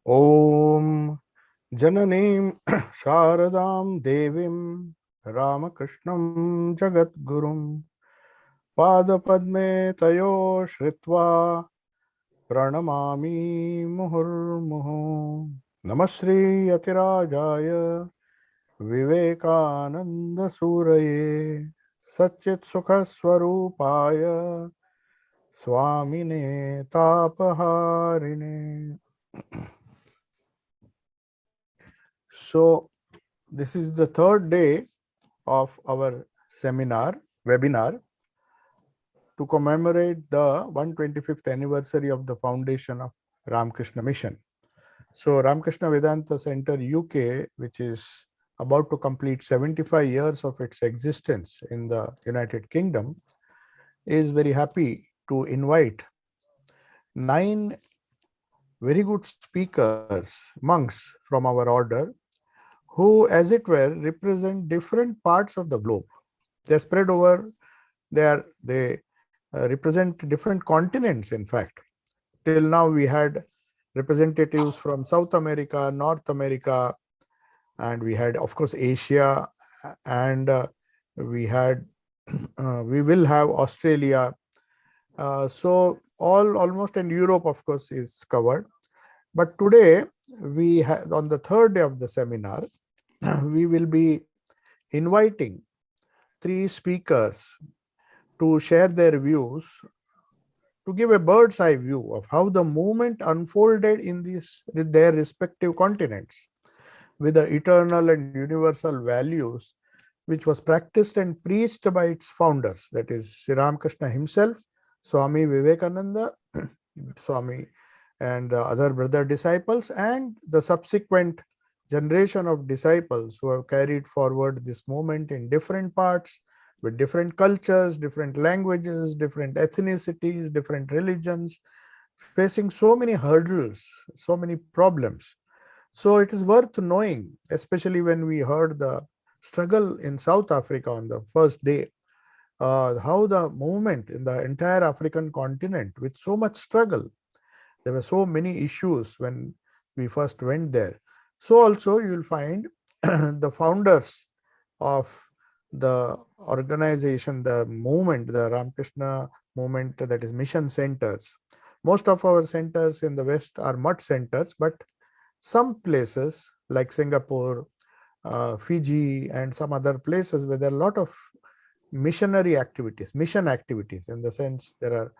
Om Jananim Sharadam Devim Ramakrishnam Jagadgurum Padapadme Tayo Shritva Pranamami Muhurmuhu Namasri Yatirajaya Vivekananda Suraye Satchit Sukha Swarupaya Swamine Tapaharine. So, this is the third day of our webinar to commemorate the 125th anniversary of the foundation of Ramakrishna Mission. So, Ramakrishna Vedanta Centre UK, which is about to complete 75 years of its existence in the United Kingdom, is very happy to invite 9 very good speakers, monks from our order, who, as it were, represent different parts of the globe. They're spread over, they represent different continents, in fact. Till now, we had representatives from South America, North America, and we had, of course, Asia, and we had, we will have Australia. So almost in Europe, of course, is covered. But today, we have, on the third day of the seminar, we will be inviting 3 speakers to share their views, to give a bird's eye view of how the movement unfolded in their respective continents with the eternal and universal values which was practiced and preached by its founders, that is Sri Ramakrishna himself, Swami Vivekananda, Swami and the other brother disciples, and the subsequent generation of disciples who have carried forward this movement in different parts, with different cultures, different languages, different ethnicities, different religions, facing so many hurdles, so many problems. So it is worth knowing, especially when we heard the struggle in South Africa on the first day, how the movement in the entire African continent, with so much struggle, there were so many issues when we first went there. So also you will find the founders of the organization, the movement, the Ramakrishna movement, that is mission centers. Most of our centers in the West are mutt centers, but some places like Singapore, Fiji, and some other places where there are a lot of missionary activities, mission activities, in the sense there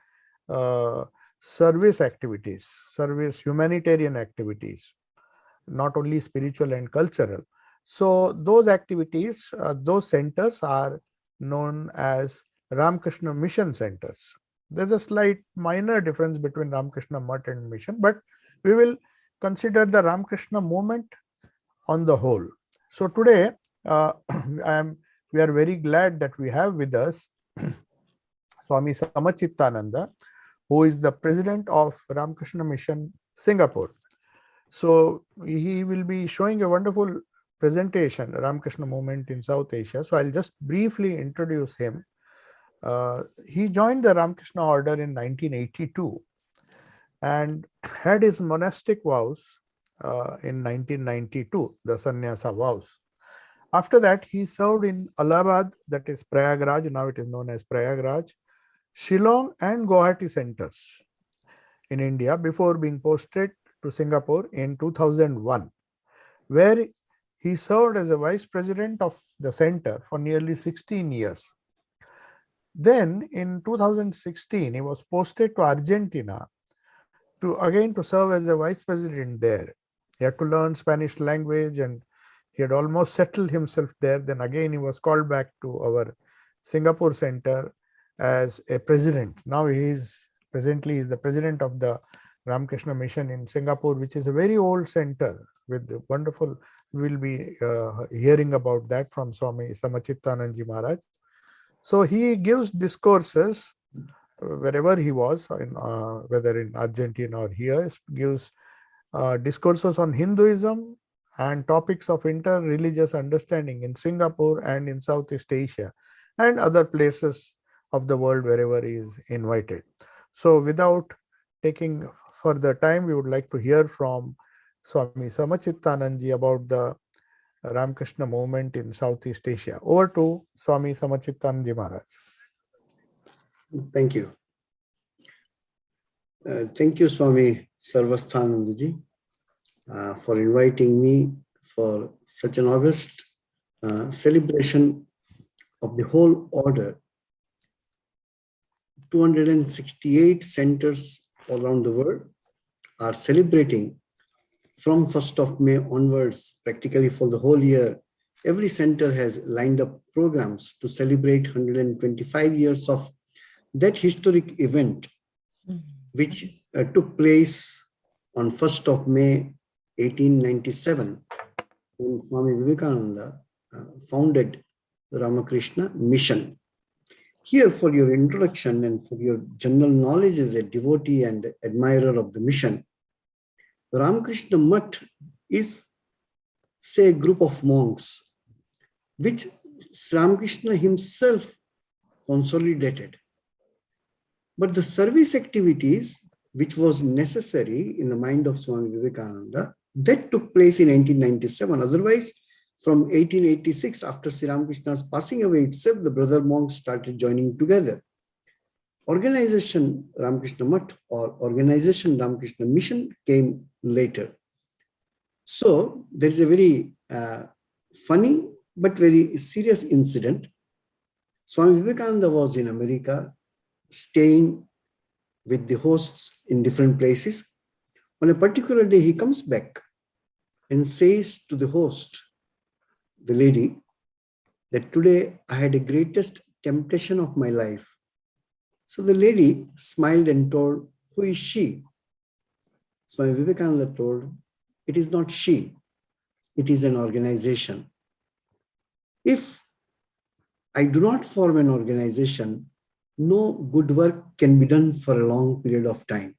are service activities, service humanitarian activities, not only spiritual and cultural. So those activities, those centers are known as Ramakrishna Mission Centers. There's a slight minor difference between Ramakrishna Mutt and Mission, but we will consider the Ramakrishna movement on the whole. So today, we are very glad that we have with us Swami Samachittananda, who is the president of Ramakrishna Mission Singapore. So he will be showing a wonderful presentation, Ramakrishna movement in South Asia. So I'll just briefly introduce him. He joined the Ramakrishna order in 1982 and had his monastic vows in 1992, the sannyasa vows. After that, he served in Allahabad, that is Prayagraj, now it is known as Prayagraj, Shillong and Guwahati centers in India before being posted to Singapore in 2001, where he served as a vice president of the center for nearly 16 years. Then in 2016, he was posted to Argentina to serve as a vice president there. He had to learn Spanish language and he had almost settled himself there. Then again, he was called back to our Singapore center as a president. Now he is presently the president of the Ramakrishna Mission in Singapore, which is a very old center with wonderful, we will be hearing about that from Swami Samachittananda Maharaj. So he gives discourses wherever he was, whether in Argentina or here, gives discourses on Hinduism and topics of inter-religious understanding in Singapore and in Southeast Asia and other places of the world wherever he is invited. So without taking further time, we would like to hear from Swami Samachittananda about the Ramakrishna movement in Southeast Asia. Over to Swami Samachittananda Maharaj. Thank you. Thank you, Swami Sarvasthanandaji, for inviting me for such an august celebration of the whole order. 268 centers all around the world are celebrating from 1st of May onwards, practically for the whole year. Every center has lined up programs to celebrate 125 years of that historic event, which took place on 1st of May 1897, when Swami Vivekananda founded the Ramakrishna Mission. Here, for your introduction and for your general knowledge as a devotee and admirer of the mission, the Ramakrishna Mutt is, say, a group of monks which Ramakrishna himself consolidated. But the service activities which was necessary in the mind of Swami Vivekananda, that took place in 1997. Otherwise, from 1886, after Sri Ramakrishna's passing away itself, the brother monks started joining together. Organization Ramakrishna Mutt or Organization Ramakrishna Mission came later. So there is a very funny but very serious incident. Swami Vivekananda was in America, staying with the hosts in different places. On a particular day, he comes back and says to the host, the lady, that today I had the greatest temptation of my life. So the lady smiled and told, who is she? Swami Vivekananda told, it is not she, it is an organization. If I do not form an organization, no good work can be done for a long period of time.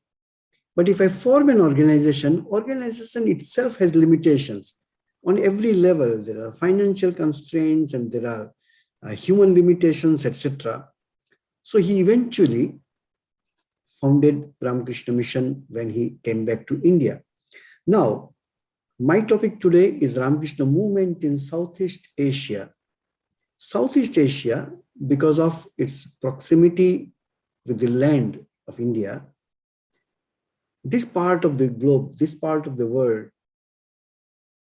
But if I form an organization, organization itself has limitations. On every level, there are financial constraints and there are human limitations, etc. So he eventually founded Ramakrishna Mission when he came back to India. Now, my topic today is Ramakrishna movement in Southeast Asia. Southeast Asia, because of its proximity with the land of India, this part of the globe, this part of the world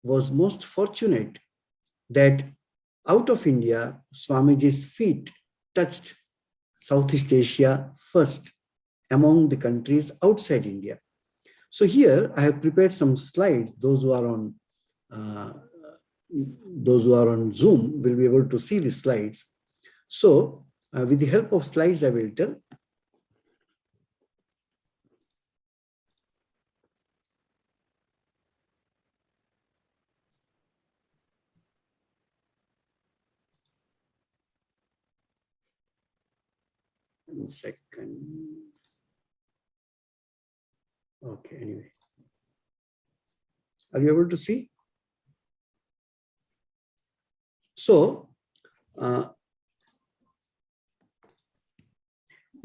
was most fortunate that out of India, Swamiji's feet touched Southeast Asia first among the countries outside India. So here I have prepared some slides. Those who are on Zoom will be able to see the slides. So with the help of slides, I will tell. One second. Okay, anyway. Are you able to see? So,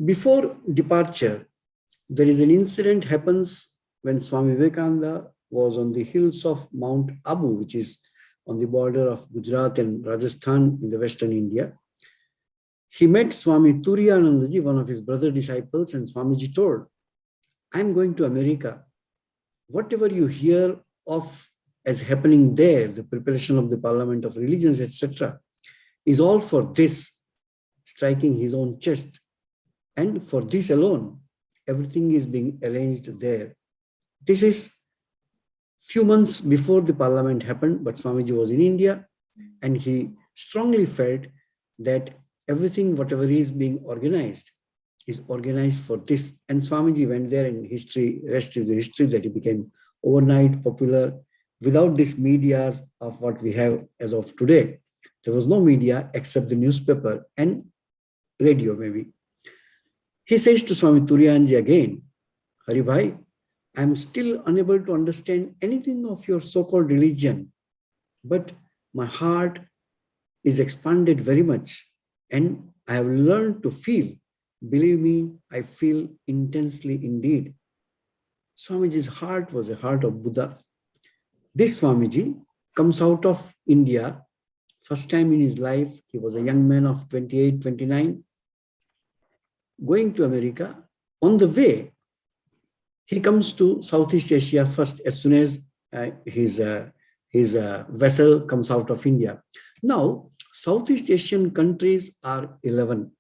before departure, there is an incident happens when Swami Vivekananda was on the hills of Mount Abu, which is on the border of Gujarat and Rajasthan in the Western India. He met Swami Turiyanandaji, one of his brother disciples, and Swamiji told, I'm going to America. Whatever you hear of as happening there, the preparation of the Parliament of Religions, etc., is all for this, striking his own chest. And for this alone, everything is being arranged there. This is few months before the Parliament happened, but Swamiji was in India, and he strongly felt that everything, whatever is being organized, is organized for this. And Swamiji went there, and history, rest is the history, that he became overnight popular. Without this media of what we have as of today, there was no media except the newspaper and radio maybe. He says to Swami Turiyanji again, Hari Bhai, I am still unable to understand anything of your so-called religion, but my heart is expanded very much, and I have learned to feel. Believe me, I feel intensely indeed. Swamiji's heart was a heart of Buddha. This Swamiji comes out of India. First time in his life, he was a young man of 28, 29, going to America. On the way, he comes to Southeast Asia first as soon as his vessel comes out of India. Now, Southeast Asian countries are 11.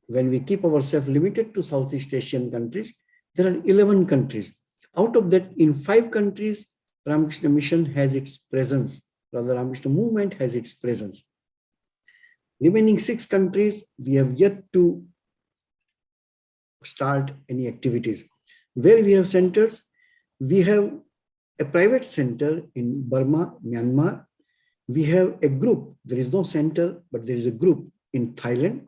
When we keep ourselves limited to Southeast Asian countries, there are 11 countries. Out of that, in 5 countries, Ramakrishna Mission has its presence, rather Ramakrishna movement has its presence. Remaining 6 countries, we have yet to start any activities. Where we have centers, we have a private center in Burma, Myanmar. We have a group, there is no center, but there is a group in Thailand.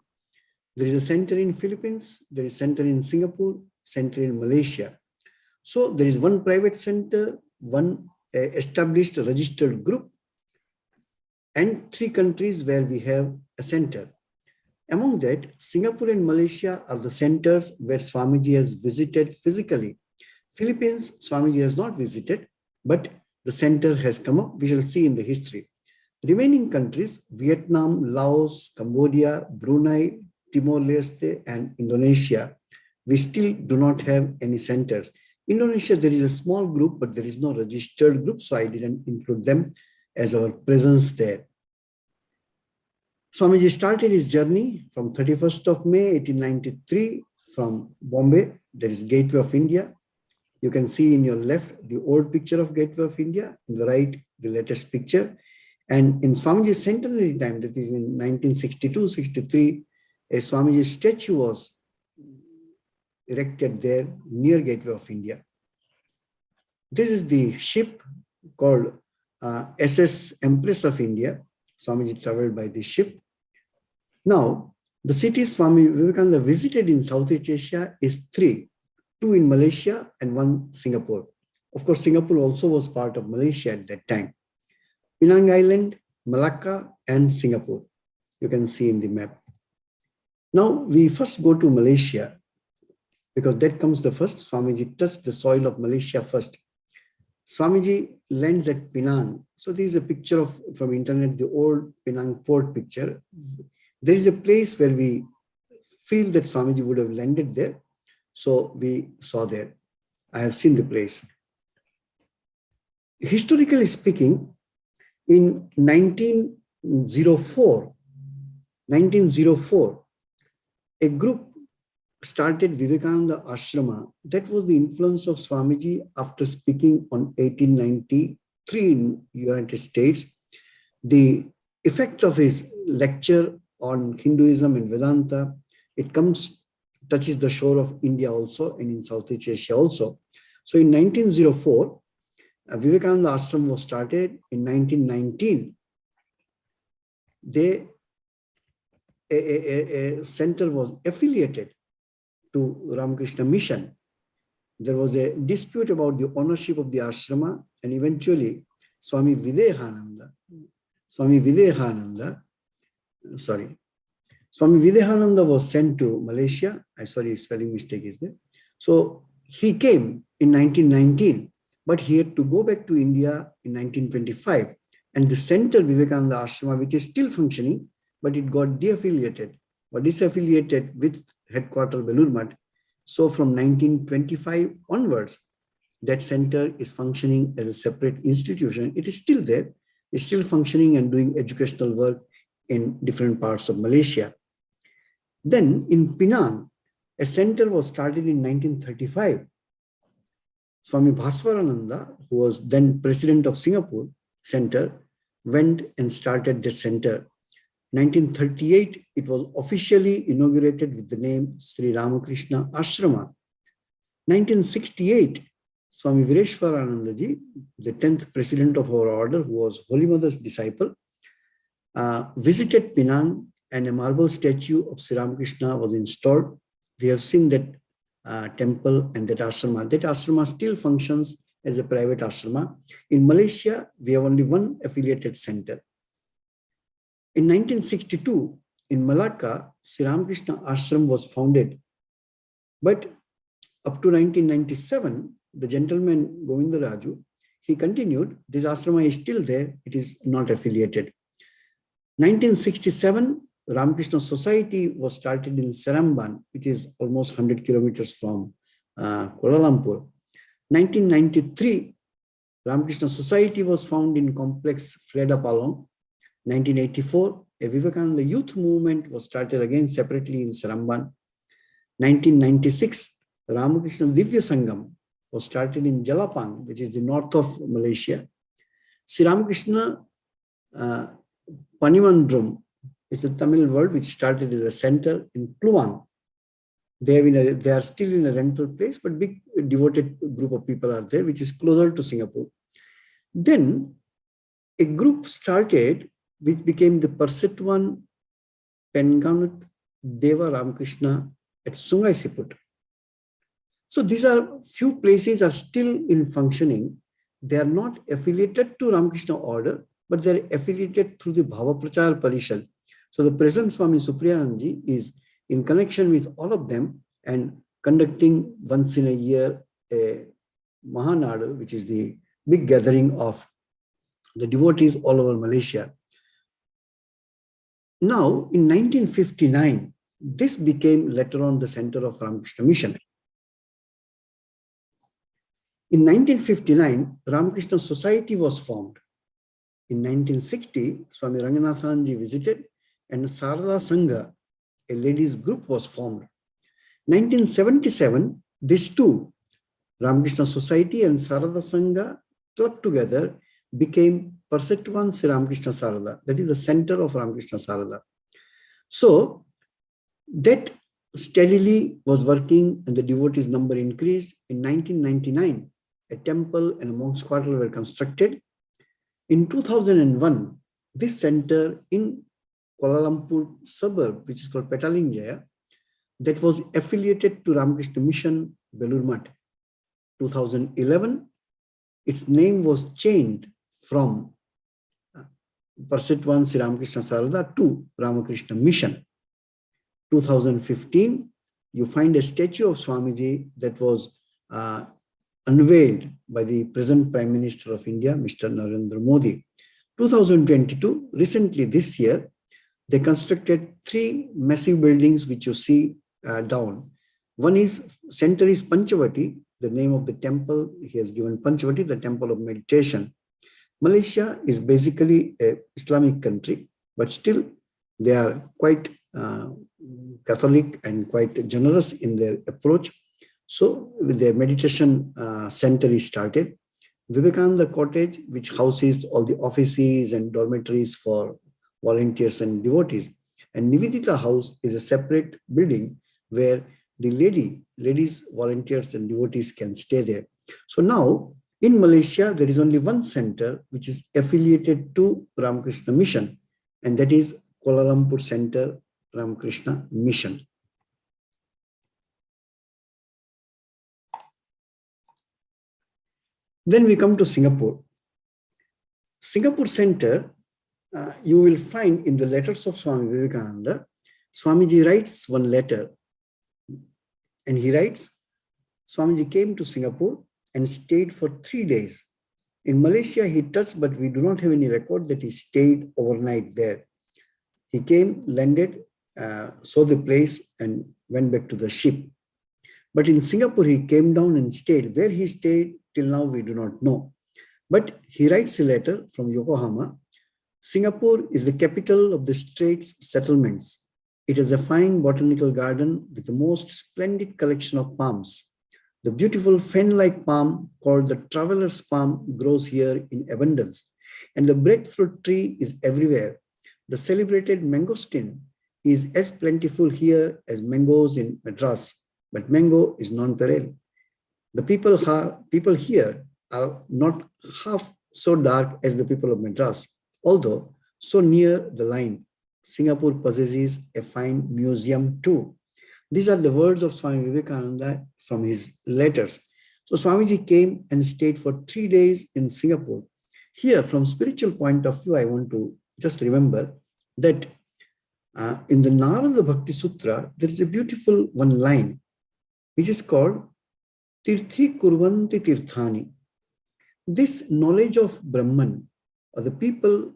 There is a center in Philippines, there is a center in Singapore, center in Malaysia. So there is one private center, one established registered group, and 3 countries where we have a center. Among that, Singapore and Malaysia are the centers where Swamiji has visited physically. Philippines, Swamiji has not visited, but the center has come up. We shall see in the history. Remaining countries, Vietnam, Laos, Cambodia, Brunei, Timor-Leste, and Indonesia, we still do not have any centers. Indonesia, there is a small group, but there is no registered group, so I didn't include them as our presence there. Swamiji started his journey from 31st of May, 1893 from Bombay. There is Gateway of India. You can see in your left the old picture of Gateway of India, in the right the latest picture. And in Swamiji's centenary time, that is in 1962-63, a Swamiji statue was erected there near Gateway of India. This is the ship called SS Empress of India. Swamiji traveled by this ship. Now, the cities Swami Vivekananda visited in Southeast Asia is 3, 2 in Malaysia and 1 Singapore. Of course, Singapore also was part of Malaysia at that time. Penang Island, Malacca, and Singapore. You can see in the map. Now, we first go to Malaysia because that comes the first. Swamiji touched the soil of Malaysia first. Swamiji lands at Penang. So this is a picture from internet, the old Penang port picture. There is a place where we feel that Swamiji would have landed there. So we saw there. I have seen the place. Historically speaking, in 1904, a group started Vivekananda Ashrama. That was the influence of Swamiji after speaking on 1893 in United States. The effect of his lecture on Hinduism and Vedanta, it touches the shore of India also and in Southeast Asia also. So in 1904, Vivekananda Ashram was started. In 1919, a center was affiliated to Ramakrishna Mission. There was a dispute about the ownership of the ashrama, and eventually Swami Vireshananda was sent to Malaysia. Spelling mistake is there. So he came in 1919, but he had to go back to India in 1925. And the center Vivekananda Ashrama, which is still functioning, but it got disaffiliated with headquarters Belur Math. So from 1925 onwards, that center is functioning as a separate institution. It is still there. It's still functioning and doing educational work in different parts of Malaysia. Then in Penang, a center was started in 1935. Swami Bhaswarananda, who was then president of Singapore Center, went and started the center. 1938, it was officially inaugurated with the name Sri Ramakrishna Ashrama. 1968, Swami Vireshananda ji, the 10th president of our order, who was Holy Mother's disciple, visited Penang, and a marble statue of Sri Ramakrishna was installed. We have seen that temple and that ashrama. That ashrama still functions as a private ashrama. In Malaysia, we have only one affiliated center. In 1962, in Malacca, Sri Ramakrishna Ashram was founded. But up to 1997, the gentleman Govinda Raju, he continued, this ashrama is still there, it is not affiliated. 1967, Ramakrishna Society was started in Seremban, which is almost 100 kilometers from Kuala Lumpur. 1993, Ramakrishna Society was found in complex Fleda Palong. 1984, a Vivekananda youth movement was started again separately in Seremban. 1996, Ramakrishna Divya Sangam was started in Jalapang, which is the north of Malaysia. Sri Ramakrishna Panimandrum is a Tamil word which started as a center in Kluang. They are still in a rental place, but big devoted group of people are there, which is closer to Singapore. Then a group started which became the Persatuan Penganut Deva Ramakrishna at Sungai Siput. So these are few places are still in functioning. They are not affiliated to Ramakrishna order, but they are affiliated through the Bhava Prachar Parishad. So the present Swami Supriyananji is in connection with all of them and conducting once in a year a Mahanadu, which is the big gathering of the devotees all over Malaysia. Now, in 1959, this became later on the center of Ramakrishna Mission. In 1959, Ramakrishna Society was formed. In 1960, Swami Ranganathananji visited and Sarada Sangha, a ladies group, was formed. 1977, these two, Ramakrishna Society and Sarada Sangha, clubbed together, became Persatuan Sri Ramakrishna Sarada. That is the center of Ramakrishna Sarada. So that steadily was working and the devotees' number increased. In 1999, a temple and a monk's quarter were constructed. In 2001, this center in Kuala Lumpur suburb, which is called Petalingjaya, that was affiliated to Ramakrishna Mission, Belur Math. 2011, its name was changed from Persatuan Sri Ramakrishna Sarada to Ramakrishna Mission. 2015, you find a statue of Swamiji that was unveiled by the present Prime Minister of India, Mr. Narendra Modi. 2022, recently this year, they constructed 3 massive buildings which you see down. One is, center is Panchavati, the name of the temple he has given Panchavati, the temple of meditation. Malaysia is basically an Islamic country, but still they are quite Catholic and quite generous in their approach. So their meditation center is started. Vivekananda Cottage, which houses all the offices and dormitories for volunteers and devotees. And Nivedita House is a separate building where the ladies, volunteers and devotees can stay there. So now in Malaysia, there is only one center which is affiliated to Ramakrishna Mission, and that is Kuala Lumpur Center Ramakrishna Mission. Then we come to Singapore. Singapore Center, you will find in the letters of Swami Vivekananda, Swamiji writes one letter and he writes, Swamiji came to Singapore and stayed for 3 days. In Malaysia, he touched, but we do not have any record that he stayed overnight there. He came, landed, saw the place and went back to the ship. But in Singapore, he came down and stayed. Where he stayed, till now, we do not know. But he writes a letter from Yokohama. Singapore is the capital of the Straits settlements. It is a fine botanical garden with the most splendid collection of palms. The beautiful fen-like palm called the traveler's palm grows here in abundance, and the breadfruit tree is everywhere. The celebrated mangosteen is as plentiful here as mangoes in Madras, but mango is non-peril. The people here are not half so dark as the people of Madras, although so near the line. Singapore possesses a fine museum too. These are the words of Swami Vivekananda from his letters. So Swamiji came and stayed for 3 days in Singapore. Here, from spiritual point of view, I want to just remember that in the Narada Bhakti Sutra, there is a beautiful one line, which is called Tirthi Kurvanti Tirthani. This knowledge of Brahman, or the people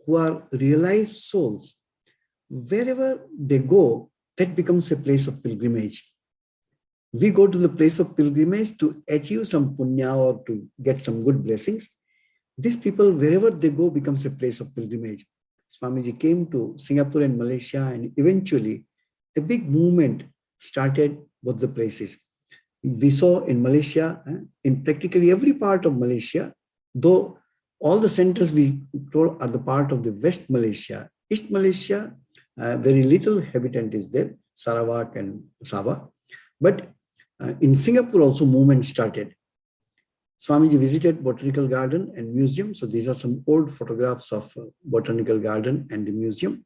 who are realized souls, wherever they go, that becomes a place of pilgrimage. We go to the place of pilgrimage to achieve some punya or to get some good blessings. These people, wherever they go, becomes a place of pilgrimage. Swamiji came to Singapore and Malaysia, and eventually a big movement started both the places. We saw in Malaysia, in practically every part of Malaysia, though all the centers we told are the part of the West Malaysia. East Malaysia, very little habitant is there, Sarawak and Sabah. But in Singapore also movement started. Swamiji visited Botanical Garden and Museum. So these are some old photographs of Botanical Garden and the museum.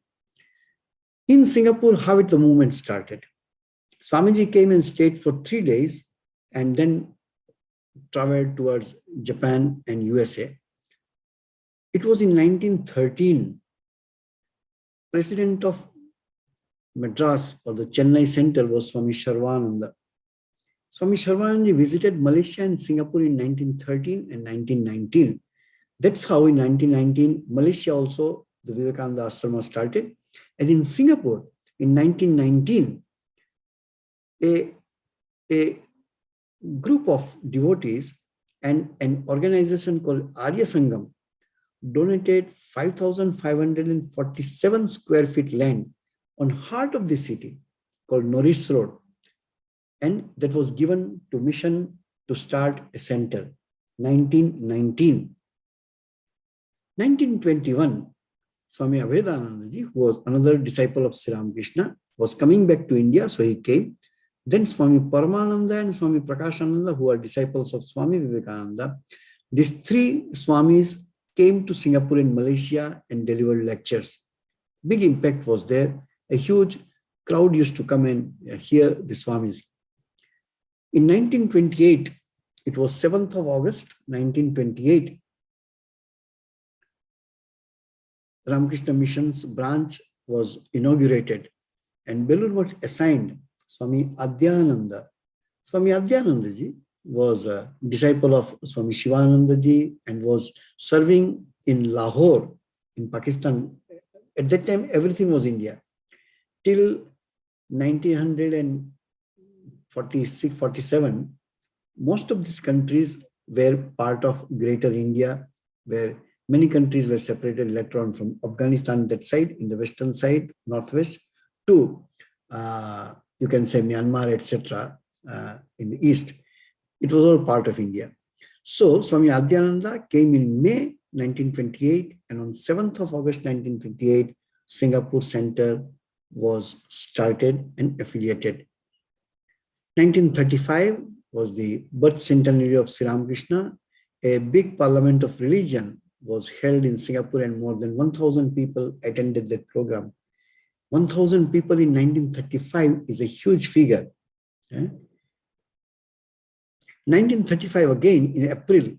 In Singapore, how the movement started. Swamiji came and stayed for 3 days and then traveled towards Japan and USA. It was in 1913. President of Madras or the Chennai Center was Swami Sarvananda. Swami Sarvananda visited Malaysia and Singapore in 1913 and 1919. That's how in 1919, Malaysia also, the Vivekananda Ashrama started. And in Singapore, in 1919, a group of devotees and an organization called Arya Sangam donated 5,547 square feet land on heart of the city called Norris Road. And that was given to mission to start a center, 1919. 1921, Swami Atmeshananda, who was another disciple of Sri Ramakrishna, was coming back to India, so he came. Then Swami Paramananda and Swami Prakashananda, who are disciples of Swami Vivekananda, these three Swamis came to Singapore and Malaysia and delivered lectures. Big impact was there. A huge crowd used to come and hear the Swamis. In 1928, it was 7th of August, 1928, Ramakrishna Mission's branch was inaugurated and Belur was assigned Swami Adyananda. Swami Adyananda ji was a disciple of Swami Shivananda ji and was serving in Lahore, in Pakistan. At that time, everything was India. Till 1946-47, most of these countries were part of Greater India, where many countries were separated later on from Afghanistan, that side, in the western side, northwest, to, you can say, Myanmar, etc., in the east. It was all part of India. So, Swami Adyananda came in May 1928, and on 7th of August 1928, Singapore Center was started and affiliated. 1935 was the birth centenary of Sri Ramakrishna. A big parliament of religion was held in Singapore and more than 1,000 people attended that program. 1,000 people in 1935 is a huge figure. 1935 again, in April,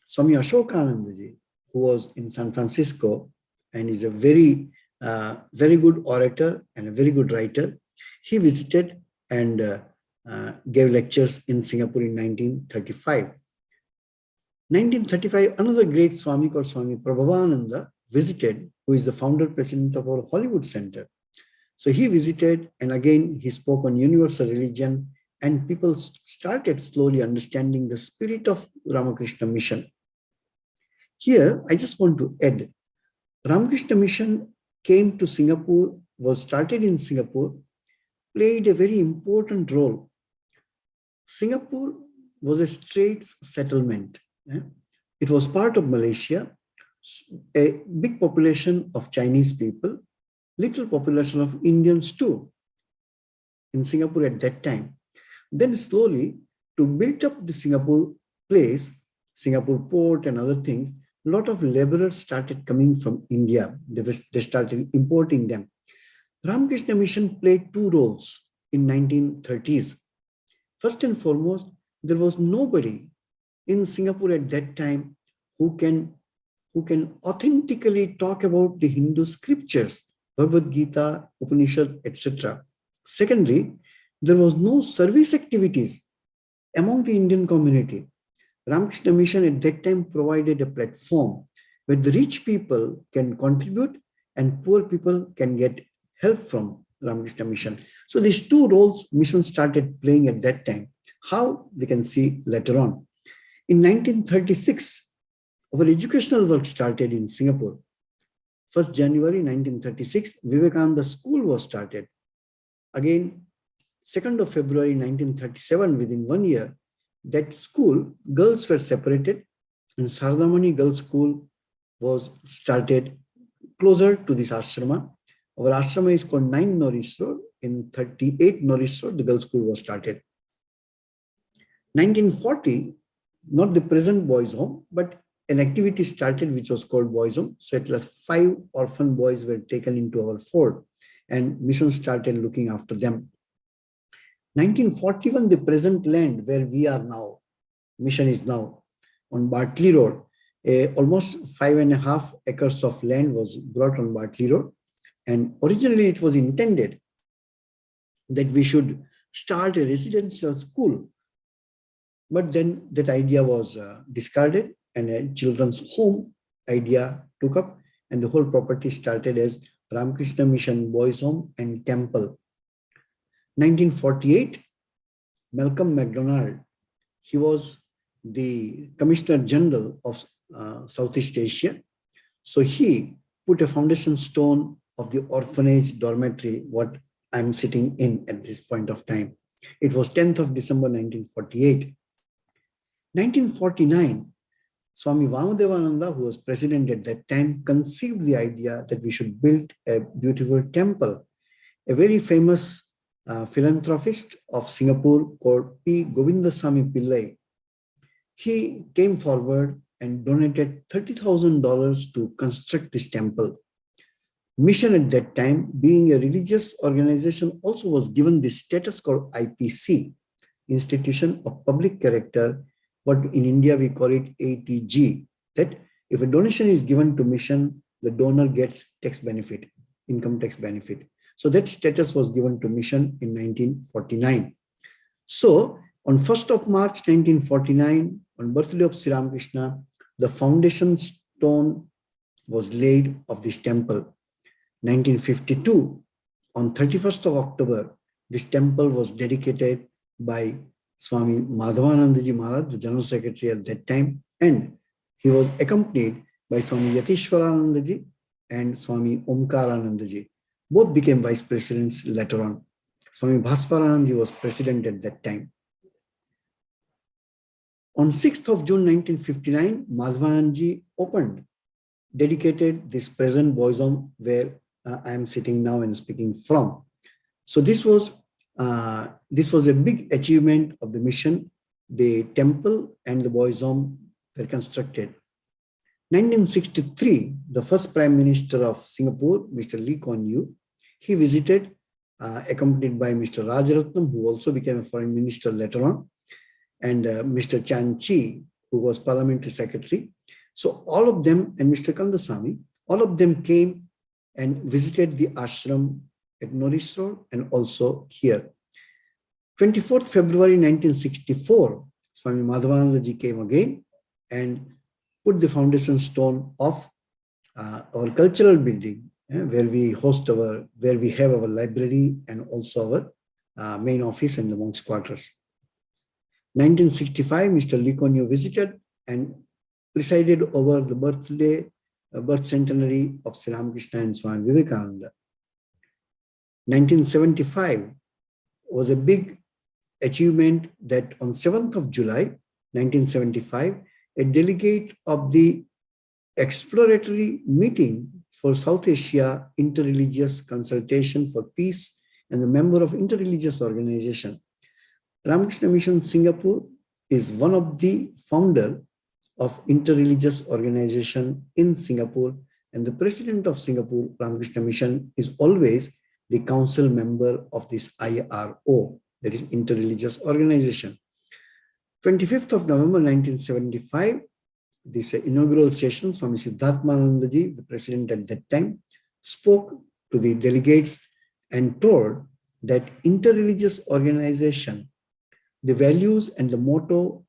Swami Ashokananda ji, who was in San Francisco and is a very good orator and a very good writer, he visited and gave lectures in Singapore in 1935. 1935, another great Swami called Swami Prabhavananda visited, who is the founder president of our Hollywood Center. So he visited, and again, he spoke on universal religion, and people started slowly understanding the spirit of Ramakrishna Mission. Here, I just want to add, Ramakrishna Mission came to Singapore, was started in Singapore, played a very important role. Singapore was a straits settlement. It was part of Malaysia, a big population of Chinese people, little population of Indians too in Singapore at that time. Then slowly, to build up the Singapore place, Singapore port and other things, a lot of laborers started coming from India. They started importing them. Ramakrishna Mission played two roles in 1930s. First and foremost, there was nobody in Singapore at that time who can authentically talk about the Hindu scriptures, Bhagavad Gita, Upanishad, etc. Secondly, there was no service activities among the Indian community. Ramakrishna Mission at that time provided a platform where the rich people can contribute and poor people can get help from Ramakrishna Mission. So these two roles mission started playing at that time. How they can see later on. In 1936, our educational work started in Singapore. 1st January 1936, Vivekananda School was started. Again, 2nd of February 1937, within 1 year, that school, girls were separated and Sardamani Girls' School was started closer to this ashrama. Our ashrama is called 9 Norris Road. In 38 Norris Road, the girls' school was started. 1940, not the present boys' home, but an activity started which was called boys' home. So at least 5 orphan boys were taken into our fold and mission started looking after them. 1941, the present land where we are now, mission is now on Bartley Road. Almost 5.5 acres of land was brought on Bartley Road. And originally it was intended that we should start a residential school. But then that idea was discarded and a children's home idea took up and the whole property started as Ramakrishna Mission Boys Home and Temple. 1948, Malcolm MacDonald, he was the Commissioner General of Southeast Asia. So he put a foundation stone of the orphanage dormitory, what I'm sitting in at this point of time. It was 10th of December, 1948. 1949, Swami Vamudevananda, who was president at that time, conceived the idea that we should build a beautiful temple. A very famous philanthropist of Singapore called P. Govindasamy Pillai, he came forward and donated $30,000 to construct this temple. Mission at that time, being a religious organization, also was given the status called IPC, Institution of Public Character, but in India we call it ATG, that if a donation is given to mission, the donor gets tax benefit, income tax benefit. So that status was given to mission in 1949. So on 1st of March 1949, on birthday of Sri Ramakrishna, the foundation stone was laid of this temple. 1952, on 31st of October, this temple was dedicated by Swami Madhavanandaji Maharaj, the General Secretary at that time, and he was accompanied by Swami Yatishwaranandaji and Swami Omkaranandaji. Both became vice presidents later on. Swami Bhaswaranandaji was president at that time. On 6th of June 1959, Madhavanandaji opened, dedicated this present boys' home where I am sitting now and speaking from. So this was a big achievement of the mission. The temple and the boys' home were constructed. 1963, the first Prime Minister of Singapore, Mr. Lee Kuan Yew, he visited, accompanied by Mr. Rajaratnam, who also became a foreign minister later on, and Mr. Chan Chi, who was parliamentary secretary. So all of them, and Mr. Kandasamy, all of them came and visited the ashram at Norris Road and also here. 24th February 1964, Swami Madhavanandaji came again and put the foundation stone of our cultural building, where we have our library and also our main office and the monks' quarters. 1965, Mr. Lee Kuan Yew visited and presided over the birth centenary of Sri Ramakrishna and Swami Vivekananda. 1975 was a big achievement that on 7th of July, 1975, a delegate of the exploratory meeting for South Asia Interreligious Consultation for Peace and a member of Interreligious Organization. Ramakrishna Mission Singapore is one of the founder of Interreligious Organization in Singapore, and the president of Singapore Ramakrishna Mission is always the council member of this IRO, that is Interreligious Organization. 25th of November 1975, this inaugural session, Swami Siddharthanandaji, the president at that time, spoke to the delegates and told that interreligious organization, the values and the motto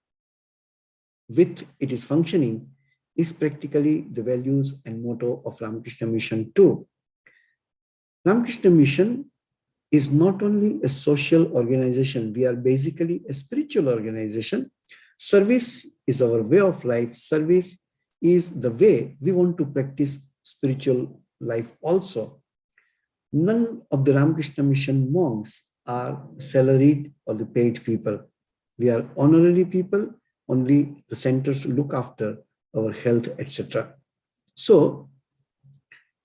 with it is functioning is practically the values and motto of Ramakrishna Mission too. Ramakrishna Mission is not only a social organization, we are basically a spiritual organization. Service is our way of life. Service is the way we want to practice spiritual life also. None of the Ramakrishna Mission monks are salaried or the paid people. We are honorary people. Only the centers look after our health, etc. So,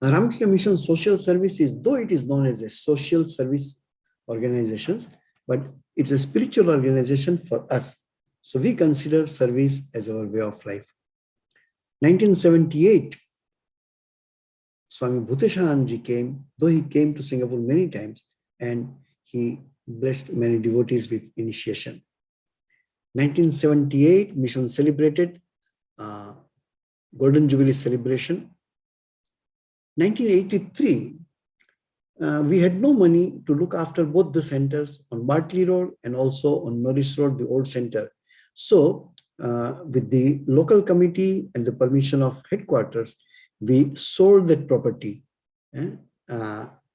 Ramakrishna Mission Social Services, though it is known as a social service organization, but it's a spiritual organization for us. So we consider service as our way of life. 1978, Swami Bhuteshananda came, though he came to Singapore many times, and he blessed many devotees with initiation. 1978, mission celebrated Golden Jubilee celebration. 1983, we had no money to look after both the centers on Bartley Road and also on Norris Road, the old center. So with the local committee and the permission of headquarters, we sold that property,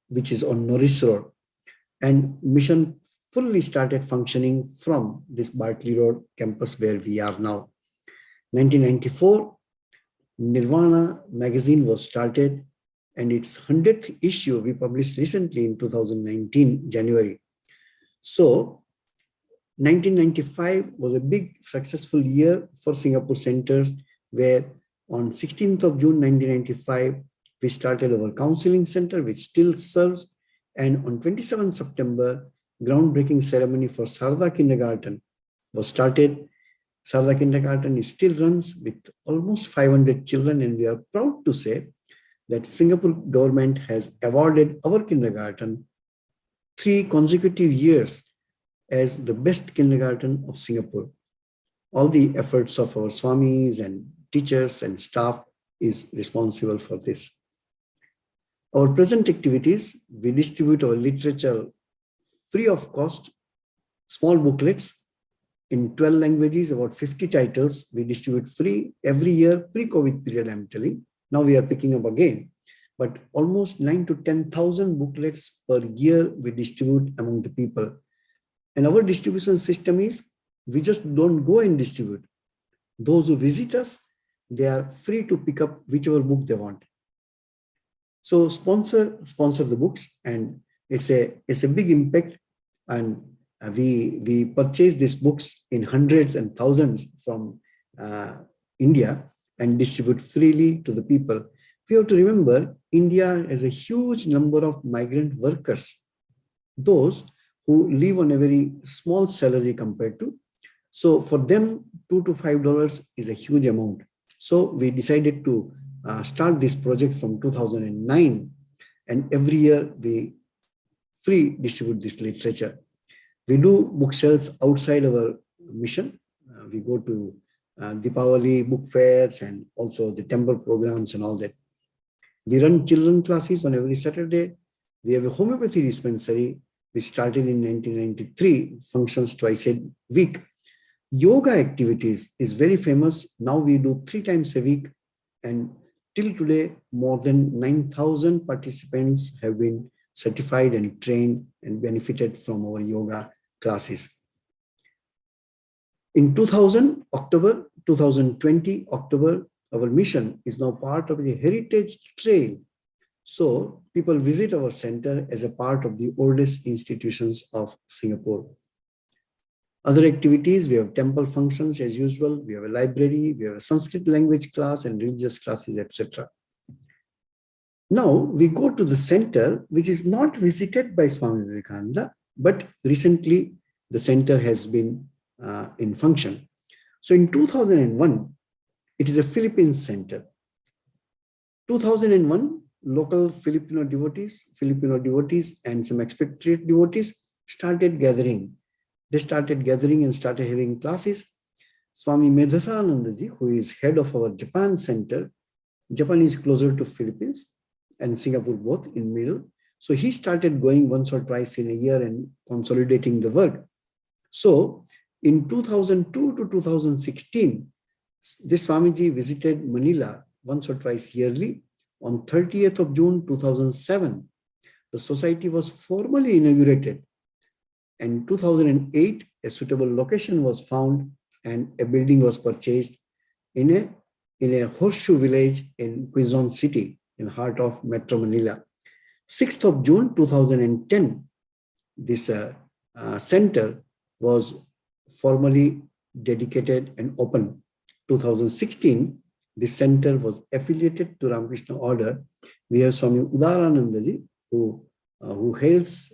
which is on Norris Road. And mission fully started functioning from this Bartley Road campus where we are now. 1994, Nirvana magazine was started, and its 100th issue we published recently in 2019, January. So 1995 was a big successful year for Singapore centers, where on 16th of June 1995, we started our counseling center, which still serves. And on 27th September, groundbreaking ceremony for Sarada Kindergarten was started. Sarada Kindergarten still runs with almost 500 children, and we are proud to say that Singapore government has awarded our kindergarten 3 consecutive years as the best kindergarten of Singapore. All the efforts of our swamis and teachers and staff is responsible for this. Our present activities, we distribute our literature free of cost, small booklets in 12 languages, about 50 titles we distribute free every year, pre-COVID period, I'm telling. Now we are picking up again, but almost 9,000 to 10,000 booklets per year we distribute among the people. And our distribution system is, we just don't go and distribute. Those who visit us, they are free to pick up whichever book they want. So sponsor the books, and it's a big impact. And we purchase these books in hundreds and thousands from India and distribute freely to the people. We have to remember, India has a huge number of migrant workers, those who live on a very small salary compared to. So for them, $2 to $5 is a huge amount. So we decided to start this project from 2009, and every year we free distribute this literature. We do book sales outside our mission. We go to Deepavali book fairs and also the temple programs and all that. We run children classes on every Saturday. We have a homeopathy dispensary. We started in 1993, functions twice a week. Yoga activities is very famous. Now we do 3 times a week, and till today, more than 9,000 participants have been certified and trained and benefited from our yoga classes. In 2020 October, our mission is now part of the Heritage Trail. So people visit our center as a part of the oldest institutions of Singapore. Other activities, we have temple functions as usual, we have a library, we have a Sanskrit language class and religious classes, etc. Now we go to the center, which is not visited by Swami Vivekananda, but recently the center has been in function. So in 2001, it is a Philippine center. 2001, local Filipino devotees and some expatriate devotees started gathering. They started gathering and started having classes. Swami Medhasanandaji, who is head of our Japan center, Japan is closer to Philippines and Singapore both in middle. So he started going once or twice in a year and consolidating the work. So in 2002 to 2016, This Swamiji visited Manila once or twice yearly. On 30th of June 2007, the society was formally inaugurated. In 2008, a suitable location was found and a building was purchased in a horseshoe village in Quezon City, in the heart of Metro Manila. 6th of June 2010, this center was formally dedicated and opened. 2016, this center was affiliated to Ramakrishna Order. We have Swami Udaranandaji, who heads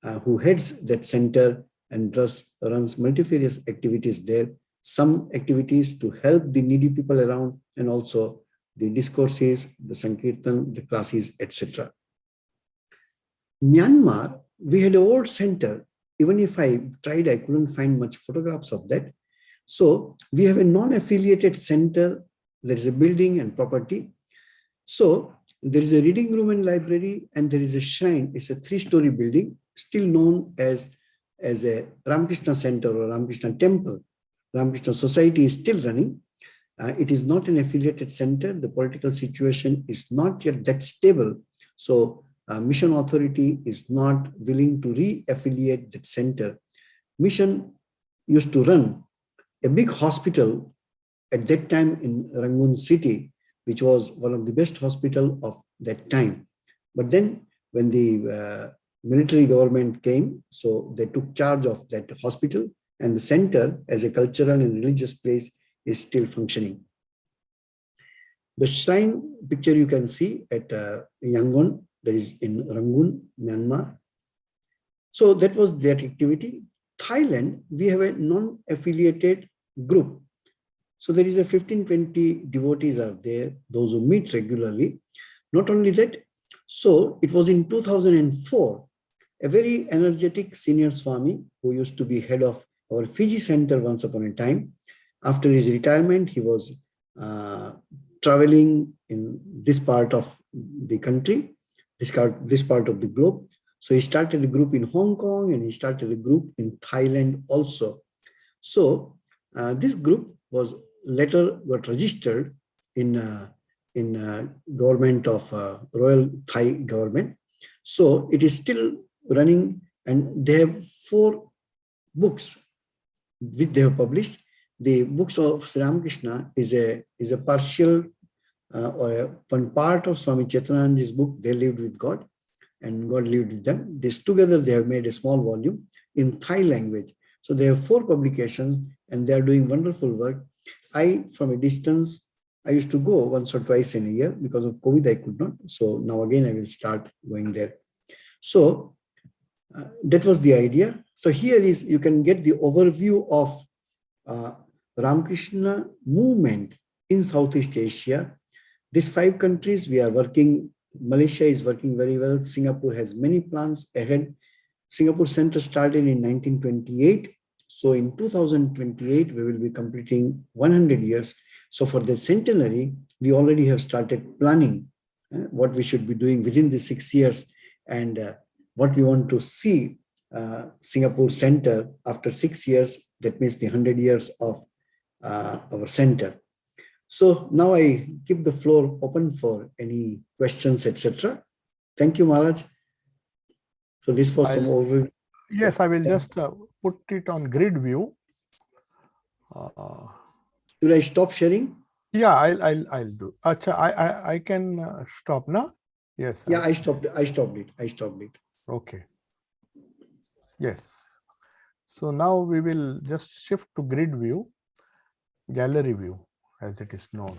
that center and runs multifarious activities there. Some activities to help the needy people around, and also the discourses, the Sankirtan, the classes, etc. Myanmar, we had an old center. Even if I tried, I couldn't find much photographs of that. So we have a non-affiliated center. There is a building and property. So there is a reading room and library, and there is a shrine. It's a 3-story building, still known as a Ramakrishna Center or Ramakrishna Temple. Ramakrishna Society is still running. It is not an affiliated center. The political situation is not yet that stable. So Mission Authority is not willing to re-affiliate that center. Mission used to run a big hospital at that time in Rangoon city, which was one of the best hospital of that time. But then when the military government came, so they took charge of that hospital, and the center as a cultural and religious place is still functioning. The shrine picture you can see at Yangon, that is in Rangoon, Myanmar. So that was that activity. Thailand, we have a non-affiliated group. So there is a 15-20 devotees are there, those who meet regularly. Not only that, so it was in 2004, a very energetic senior Swami who used to be head of our Fiji center once upon a time. After his retirement, he was traveling in this part of the country, this part of the globe. So he started a group in Hong Kong, and he started a group in Thailand also. So this group was later got registered in government of Royal Thai government. So it is still running, and they have 4 books which they have published. The books of Sri Ramakrishna is a partial or one part of Swami Chittananda's book. They lived with God, and God lived with them. This together they have made a small volume in Thai language. So they have 4 publications, and they are doing wonderful work. From a distance, I used to go once or twice in a year. Because of COVID, I could not. So now again, I will start going there. So that was the idea. So here is, you can get the overview of Ramakrishna movement in Southeast Asia. These 5 countries we are working. Malaysia is working very well. Singapore has many plans ahead. Singapore Center started in 1928. So in 2028, we will be completing 100 years. So for the centenary, we already have started planning what we should be doing within the 6 years, and what we want to see Singapore Center after 6 years. That means the 100 years of our center. So now I keep the floor open for any questions, etc. Thank you, Maharaj. So this was some overview. Yes, I will just put it on grid view. Should I stop sharing? Yeah, I'll do. Acha, I can stop now. Yes. Yeah, I stopped it. Okay. Yes. So now we will just shift to grid view, gallery view, as it is known.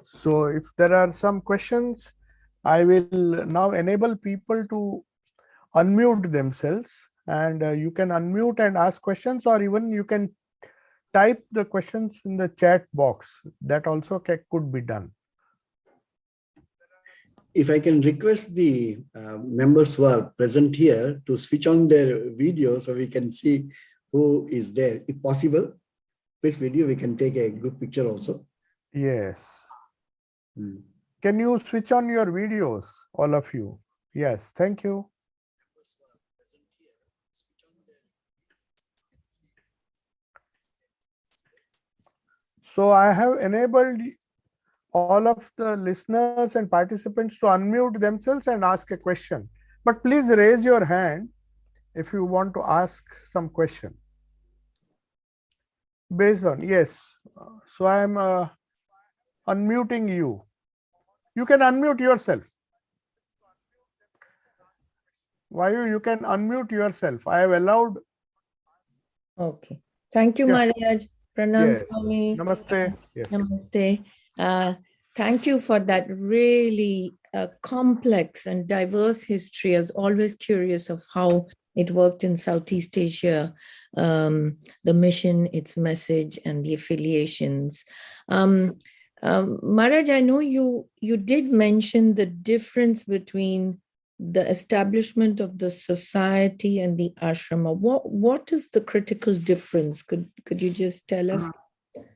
So if there are some questions, I will now enable people to unmute themselves, and you can unmute and ask questions, or even you can type the questions in the chat box. That also could be done. If I can request the members who are present here to switch on their video so we can see who is there. If possible, please video, we can take a group picture also. Yes. Can you switch on your videos, all of you? Yes, thank you. So I have enabled all of the listeners and participants to unmute themselves and ask a question. But please raise your hand if you want to ask some question. Based on, yes. So I am unmuting you. You can unmute yourself. Why you can unmute yourself? I have allowed. Okay. Thank you, Yeah. Maharaj. Pranam, Yes. Swami. Namaste. Yes. Namaste. Thank you for that really complex and diverse history. I was always curious of how it worked in Southeast Asia, the mission, its message, and the affiliations. Maharaj, I know you did mention the difference between the establishment of the society and the ashrama. What is the critical difference? Could you just tell us?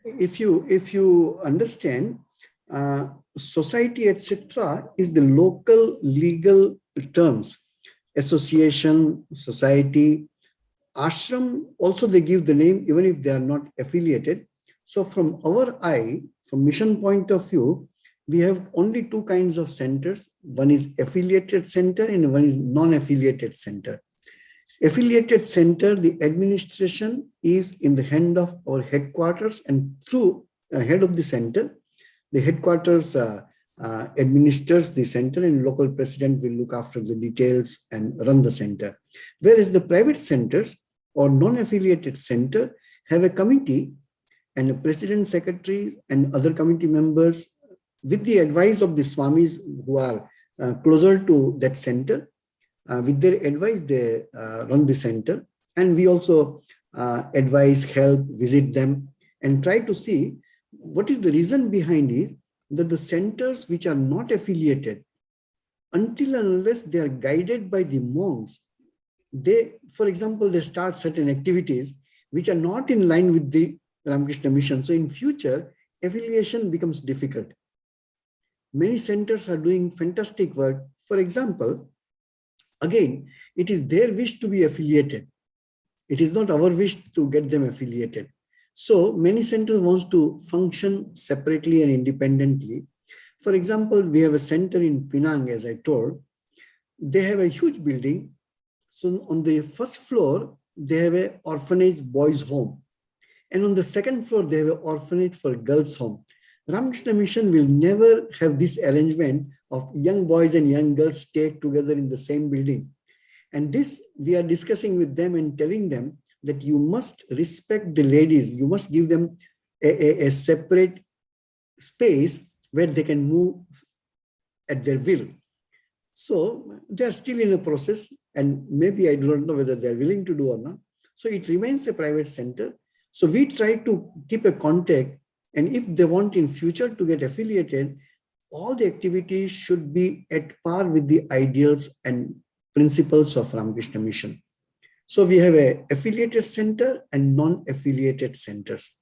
If you understand, society, etc., is the local legal terms. Association, society, ashram, also they give the name even if they are not affiliated. So from our eye, from mission point of view, we have only two kinds of centers. One is affiliated center and one is non-affiliated center. Affiliated center, the administration is in the hand of our headquarters, and through head of the center, the headquarters administers the center, and local president will look after the details and run the center. Whereas the private centers or non-affiliated center have a committee and a president, secretary, and other committee members with the advice of the swamis who are closer to that center. With their advice, they run the center, and we also advise, help, visit them, and try to see what is the reason behind it, that the centers which are not affiliated, until and unless they are guided by the monks, they, for example, they start certain activities which are not in line with the Ramakrishna Mission. So in future, affiliation becomes difficult. Many centers are doing fantastic work. For example, again, it is their wish to be affiliated. It is not our wish to get them affiliated. So many centers want to function separately and independently. For example, we have a center in Penang, as I told. They have a huge building. So on the first floor, they have an orphanage boys' home. And on the second floor, they have an orphanage for girls' home. Ramakrishna Mission will never have this arrangement of young boys and young girls stay together in the same building. And this we are discussing with them and telling them that you must respect the ladies. You must give them a separate space where they can move at their will. So they are still in a process, and maybe I do not know whether they are willing to do or not. So it remains a private center. So we try to keep a contact, and if they want in future to get affiliated, all the activities should be at par with the ideals and principles of Ramakrishna Mission. So we have an affiliated center and non-affiliated centers.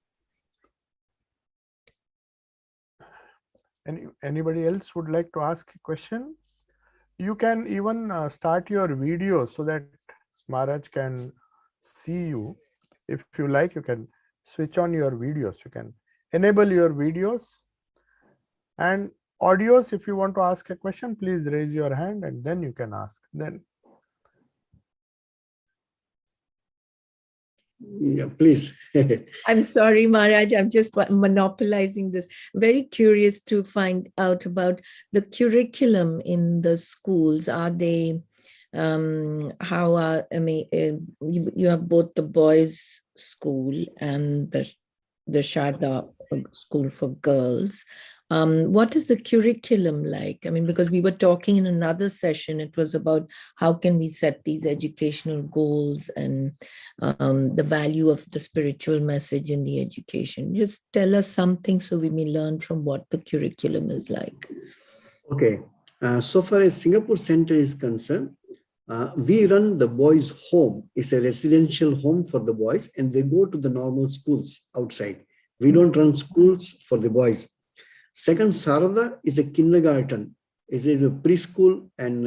Anybody else would like to ask a question? You can even start your video so that Maharaj can see you. If you like, you can switch on your videos. You can enable your videos and audios. If you want to ask a question, please raise your hand and then you can ask. Then yeah, please. I'm sorry, Maharaj, I'm just monopolizing this. Very curious to find out about the curriculum in the schools. Are they, how are, I mean, you have both the boys' school and the Sharda school for girls. What is the curriculum like? I mean, because we were talking in another session, it was about how can we set these educational goals and the value of the spiritual message in the education. Just tell us something so we may learn from what the curriculum is like. Okay. So far as Singapore Center is concerned, we run the boys' home. It's a residential home for the boys, and they go to the normal schools outside. We don't run schools for the boys. Second, Sarada is a kindergarten. Is a preschool and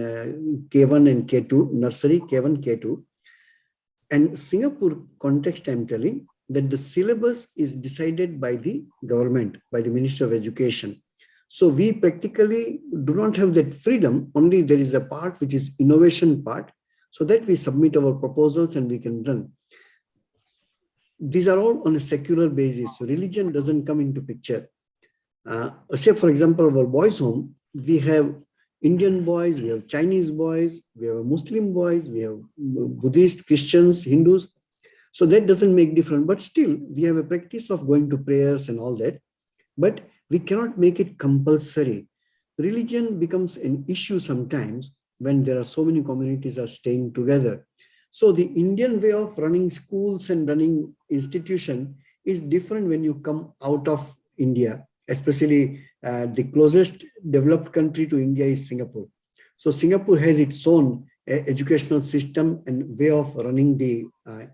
K1 and K2, nursery, K1, K2. And Singapore context, I'm telling, that the syllabus is decided by the government, by the Minister of Education. So we practically do not have that freedom. Only there is a part which is innovation part, so that we submit our proposals and we can run. These are all on a secular basis. So religion doesn't come into picture. Say, for example, our boys' home, we have Indian boys, we have Chinese boys, we have Muslim boys, we have Buddhist, Christians, Hindus. So that doesn't make difference. But still, we have a practice of going to prayers and all that. But we cannot make it compulsory. Religion becomes an issue sometimes when there are so many communities are staying together. So the Indian way of running schools and running institution is different when you come out of India, especially the closest developed country to India is Singapore. So Singapore has its own educational system and way of running the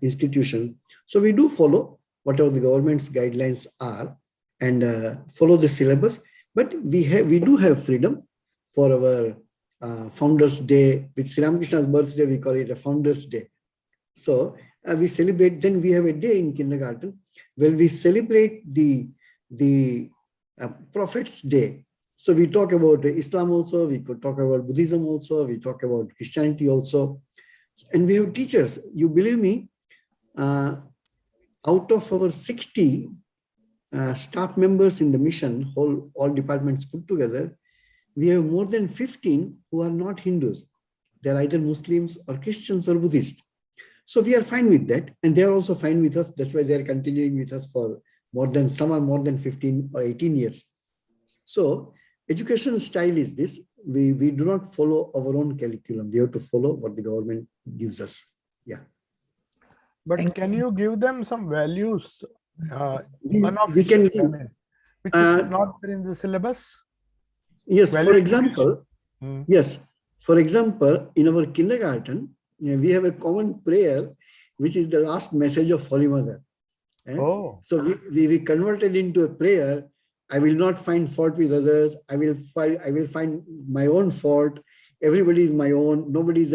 institution. So we do follow whatever the government's guidelines are and follow the syllabus, but we do have freedom for our Founders Day. With Sri Ramakrishna's birthday, we call it a Founders Day. So we celebrate. Then we have a day in kindergarten where we celebrate the Prophet's Day. So we talk about Islam also, we could talk about Buddhism also, we talk about Christianity also. And we have teachers. You believe me, out of our 60 staff members in the mission, all departments put together, we have more than 15 who are not Hindus. They're either Muslims or Christians or Buddhists. So we are fine with that. And they are also fine with us. That's why they are continuing with us for some are more than 15 or 18 years. So education style is this. We do not follow our own curriculum. We have to follow what the government gives us. Yeah. But can you give them some values? We can, which is not there in the syllabus? Yes, value for example, yes, for example, in our kindergarten, we have a common prayer, which is the last message of Holy Mother. Oh. So we converted into a prayer. I will not find fault with others. I will find my own fault. Everybody is my own. Nobody is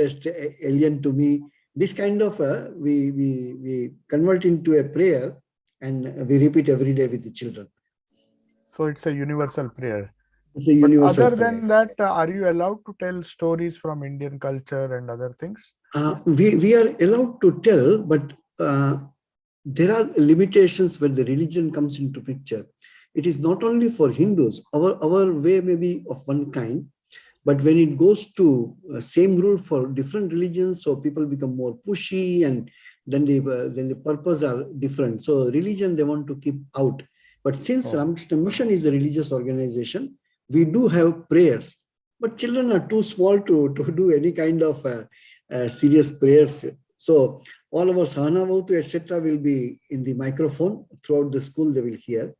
alien to me. This kind of we convert into a prayer and we repeat every day with the children. So it's a universal prayer. It's a universal other prayer. than that, are you allowed to tell stories from Indian culture and other things? We are allowed to tell, but there are limitations when the religion comes into picture. It is not only for Hindus. Our way may be of one kind, but when it goes to same rule for different religions, so people become more pushy, and then the purpose are different. So religion they want to keep out. But since Ramakrishna Mission is a religious organization, we do have prayers. But children are too small to do any kind of serious prayers. So all of our Sahana Vautu, etc. will be in the microphone throughout the school. They will hear,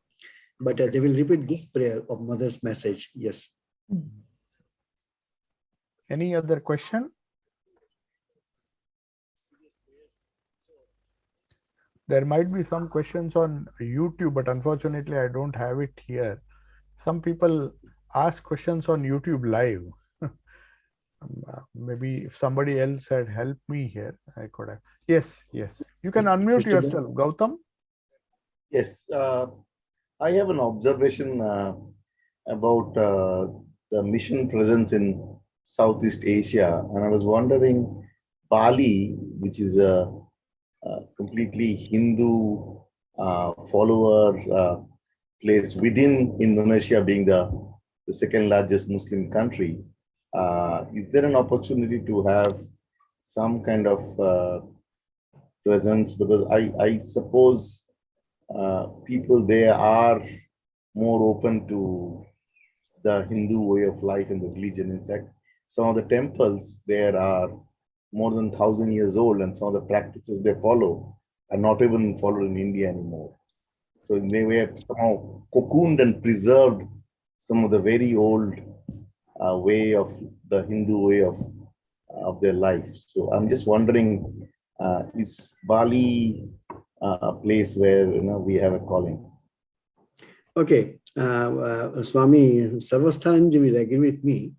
but they will repeat this prayer of Mother's message. Yes. Any other question? There might be some questions on YouTube, but unfortunately I don't have it here. Some people ask questions on YouTube live. Maybe if somebody else had helped me here, I could have. Yes. You can unmute yourself, Gautam. Yes. I have an observation about the mission presence in Southeast Asia, and I was wondering, Bali, which is a completely Hindu follower place within Indonesia, being the second largest Muslim country, is there an opportunity to have some kind of presence? Because I suppose people there are more open to the Hindu way of life and the religion. In fact, some of the temples there are more than 1,000 years old, and some of the practices they follow are not even followed in India anymore. So they were somehow cocooned and preserved some of the very old way of the Hindu way of their life. So I'm just wondering, is Bali a place where we have a calling? Okay, Swami Sarvasthanji will agree with me.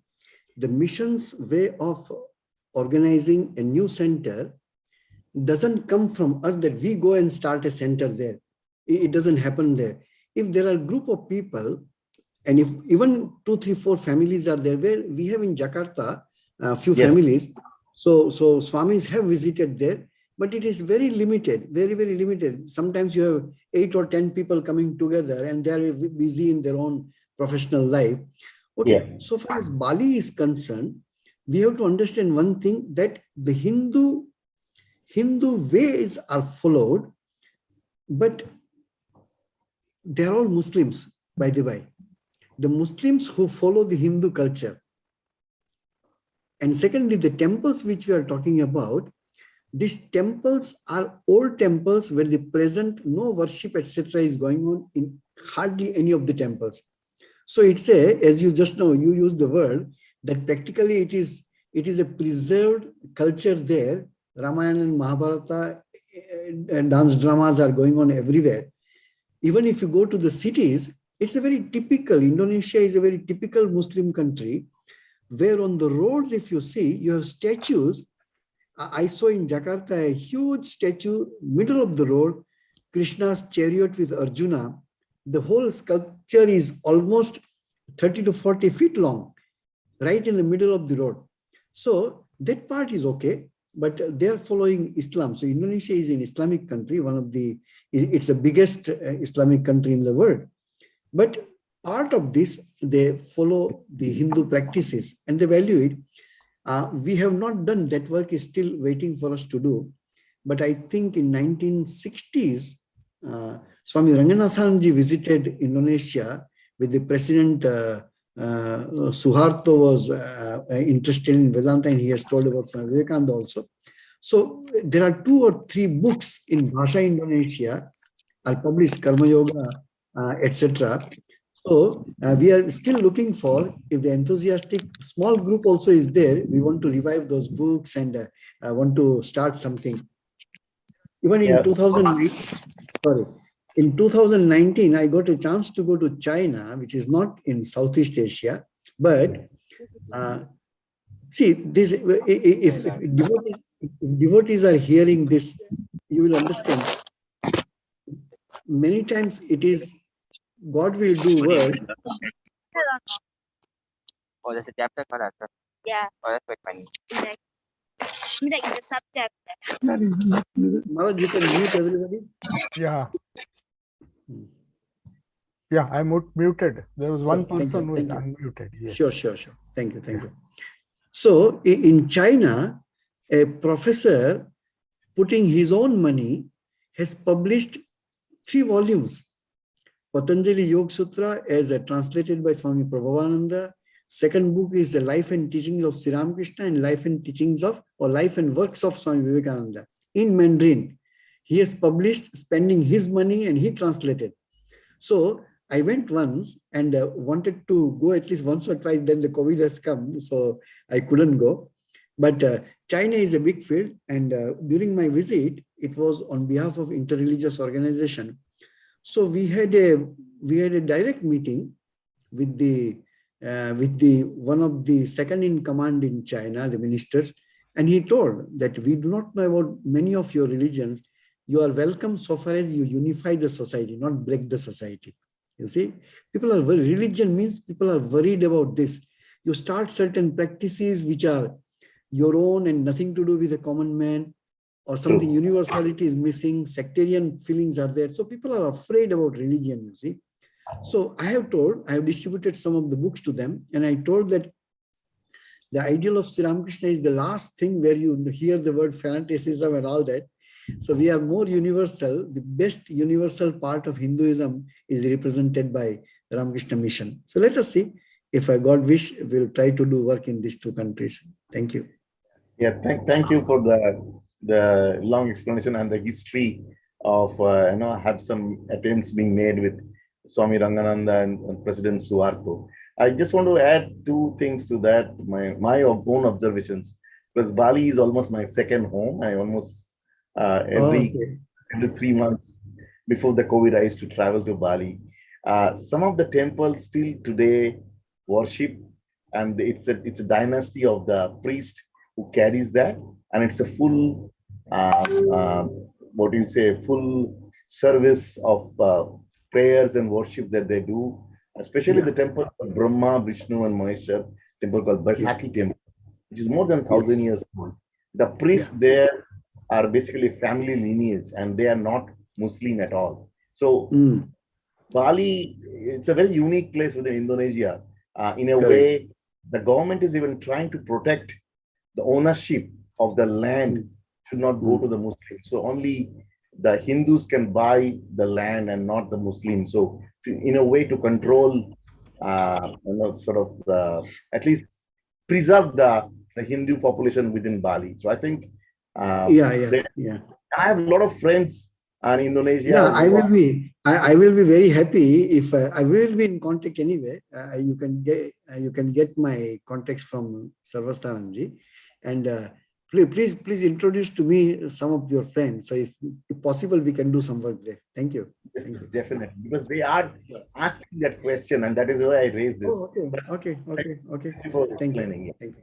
The mission's way of organizing a new center doesn't come from us that we go and start a center there. It doesn't happen there. If there are a group of people, and if even 2, 3, 4 families are there, where we have in Jakarta a few Yes. families, so Swamis have visited there, but it is very limited, very, very limited. Sometimes you have 8 or 10 people coming together and they are busy in their own professional life. Okay, Yeah. so far as Bali is concerned, we have to understand one thing, that the Hindu ways are followed, but they are all Muslims, by the way. The Muslims who follow the Hindu culture. And secondly, the temples which we are talking about, these temples are old temples where the present no worship, etc. is going on in hardly any of the temples. So it's as you just know, you use the word, that practically it is a preserved culture there. Ramayana and Mahabharata dance dramas are going on everywhere. Even if you go to the cities, it's a very typical, Indonesia is a very typical Muslim country, where on the roads, if you see, you have statues. I saw in Jakarta a huge statue, middle of the road, Krishna's chariot with Arjuna. The whole sculpture is almost 30 to 40 feet long, right in the middle of the road. So that part is okay, but they are following Islam. So Indonesia is an Islamic country, it's the biggest Islamic country in the world. But part of this, they follow the Hindu practices and they value it. We have not done that work, is still waiting for us to do. But I think in 1960s, Swami Ranganathanji visited Indonesia with the president. Suharto was interested in Vedanta, and he has told about Swami Vivekananda also. So there are 2 or 3 books in Bhasha Indonesia are published, Karma Yoga, etc. So we are still looking for, if the enthusiastic small group also is there, we want to revive those books and want to start something. Even in 2019, I got a chance to go to China, which is not in Southeast Asia. But see, this, if devotees are hearing this, you will understand. Many times it is God will do work. Oh, there's a chapter for that. Yeah. Oh, that's quite funny. Like the subchapter. Maharaj, you can mute everybody. Yeah. Yeah, I muted. There was one person who is unmuted. Yes. Sure. Thank you. So in China, a professor putting his own money has published 3 volumes. Patanjali Yoga Sutra, as translated by Swami Prabhupada. Second book is the Life and Teachings of Sri Ramakrishna and Life and Teachings of, or Life and Works of Swami Vivekananda in Mandarin. He has published, spending his money, and he translated. So I went once and wanted to go at least once or twice, then the COVID has come, so I couldn't go. But China is a big field, and during my visit, it was on behalf of interreligious organization. So we had a direct meeting with the one of the second in command in China, the ministers, and he told that we do not know about many of your religions. You are welcome so far as you unify the society, not break the society. You see, people are religion means people are worried about this. You start certain practices which are your own and nothing to do with a common man, or something universality is missing, sectarian feelings are there. So people are afraid about religion, you see. So I have distributed some of the books to them, and I told that the ideal of Sri Ramakrishna is the last thing where you hear the word fanaticism and all that. So we are more universal. The best universal part of Hinduism is represented by Ramakrishna Mission. So let us see if God wish, we'll try to do work in these 2 countries. Thank you. Yeah, thank you for the long explanation and the history of have some attempts being made with Swami Rangananda and President Suharto. I just want to add 2 things to that, my own observations, because Bali is almost my second home. I almost every 3 months before the COVID, I used to travel to Bali. Some of the temples still today worship, and it's a dynasty of the priest who carries that, and it's a full what do you say, full service of prayers and worship that they do, especially Yeah. the temple of Brahma, Vishnu, and Maheshwar, temple called Yeah. Baisakhi temple, which is more than Yes. 1,000 years old. The Yeah. priests there are basically family lineage and they are not Muslim at all. So Mm. Bali, it's a very unique place within Indonesia. In a Correct. way, the government is even trying to protect the ownership of the land Mm. should not go Mm. to the Muslims. So only the Hindus can buy the land and not the Muslims. So in a way to control, sort of at least preserve the Hindu population within Bali. So I think Yeah. Yeah. they, Yeah. I have a lot of friends in Indonesia Yeah, I who will are, be. I will be very happy if I will be in contact anyway. You can get my contacts from Sarvastananji, and please introduce to me some of your friends. So if possible, we can do some work there. Thank you. yes, Thank yes, you. definitely, because they are asking that question, and that is why I raised this. Oh, okay, But okay, thank okay, okay. you for Thank you. explaining it. Thank you.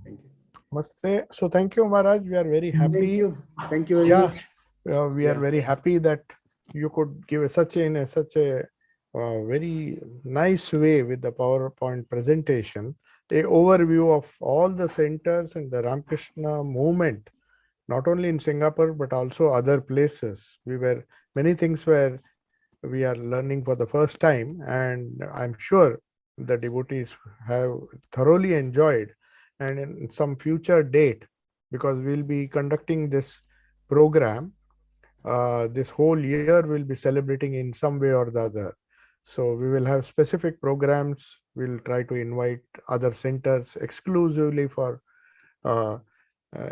Thank you. Namaste. So thank you, Maharaj. We are very Thank happy. you. Thank you very Yeah, much. we are Yeah. very happy that you could give such a very nice way with the PowerPoint presentation, a overview of all the centers and the Ramakrishna movement, not only in Singapore but also other places. Many things where we are learning for the first time, and I'm sure the devotees have thoroughly enjoyed. And in some future date, because we'll be conducting this program, this whole year we'll be celebrating in some way or the other. So we will have specific programs. We'll try to invite other centers exclusively for uh,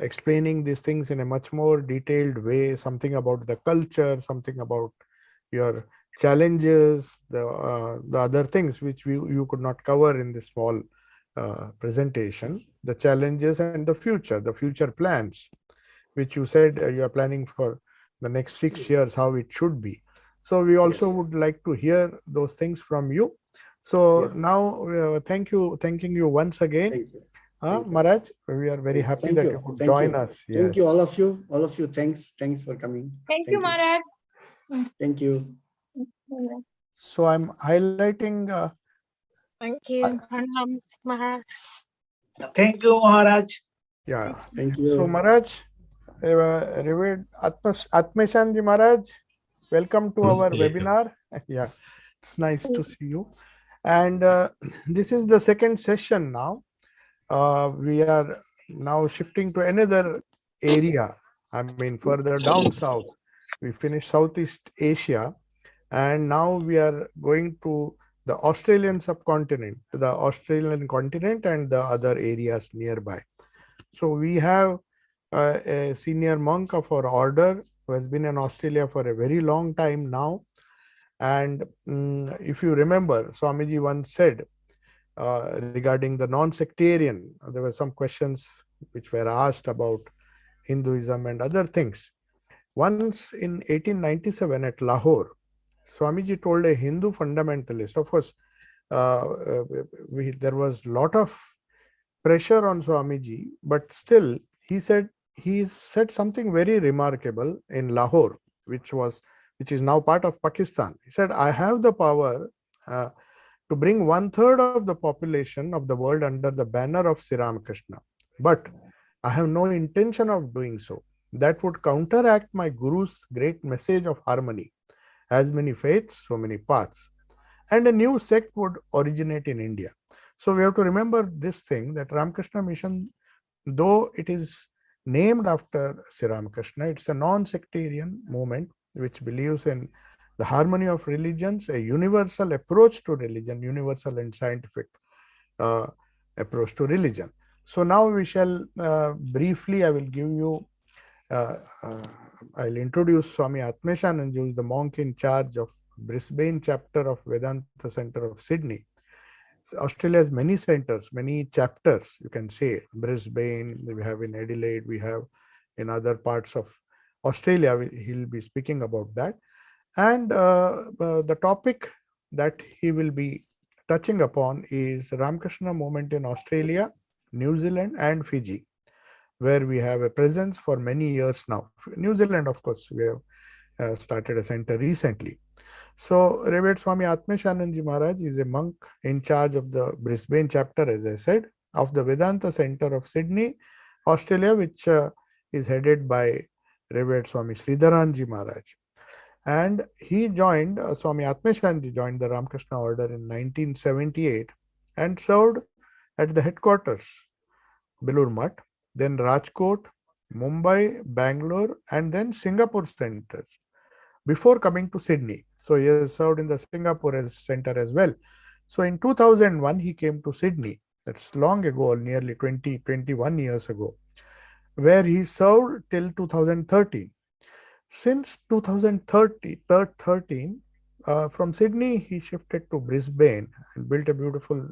explaining these things in a much more detailed way, something about the culture, something about your challenges, the other things which you could not cover in this small presentation, the challenges and the future plans, which you said you are planning for the next 6 years, how it should be. So we also Yes. would like to hear those things from you. Yeah. So now, thanking you once again, Thank you. Thank you. Maharaj. We are very happy Thank that you you. could Thank join you. us. Thank Yes. you, all of you. All of you. Thanks for coming. Thank you, Thank you. Maharaj. Thank you. So I'm highlighting. Thank you. Pranams, Maharaj. Thank you, Maharaj. Yeah. Thank So you. Maharaj, Revered Atmeshananda Maharaj, welcome to our webinar. Yeah, it's nice to see you. And this is the second session now. We are now shifting to another area. I mean, further down south. We finished Southeast Asia, and now we are going to the Australian subcontinent, the Australian continent, and the other areas nearby. So we have a senior monk of our order who has been in Australia for a very long time now. And if you remember, Swamiji once said regarding the non-sectarian, there were some questions which were asked about Hinduism and other things. Once in 1897 at Lahore, Swamiji told a Hindu fundamentalist, of course, there was a lot of pressure on Swamiji, but still he said something very remarkable in Lahore, which is now part of Pakistan. He said, "I have the power to bring 1/3 of the population of the world under the banner of Sri Ramakrishna, but I have no intention of doing so. That would counteract my Guru's great message of harmony. As many faiths, so many paths. And a new sect would originate in India." So we have to remember this thing, that Ramakrishna Mission, though it is named after Sri Ramakrishna, it's a non-sectarian movement which believes in the harmony of religions, a universal approach to religion, universal and scientific approach to religion. So now we shall briefly, I will give you, I'll introduce Swami Atmeshananda, who is the monk in charge of Brisbane chapter of Vedanta Centre of Sydney. So Australia has many centers, many chapters, you can say. Brisbane, we have in Adelaide, we have in other parts of Australia. He'll be speaking about that. And the topic that he will be touching upon is Ramakrishna movement in Australia, New Zealand, and Fiji. where we have a presence for many years now. New Zealand, of course, we have started a center recently. So, Revered Swami Atmeshananda Maharaj is a monk in charge of the Brisbane chapter, as I said, of the Vedanta Centre of Sydney, Australia, which is headed by Revered Swami Sridharanji Maharaj. And he joined, Swami Atmeshananda joined the Ramakrishna order in 1978 and served at the headquarters, Belur Math, then Rajkot, Mumbai, Bangalore, and then Singapore centers before coming to Sydney. So he has served in the Singapore center as well. So in 2001, he came to Sydney. That's long ago, nearly 21 years ago, where he served till 2013. Since 2013, from Sydney, he shifted to Brisbane and built a beautiful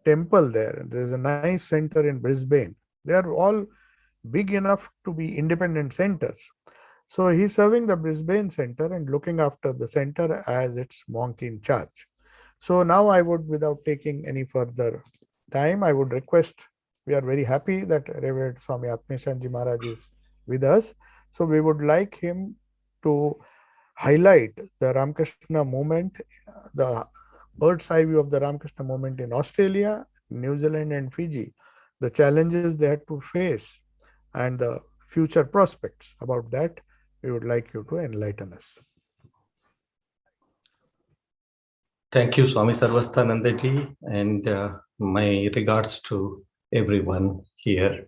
temple there. There's a nice center in Brisbane. They are all big enough to be independent centers. So he's serving the Brisbane center and looking after the center as its monk in charge. So now I would, without taking any further time, I would request, we are very happy that Revered Swami Atmeshananda Maharaj is with us. So we would like him to highlight the Ramakrishna movement, the bird's eye view of the Ramakrishna movement in Australia, New Zealand and Fiji, the challenges they had to face and the future prospects. About that, we would like you to enlighten us. Thank you, Swami Sarvasthanandaji, and my regards to everyone here.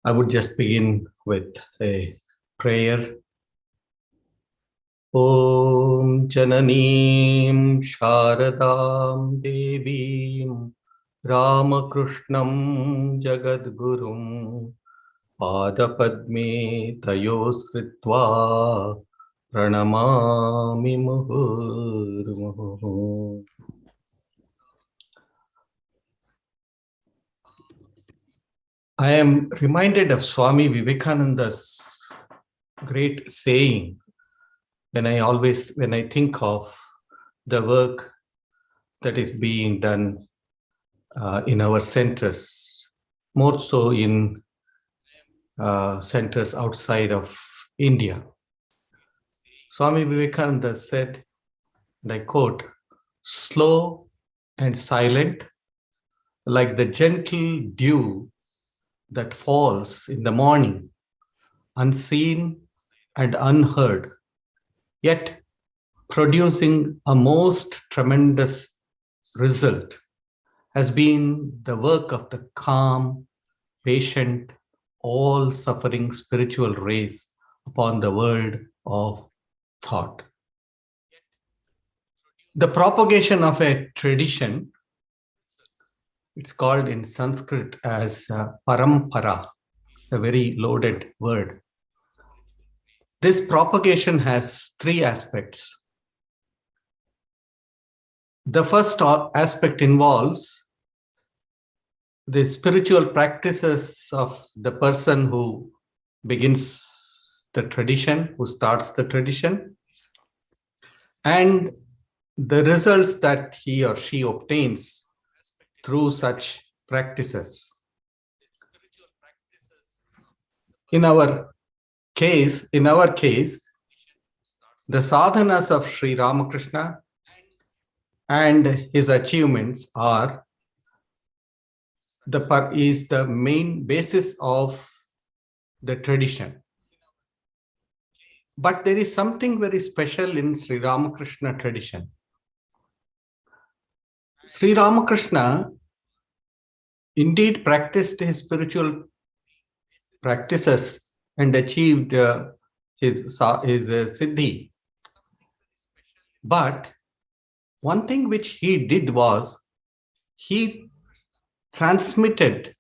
I would just begin with a prayer. Om Jananeem Sharadam Devim Ramakrishnam Jagadgurum Padapadme Tayosritva Pranamami Muhurmuhu. I am reminded of Swami Vivekananda's great saying when I think of the work that is being done in our centers, more so in centers outside of India. Swami Vivekananda said, and I quote, "Slow and silent, like the gentle dew that falls in the morning, unseen and unheard, yet producing a most tremendous result, has been the work of the calm, patient, all-suffering spiritual race upon the world of thought." The propagation of a tradition, it's called in Sanskrit as parampara, a very loaded word. This propagation has three aspects. The first aspect involves the spiritual practices of the person who begins the tradition, who starts the tradition, and the results that he or she obtains through such practices. In our case, the sadhanas of Sri Ramakrishna and his achievements is the main basis of the tradition. But there is something very special in Sri Ramakrishna tradition. Sri Ramakrishna indeed practiced his spiritual practices and achieved his siddhi. But one thing which he did was he transmitted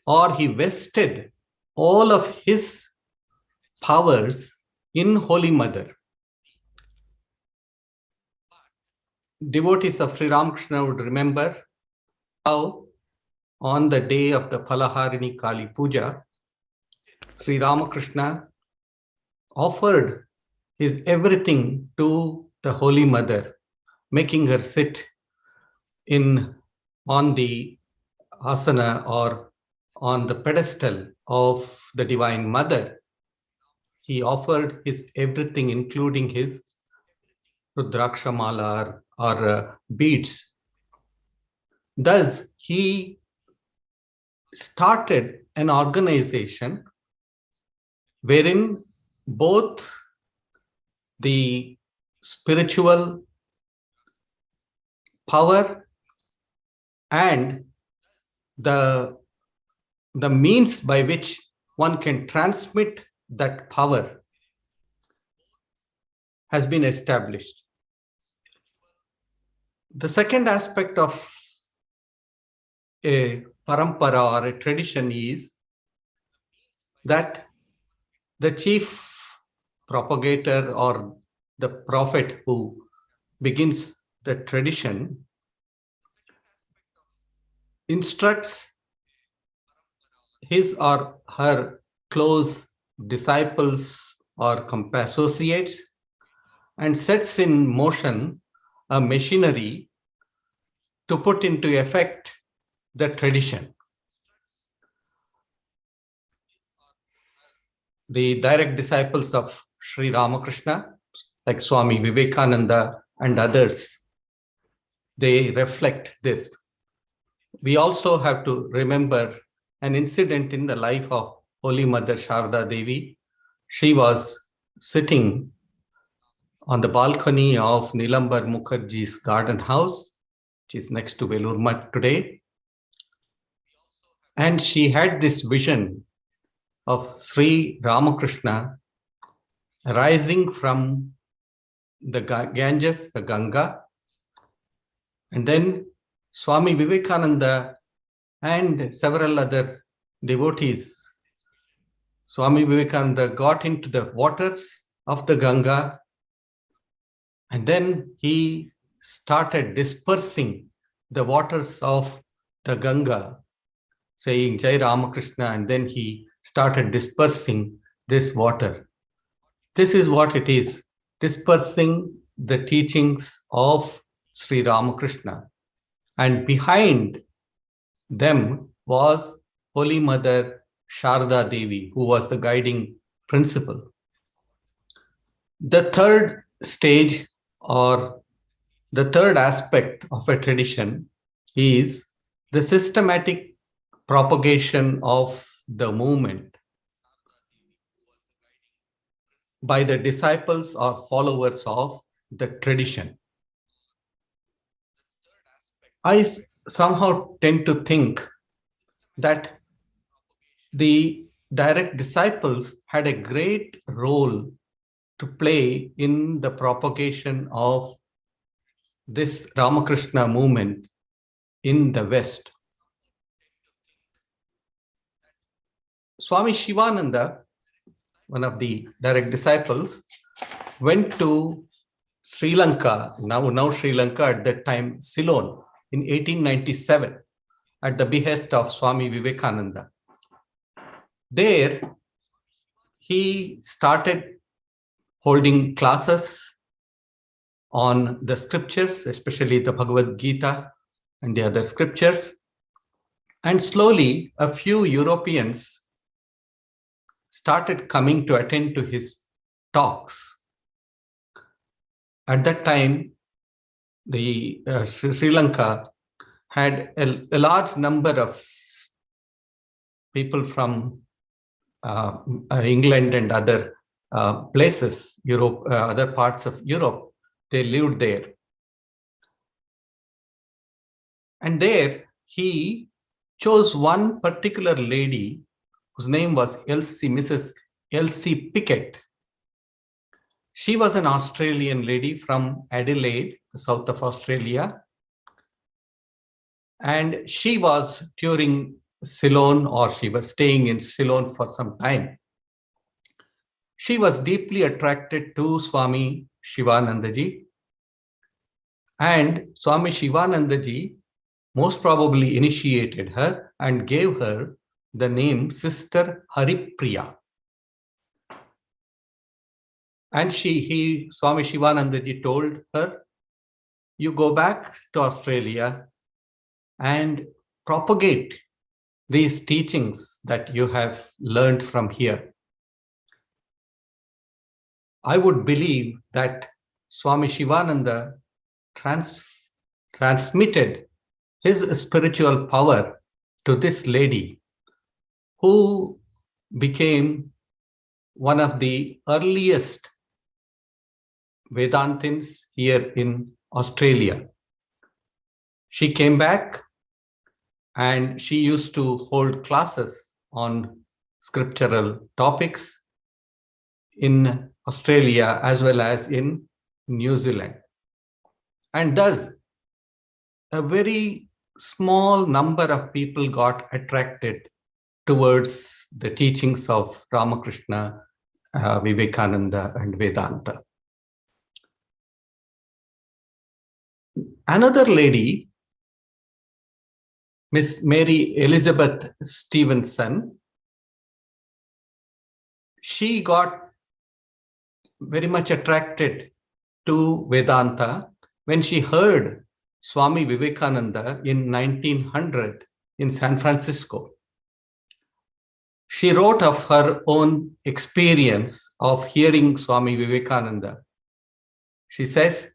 or he vested all of his powers in Holy Mother. Devotees of Sri Ramakrishna would remember how on the day of the Phalaharini Kali Puja, Sri Ramakrishna offered his everything to the Holy Mother, making her sit on the asana or on the pedestal of the Divine Mother, he offered his everything, including his Rudrakshamala or beads. Thus, he started an organization wherein both the spiritual power and the means by which one can transmit that power has been established. The second aspect of a parampara or a tradition is that the chief propagator or the prophet who begins the tradition instructs his or her close disciples or associates and sets in motion a machinery to put into effect the tradition. The direct disciples of Sri Ramakrishna, like Swami Vivekananda and others, they reflect this. We also have to remember an incident in the life of Holy Mother Sharda Devi. She was sitting on the balcony of Nilambar Mukherjee's garden house, which is next to Velur Math today. And she had this vision of Sri Ramakrishna rising from the Ganges, the Ganga, and then Swami Vivekananda and several other devotees. Swami Vivekananda got into the waters of the Ganga, and then he started dispersing the waters of the Ganga, saying Jai Ramakrishna, and then he started dispersing this water. This is what it is, dispersing the teachings of Sri Ramakrishna. And behind them was Holy Mother Sharda Devi, who was the guiding principle. The third stage or the third aspect of a tradition is the systematic propagation of the movement by the disciples or followers of the tradition. I somehow tend to think that the direct disciples had a great role to play in the propagation of this Ramakrishna movement in the West. Swami Shivananda, one of the direct disciples, went to Sri Lanka, now Sri Lanka, at that time Ceylon, in 1897, at the behest of Swami Vivekananda. There, he started holding classes on the scriptures, especially the Bhagavad Gita and the other scriptures. And slowly, a few Europeans started coming to attend to his talks. At that time, the Sri Lanka had a large number of people from England and other places, Europe, other parts of Europe. They lived there. And there he chose one particular lady whose name was Mrs. Elsie Pickett. She was an Australian lady from Adelaide, the south of Australia. And she was touring Ceylon, or she was staying in Ceylon for some time. She was deeply attracted to Swami Shivanandaji. And Swami Shivanandaji most probably initiated her and gave her the name Sister Haripriya. And Swami Shivanandaji told her, you go back to Australia and propagate these teachings that you have learned from here. I would believe that Swami Shivananda transmitted his spiritual power to this lady, who became one of the earliest Vedantins here in Australia. She came back and she used to hold classes on scriptural topics in Australia as well as in New Zealand. And thus, a very small number of people got attracted towards the teachings of Ramakrishna, Vivekananda, and Vedanta. Another lady, Miss Mary Elizabeth Stevenson, she got very much attracted to Vedanta when she heard Swami Vivekananda in 1900 in San Francisco. She wrote of her own experience of hearing Swami Vivekananda. She says,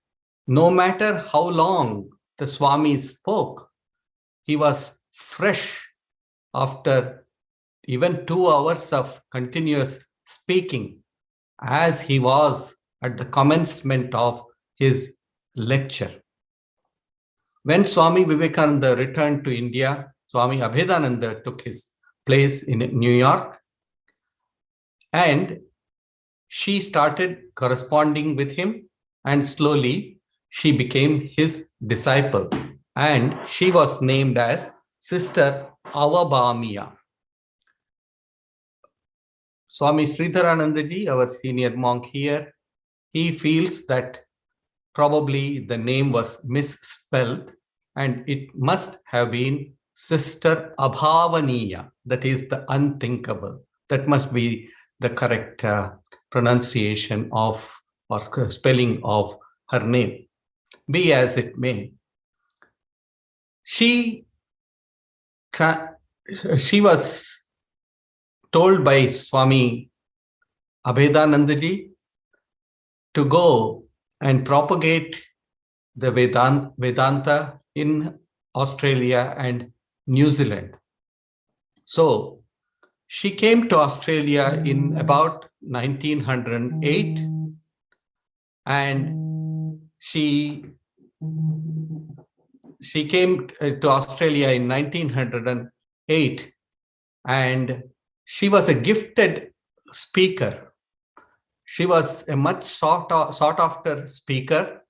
no matter how long the Swami spoke, he was fresh after even 2 hours of continuous speaking, as he was at the commencement of his lecture. When Swami Vivekananda returned to India, Swami Abhedananda took his place in New York, and she started corresponding with him, and slowly she became his disciple, and she was named as Sister Avabamiya. Swami Sridharanandaji, our senior monk here, he feels that probably the name was misspelled and it must have been Sister Abhavaniya, that is the unthinkable. That must be the correct pronunciation of or spelling of her name. Be as it may. She was told by Swami Abhedanandaji to go and propagate the Vedanta in Australia and New Zealand. So she came to Australia in about 1908, and she came to Australia in 1908, and she was a gifted speaker. She was a much sought after speaker.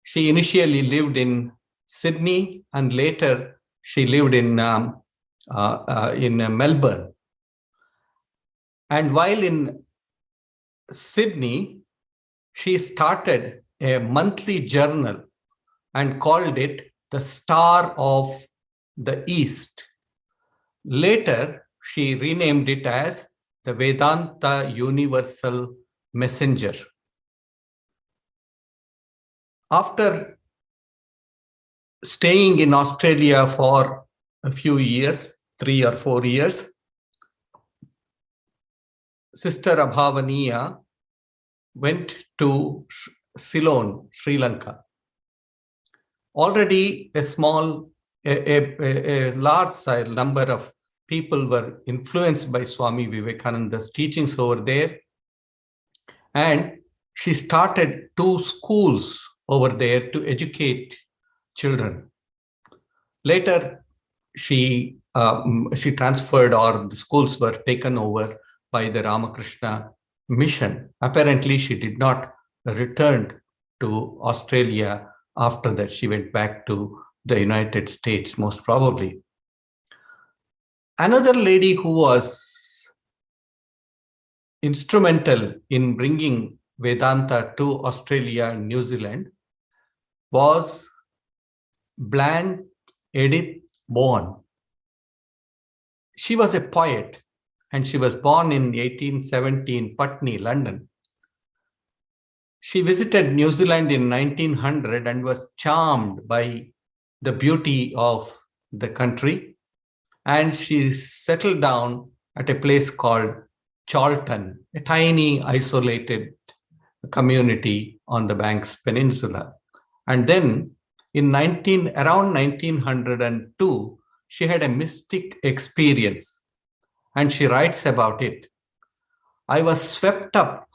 She initially lived in Sydney, and later she lived in Melbourne. And while in Sydney, she started a monthly journal and called it the Star of the East. Later, she renamed it as the Vedanta Universal Messenger. After staying in Australia for a few years, 3 or 4 years, Sister Abhavaniya went to Ceylon, Sri Lanka. Already a large number of people were influenced by Swami Vivekananda's teachings over there. And she started 2 schools over there to educate children. Later, she transferred, or the schools were taken over by the Ramakrishna Mission. Apparently, she did not return to Australia after that. She went back to the United States, most probably. Another lady who was instrumental in bringing Vedanta to Australia and New Zealand was Blanche Edith Bowen. She was a poet, and she was born in 1870 in Putney, London. She visited New Zealand in 1900 and was charmed by the beauty of the country. and she settled down at a place called Charlton, a tiny isolated community on the Banks Peninsula. And then around 1902, she had a mystic experience, and she writes about it. I was swept up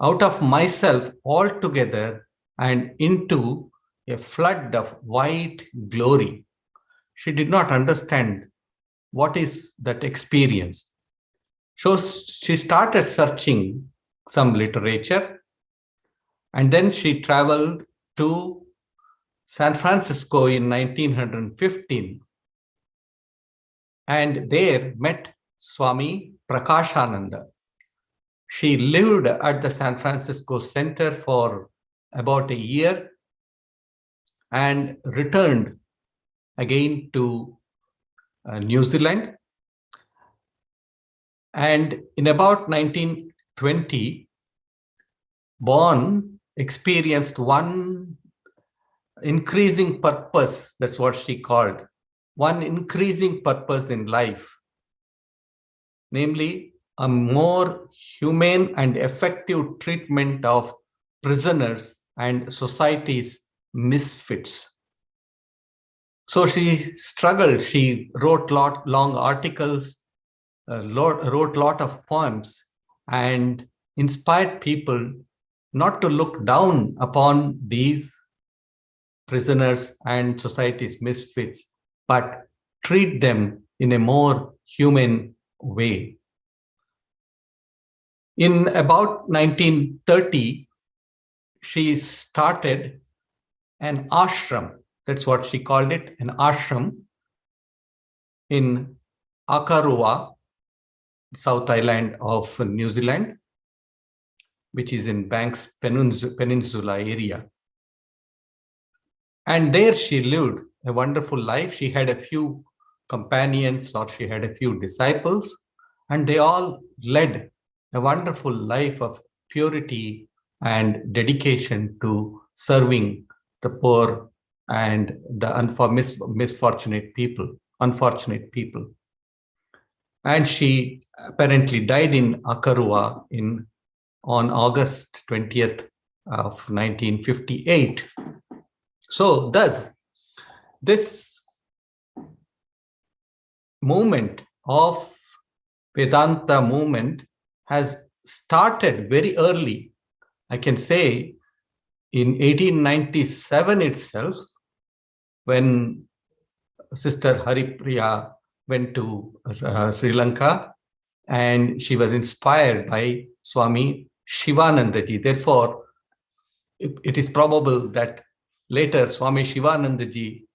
out of myself altogether and into a flood of white glory. She did not understand what is that experience. So she started searching some literature, and then she traveled to San Francisco in 1915, and there met Swami Prakashananda. She lived at the San Francisco Center for about a year and returned again to New Zealand. And in about 1920, Bonn experienced one increasing purpose, that's what she called, one increasing purpose in life, namely a more humane and effective treatment of prisoners and society's misfits. So she struggled. She wrote long articles, wrote lot of poems, and inspired people not to look down upon these prisoners and society's misfits, but treat them in a more humane way. In about 1930, she started an ashram. That's what she called it, an ashram in Akarua, South Island of New Zealand, which is in Banks Peninsula area. And there she lived a wonderful life. She had a few companions, or she had a few disciples, and they all led a wonderful life of purity and dedication to serving the poor and the unfortunate people. And she apparently died in Akarua on August 20th of 1958. So thus, this movement of Vedanta movement has started very early. I can say in 1897 itself, when Sister Haripriya went to Sri Lanka, and she was inspired by Swami Shivanandaji. Therefore, it is probable that later Swami Shivanandaji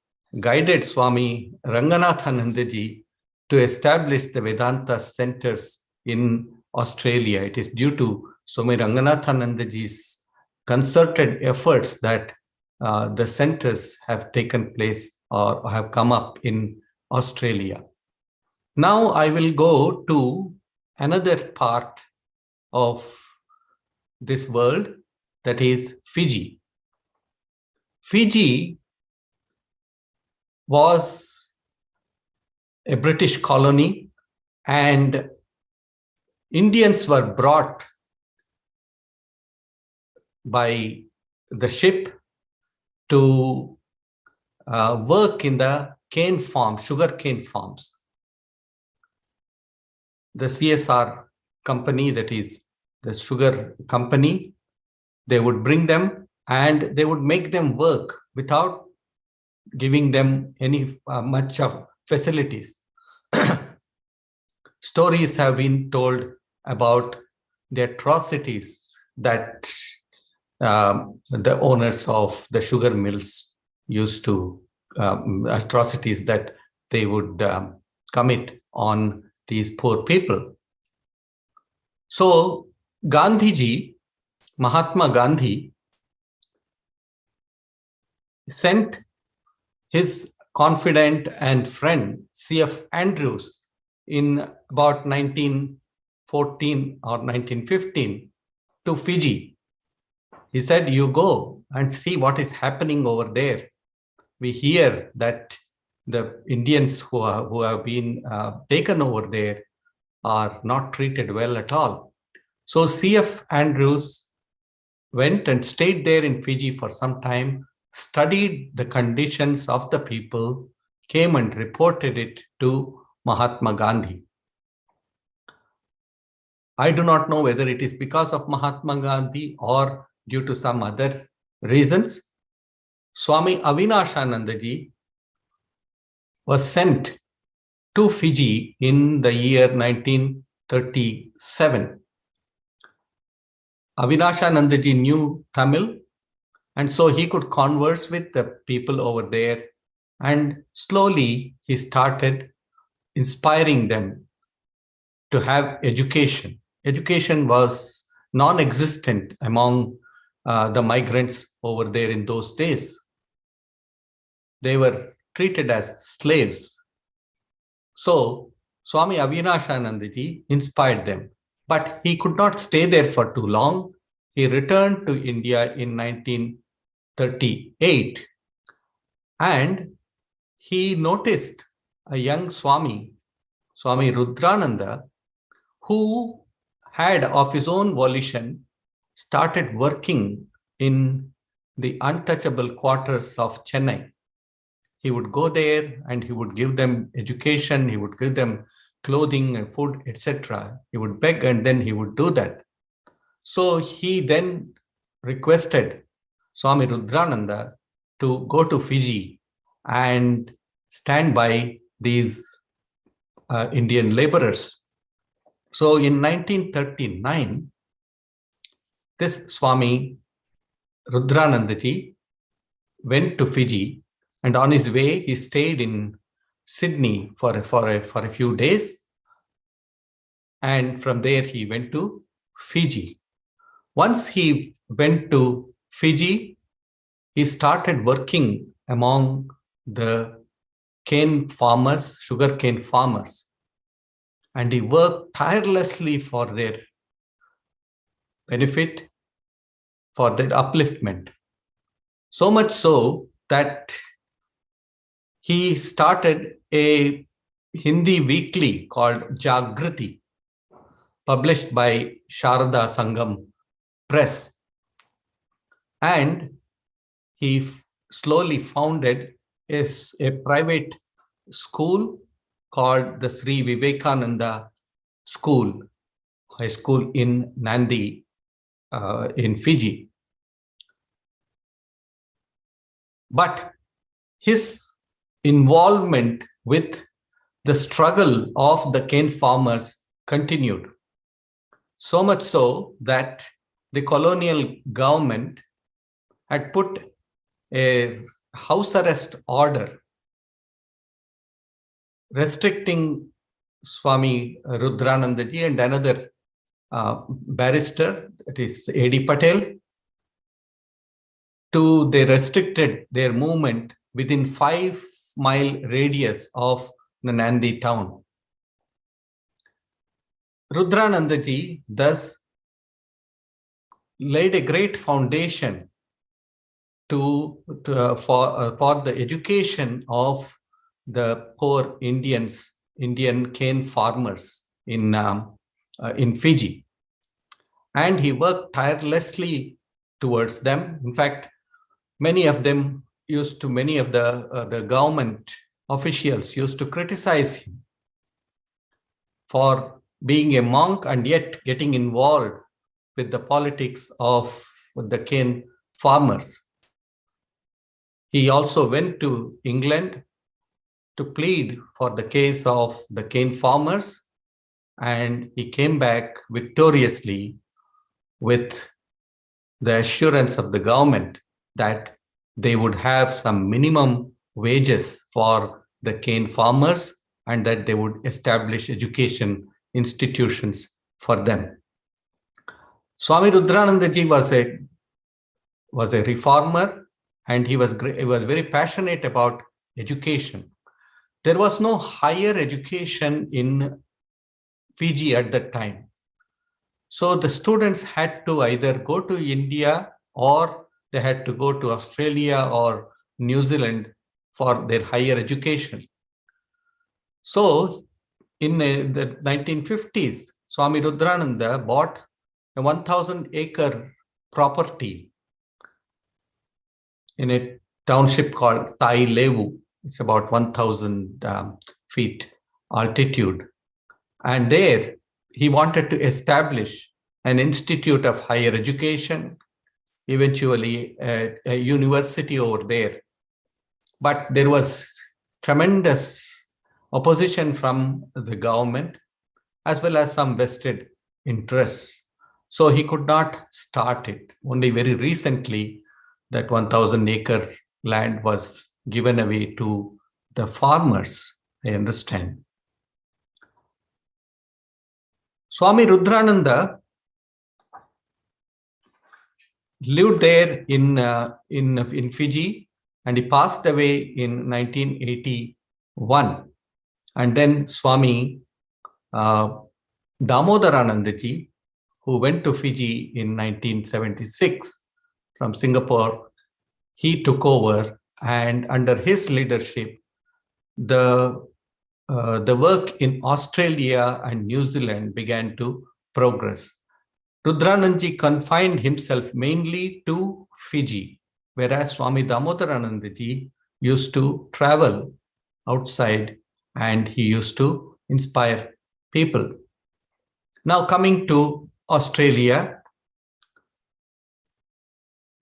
guided Swami Ranganathanandaji to establish the Vedanta centers in Australia. It is due to Swami Ranganathanandaji's concerted efforts that the centers have taken place or have come up in Australia. Now I will go to another part of this world, that is Fiji. Fiji was a British colony, and Indians were brought by the ship to work in the sugar cane farms. The CSR company, that is the sugar company, they would bring them and they would make them work without giving them any much of facilities. Stories have been told about the atrocities that the owners of the sugar mills used to, atrocities that they would commit on these poor people. So Gandhiji, Mahatma Gandhi, sent his confidant and friend C.F. Andrews in about 1914 or 1915 to Fiji. He said, "You go and see what is happening over there. We hear that the Indians who have been taken over there are not treated well at all. So C.F. Andrews went and stayed there in Fiji for some time, studied the conditions of the people, came and reported it to Mahatma Gandhi. I do not know whether it is because of Mahatma Gandhi or due to some other reasons. Swami Avinashananda was sent to Fiji in the year 1937. Avinashananda knew Tamil, and so he could converse with the people over there, and slowly he started inspiring them to have education. Education was non-existent among the migrants over there in those days. They were treated as slaves. So Swami Avinashananda inspired them, but he could not stay there for too long. He returned to India in 1938, and he noticed a young Swami, Swami Rudrananda, who had of his own volition started working in the untouchable quarters of Chennai. He would go there and he would give them education, he would give them clothing and food, etc. He would beg and then he would do that. So he then requested Swami Rudrananda to go to Fiji and stand by these Indian laborers. So in 1939, this Swami Rudrananda went to Fiji, and on his way he stayed in Sydney for a few days, and from there he went to Fiji. Once he went to Fiji, he started working among the cane farmers, sugarcane farmers, and he worked tirelessly for their benefit, for their upliftment. So much so that he started a Hindi weekly called Jagriti, published by Sharada Sangam Press. And he slowly founded a private school called the Sri Vivekananda School, high school in Nandi, in Fiji. But his involvement with the struggle of the cane farmers continued. So much so that the colonial government had put a house arrest order restricting Swami Rudrananda and another barrister, that is A.D. Patel, they restricted their movement within 5-mile radius of the Nandi town. Rudrananda thus laid a great foundation for the education of the poor Indian cane farmers in Fiji, and he worked tirelessly towards them. In fact, many of the government officials used to criticize him for being a monk and yet getting involved with the politics of the cane farmers. He also went to England to plead for the case of the cane farmers, and he came back victoriously with the assurance of the government that they would have some minimum wages for the cane farmers and that they would establish education institutions for them. Swami Rudrananda was a reformer, and he was very passionate about education. There was no higher education in Fiji at that time. So the students had to either go to India or they had to go to Australia or New Zealand for their higher education. So in the 1950s, Swami Rudrananda bought a 1,000-acre property in a township called Tai Levu. It's about 1,000 feet altitude. And there he wanted to establish an institute of higher education, eventually a university over there. But there was tremendous opposition from the government as well as some vested interests. So he could not start it. Only very recently that 1,000-acre land was given away to the farmers, I understand. Swami Rudrananda lived there in Fiji, and he passed away in 1981. And then Swami Damodaranandaji, who went to Fiji in 1976 from Singapore, he took over, and under his leadership, the work in Australia and New Zealand began to progress. Rudranandaji confined himself mainly to Fiji, whereas Swami Damodaranandaji used to travel outside and he used to inspire people. Now coming to Australia,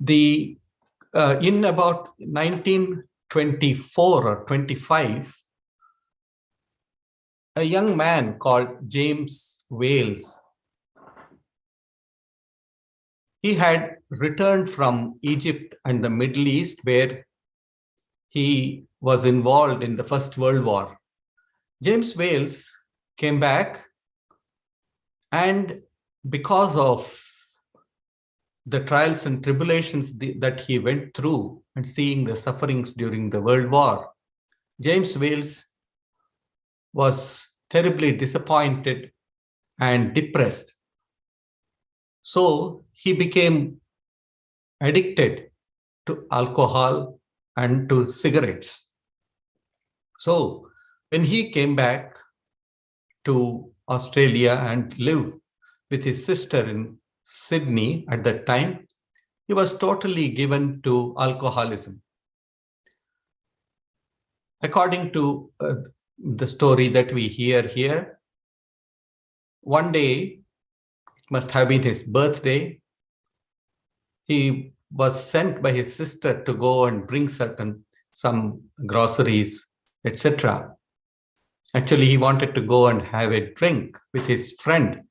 in about 1924 or 25, a young man called James Wales, he had returned from Egypt and the Middle East, where he was involved in the First World War. James Wales came back, and because of the trials and tribulations that he went through and seeing the sufferings during the World War, James Wales was terribly disappointed and depressed. So he became addicted to alcohol and to cigarettes. So when he came back to Australia and lived with his sister in Sydney at that time, he was totally given to alcoholism. According to the story that we hear here, one day, it must have been his birthday, he was sent by his sister to go and bring some groceries, etc. Actually, he wanted to go and have a drink with his friend.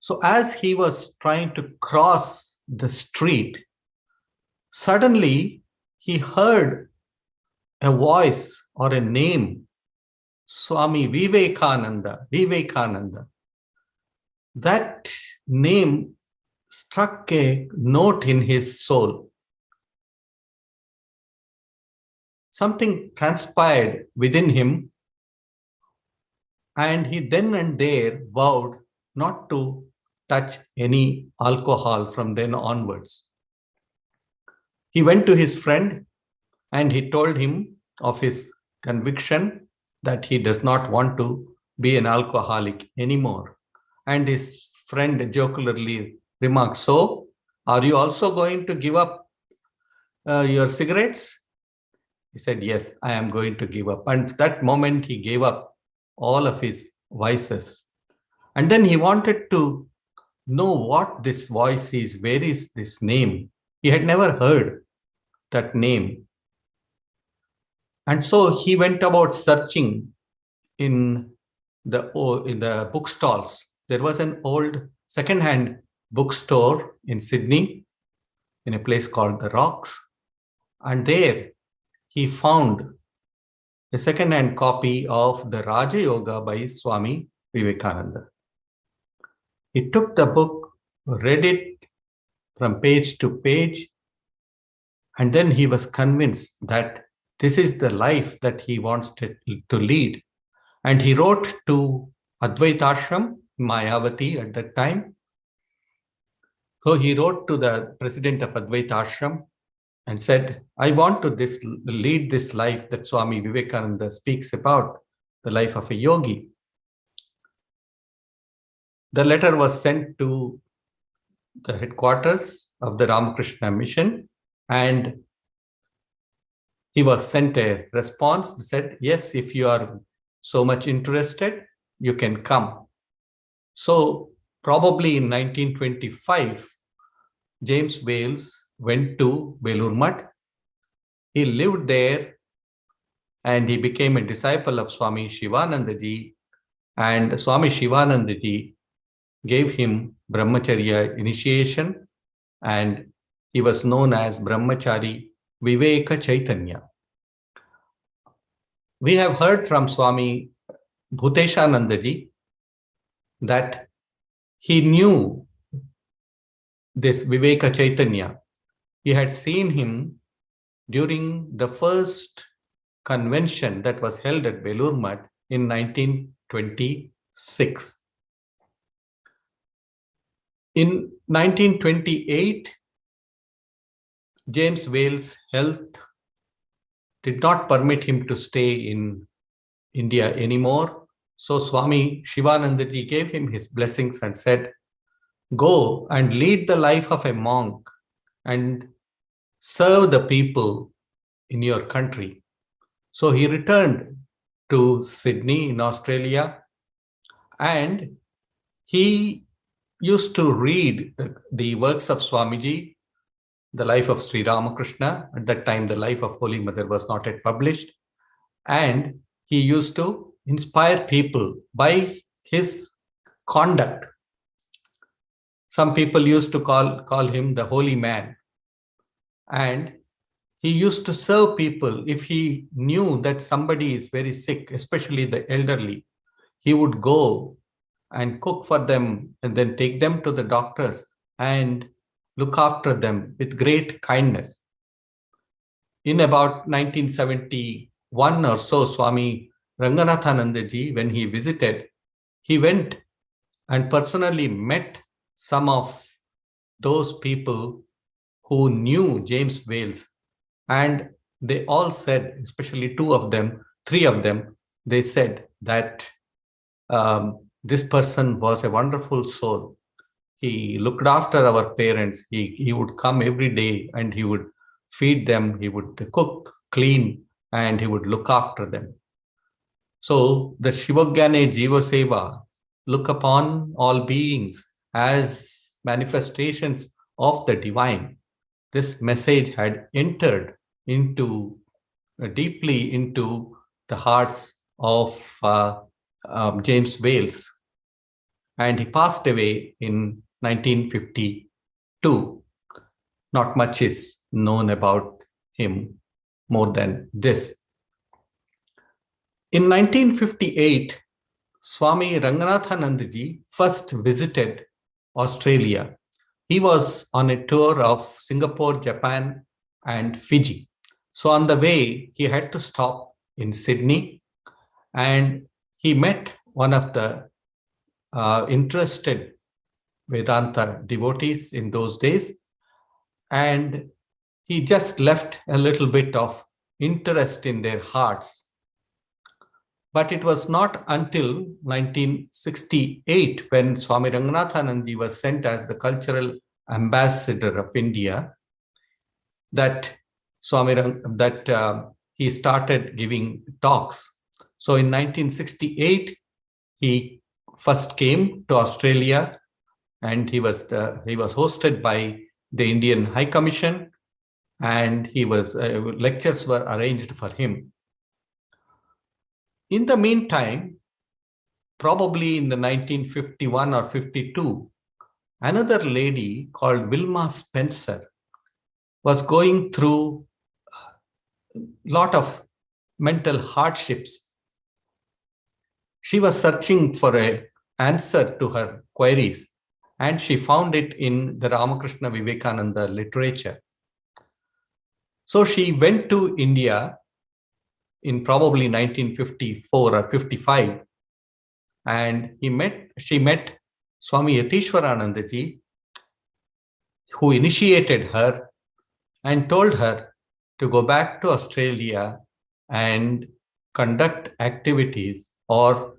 So as he was trying to cross the street, suddenly he heard a voice or a name, Swami Vivekananda. That name struck a note in his soul. Something transpired within him, and he then and there vowed not to touch any alcohol from then onwards. He went to his friend and he told him of his conviction that he does not want to be an alcoholic anymore. And his friend jocularly remarked, "So, are you also going to give up your cigarettes?" He said, "Yes, I am going to give up." And that moment he gave up all of his vices. And then he wanted to know what this voice is, where is this name? He had never heard that name. And so he went about searching in the bookstalls. There was an old second-hand bookstore in Sydney, in a place called The Rocks. And there he found a second-hand copy of the Raja Yoga by Swami Vivekananda. He took the book, read it from page to page, and then he was convinced that this is the life that he wants to lead. And he wrote to Advaita Ashrama Mayavati at that time. So he wrote to the president of Advaita Ashram and said, I want to lead this life that Swami Vivekananda speaks about, the life of a yogi. The letter was sent to the headquarters of the Ramakrishna Mission, and he was sent a response, said, yes, if you are so much interested, you can come. So probably in 1925, James Wales went to Belur Mutt. He lived there and he became a disciple of Swami Shivanandaji, and Swami Shivanandaji gave him Brahmacharya initiation, and he was known as Brahmachari Viveka Chaitanya. We have heard from Swami Bhuteshanandaji that he knew this Viveka Chaitanya. He had seen him during the first convention that was held at Belur Mutt in 1926. In 1928, James Wales' health did not permit him to stay in India anymore. So Swami Shivanandaji gave him his blessings and said, go and lead the life of a monk and serve the people in your country. So he returned to Sydney in Australia, and he used to read the works of Swamiji, the life of Sri Ramakrishna. At that time, the life of Holy Mother was not yet published. And he used to inspire people by his conduct. Some people used to call him the holy man. And he used to serve people. If he knew that somebody is very sick, especially the elderly, he would go and cook for them and then take them to the doctors and look after them with great kindness. In about 1971 or so, Swami Ranganathanandaji, when he visited, he went and personally met some of those people who knew James Wales. And they all said, especially three of them, they said that this person was a wonderful soul. He looked after our parents. He would come every day and he would feed them. He would cook, clean, and he would look after them. So the Shivagyane Jiva Seva, look upon all beings as manifestations of the divine. This message had entered deeply into the hearts of James Wales, and he passed away in 1952. Not much is known about him more than this. In 1958, Swami Ranganathanandaji first visited Australia. He was on a tour of Singapore, Japan, and Fiji. So on the way, he had to stop in Sydney, and he met one of the interested Vedanta devotees in those days, and he just left a little bit of interest in their hearts. But it was not until 1968, when Swami Ranganathanandaji was sent as the cultural ambassador of India, that he started giving talks. So in 1968, he first came to Australia, and he was hosted by the Indian High Commission, and lectures were arranged for him. In the meantime, probably in the 1951 or 52, another lady called Wilma Spencer was going through a lot of mental hardships. She was searching for an answer to her queries, and she found it in the Ramakrishna Vivekananda literature. So she went to India in probably 1954 or 55, and she met Swami Yatishwaranandaji, who initiated her and told her to go back to Australia and conduct activities or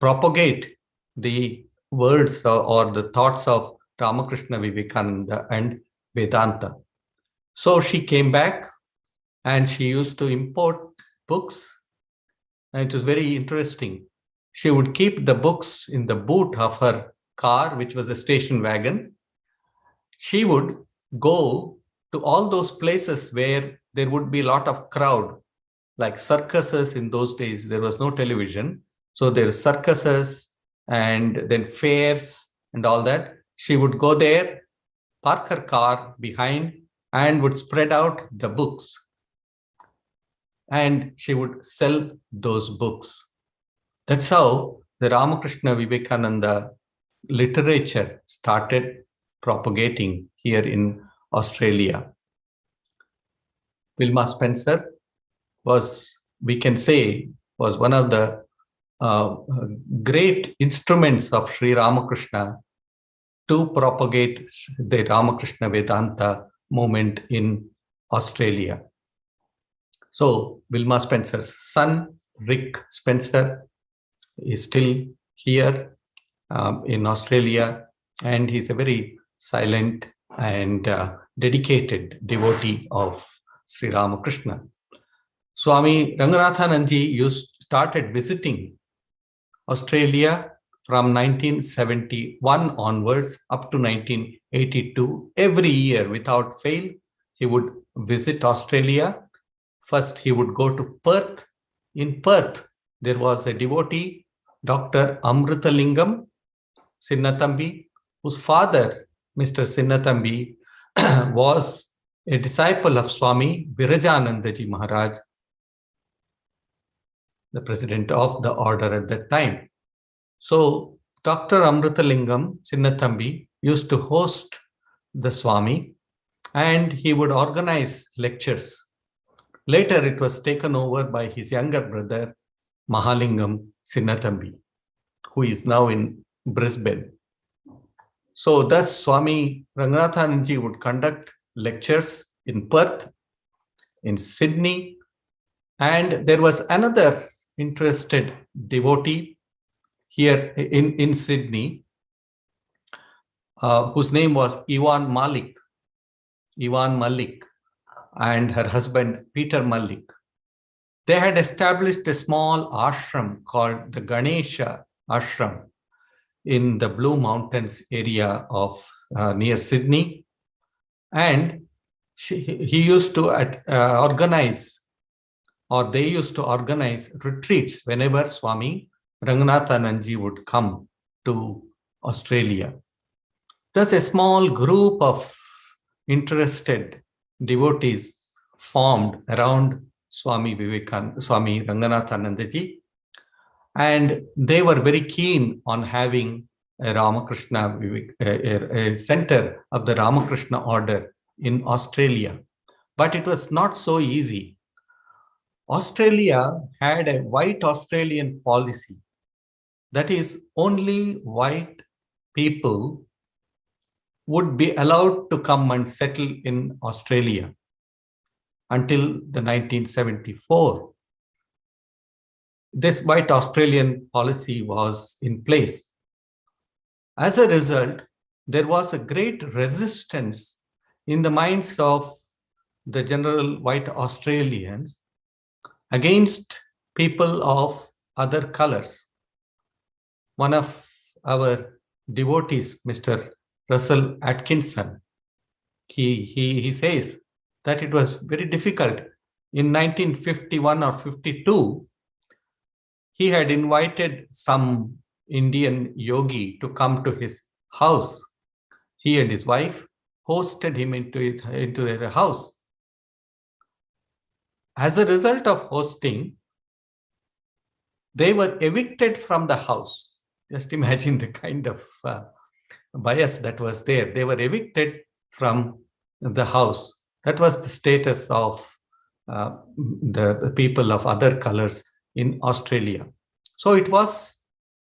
propagate the words or the thoughts of Ramakrishna Vivekananda and Vedanta. So she came back and she used to import books. And it was very interesting. She would keep the books in the boot of her car, which was a station wagon. She would go to all those places where there would be a lot of crowd, like circuses in those days. There was no television. So there were circuses and then fairs and all that. She would go there, park her car behind, and would spread out the books. And she would sell those books. That's how the Ramakrishna Vivekananda literature started propagating here in Australia. Wilma Spencer was, we can say, was one of the great instruments of Sri Ramakrishna to propagate the Ramakrishna Vedanta movement in Australia. So Wilma Spencer's son, Rick Spencer, is still here in Australia, and he's a very silent and dedicated devotee of Sri Ramakrishna. Swami Ranganathananji started visiting Australia from 1971 onwards up to 1982. Every year, without fail, he would visit Australia. First, he would go to Perth. In Perth, there was a devotee, Dr. Amrutalingam Sinnatambi, whose father, Mr. Sinnatambi, was a disciple of Swami Vireshananda Maharaj, the president of the order at that time. So Dr. Amrutalingam Sinnatambi used to host the Swami, and he would organize lectures. Later, it was taken over by his younger brother, Mahalingam Sinnatambi, who is now in Brisbane. So thus, Swami Ranganathananji would conduct lectures in Perth, in Sydney, and there was another interested devotee here in Sydney, whose name was Iwan Malik, and her husband, Peter Malik. They had established a small ashram called the Ganesha Ashram in the Blue Mountains area of near Sydney. And he used to organize, or they used to organize retreats whenever Swami Ranganathananji would come to Australia. Thus, a small group of interested devotees formed around Swami Ranganathanandaji, and they were very keen on having a Ramakrishna, a center of the Ramakrishna order in Australia. But it was not so easy. Australia had a white Australian policy. That is, only white people would be allowed to come and settle in Australia until the 1974. This white Australian policy was in place. As a result, there was a great resistance in the minds of the general white Australians against people of other colors. One of our devotees, Mr. Russell Atkinson, he says that it was very difficult. In 1951 or 52, he had invited some Indian yogi to come to his house. He and his wife hosted him into their house. As a result of hosting, they were evicted from the house. Just imagine the kind of bias that was there. They were evicted from the house. That was the status of the people of other colors in Australia. So it was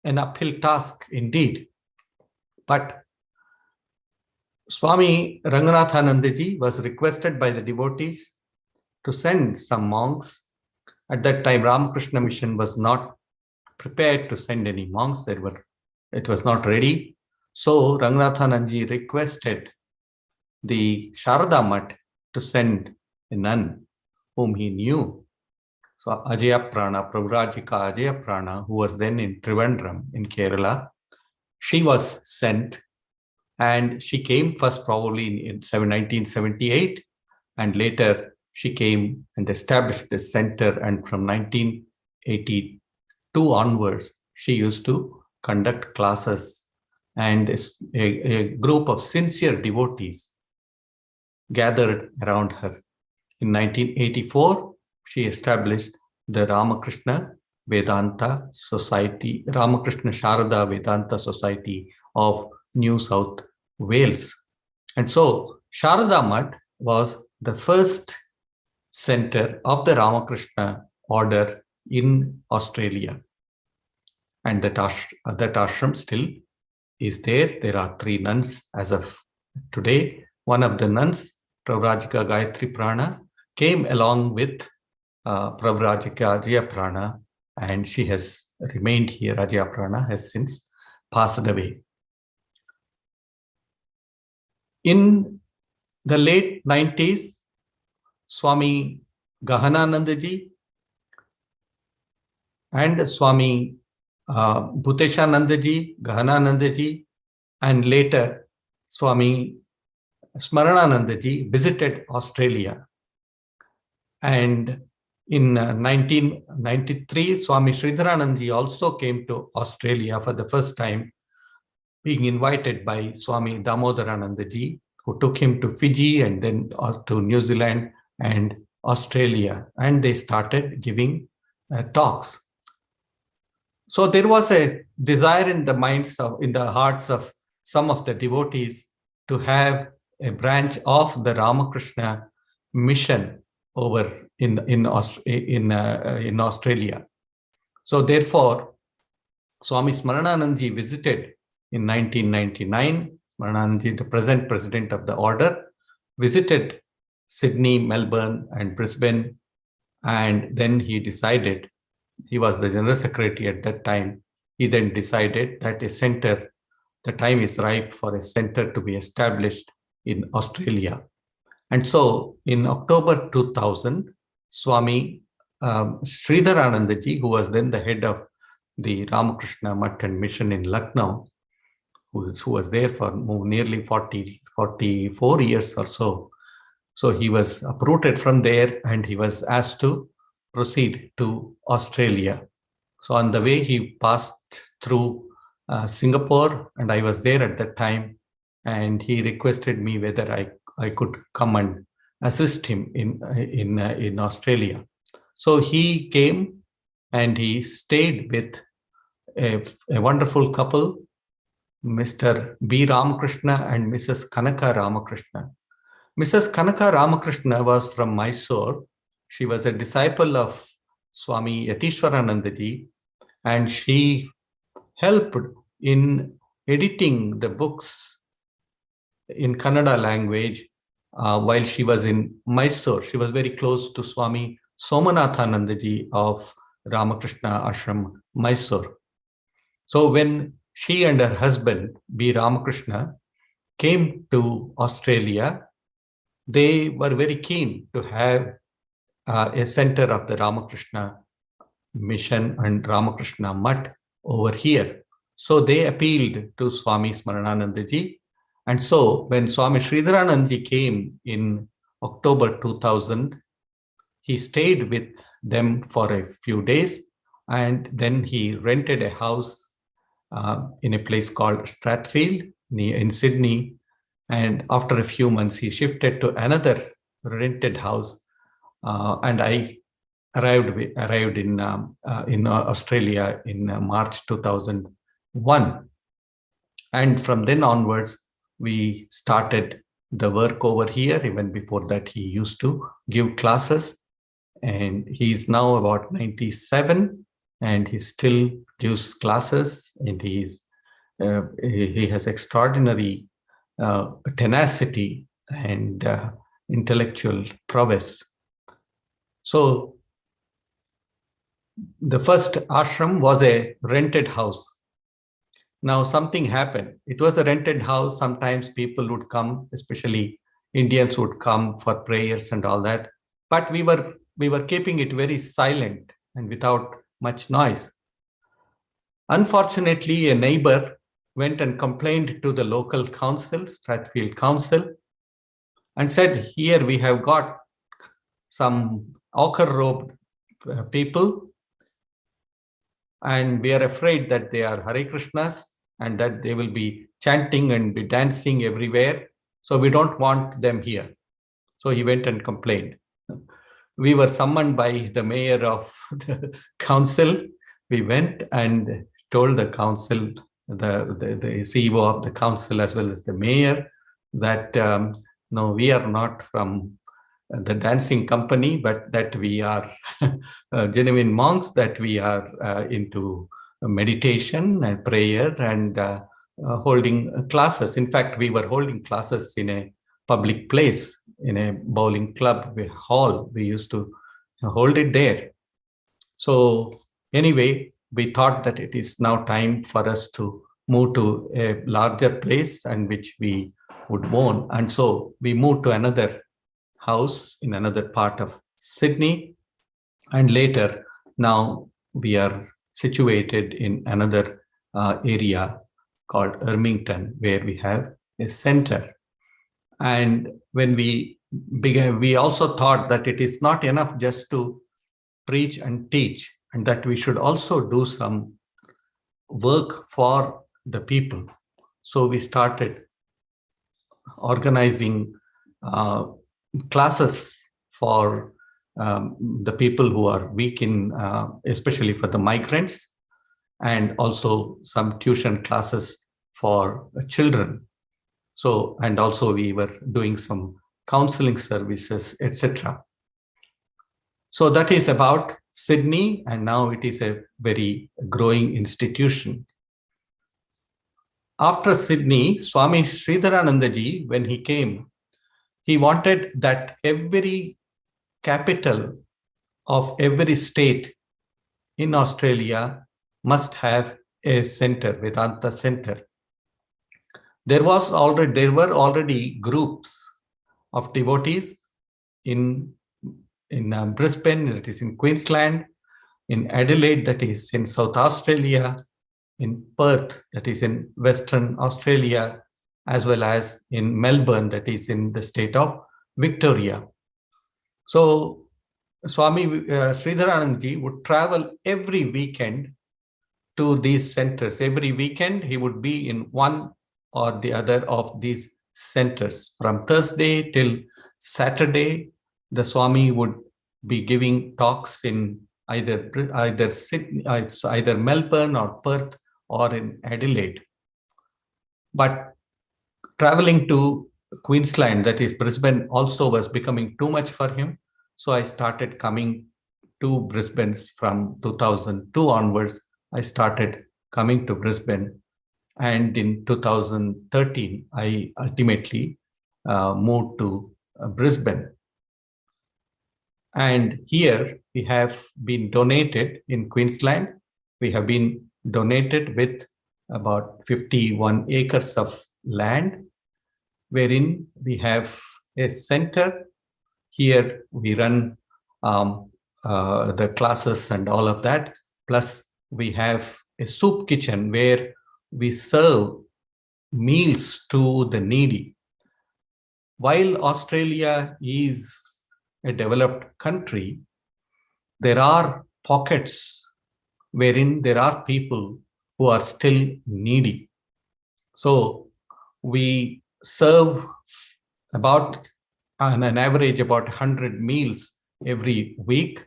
an uphill task indeed. But Swami Ranganathanandaji was requested by the devotees to send some monks. At that time, Ramakrishna Mission was not prepared to send any monks. It was not ready. So Ranganathanandaji requested the Sharada Mutt to send a nun whom he knew. So Ajaya Prana, Pravrajika Ajaya Prana, who was then in Trivandrum in Kerala, she was sent, and she came first probably in 1978, and later she came and established this center, and from 1982 onwards, she used to conduct classes, and a group of sincere devotees gathered around her. In 1984, she established the Ramakrishna Vedanta Society, Ramakrishna Sharada Vedanta Society of New South Wales. And so Sharada Mutt was the first center of the Ramakrishna order in Australia. And that ashram still is there. There are 3 nuns as of today. One of the nuns, Pravrajika Gayatri Prana, came along with Pravrajika Ajaya Prana, and she has remained here. Ajaya Prana has since passed away. In the late 90s, Swami Gahananandaji and Swami Bhuteshanandaji, Gahananandaji, and later Swami Smarananandaji visited Australia. And in 1993, Swami Sridharanandaji also came to Australia for the first time, being invited by Swami Damodaranandaji, who took him to Fiji and then to New Zealand and Australia, and they started giving talks. So there was a desire in the hearts of some of the devotees to have a branch of the Ramakrishna Mission over in Australia. So therefore, Swami Smarananandaji visited in 1999. Smarananandaji, the present president of the order, visited Sydney, Melbourne, and Brisbane, and then he decided, he was the general secretary at that time, he then decided that a center, the time is ripe for a center to be established in Australia. And so in October 2000, Swami Sridharanandaji, who was then the head of the Ramakrishna Mutt and Mission in Lucknow, who was there for nearly 44 years or so. So he was uprooted from there and he was asked to proceed to Australia. So on the way, he passed through Singapore, and I was there at that time, and he requested me whether I could come and assist him in Australia. So he came and he stayed with a wonderful couple, Mr. B. Ramakrishna and Mrs. Kanaka Ramakrishna. Mrs. Kanaka Ramakrishna was from Mysore. She was a disciple of Swami Yatishwaranandaji, and she helped in editing the books in Kannada language while she was in Mysore. She was very close to Swami Somanathanandaji of Ramakrishna Ashram, Mysore. So when she and her husband, B. Ramakrishna, came to Australia, they were very keen to have a center of the Ramakrishna Mission and Ramakrishna Mutt over here. So they appealed to Swami Smarananandaji. And so when Swami Sridharanandaji came in October 2000, he stayed with them for a few days, and then he rented a house in a place called Strathfield in Sydney. And after a few months, he shifted to another rented house, and I arrived in Australia in March 2001. And from then onwards, we started the work over here. Even before that, he used to give classes, and he's now about 97, and he still gives classes, and he has extraordinary tenacity and intellectual prowess. So the first ashram was a rented house. Now something happened. It was a rented house. Sometimes people would come, especially Indians would come for prayers and all that. But we were keeping it very silent and without much noise. Unfortunately, a neighbor went and complained to the local council, Strathfield Council, and said, here we have got some ochre-robed people, and we are afraid that they are Hare Krishnas and that they will be chanting and be dancing everywhere. So we don't want them here. So he went and complained. We were summoned by the mayor of the council. We went and told the council, the CEO of the council as well as the mayor, that no, we are not from the dancing company, but that we are genuine monks, that we are into meditation and prayer and holding classes. In fact, we were holding classes in a public place, in a bowling club hall. We used to hold it there. So anyway, we thought that it is now time for us to move to a larger place and which we would own. And so we moved to another house in another part of Sydney. And later, now we are situated in another area called Ermington, where we have a center. And when we began, we also thought that it is not enough just to preach and teach, and that we should also do some work for the people. So we started organizing classes for the people who are weak in, especially for the migrants, and also some tuition classes for children. So, and also we were doing some counseling services, etc. So that is about Sydney, and now it is a very growing institution. After Sydney, Swami Sridharanandaji, when he came, he wanted that every capital of every state in Australia must have a center, Vedanta Centre. There were already groups of devotees in Brisbane, that is in Queensland, in Adelaide, that is in South Australia, in Perth, that is in Western Australia, as well as in Melbourne, that is in the state of Victoria. So Swami Sridharanandaji would travel every weekend to these centers. Every weekend he would be in one or the other of these centers. From Thursday till Saturday, the Swami would be giving talks in either Sydney, either Melbourne or Perth or in Adelaide. But traveling to Queensland, that is Brisbane, also was becoming too much for him. So I started coming to Brisbane from 2002 onwards. I started coming to Brisbane. And in 2013, I ultimately moved to Brisbane. And here we have been donated in Queensland. We have been donated with about 51 acres of land, wherein we have a center. Here we run the classes and all of that. Plus we have a soup kitchen where we serve meals to the needy. While Australia is a developed country, there are pockets wherein there are people who are still needy. So we serve about, on an average, about 100 meals every week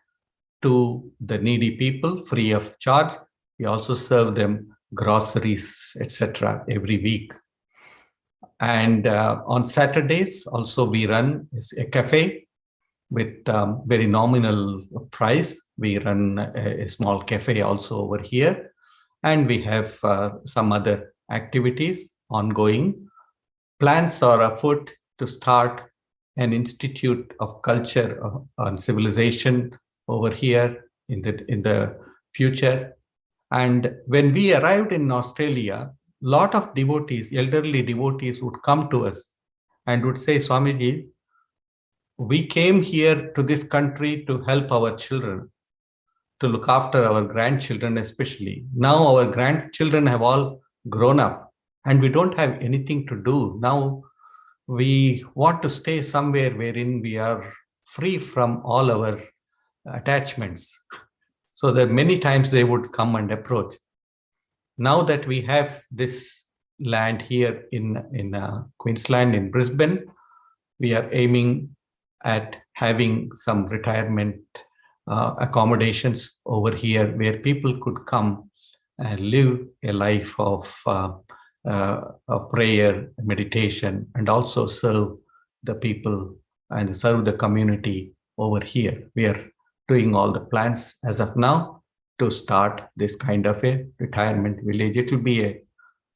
to the needy people free of charge. We also serve them groceries, etc. every week. And on Saturdays, also we run a cafe with very nominal price. We run a small cafe also over here. And we have some other activities ongoing. plans are afoot to start an institute of culture and civilization over here in the future. And when we arrived in Australia, a lot of devotees, elderly devotees, would come to us and would say, Swamiji, we came here to this country to help our children, to look after our grandchildren especially. Now our grandchildren have all grown up and we don't have anything to do. Now we want to stay somewhere wherein we are free from all our attachments. So that many times they would come and approach. Now that we have this land here in Queensland, in Brisbane, we are aiming at having some retirement accommodations over here where people could come and live a life of prayer, meditation, and also serve the people and serve the community over here. We are doing all the plans as of now to start this kind of a retirement village. It will be a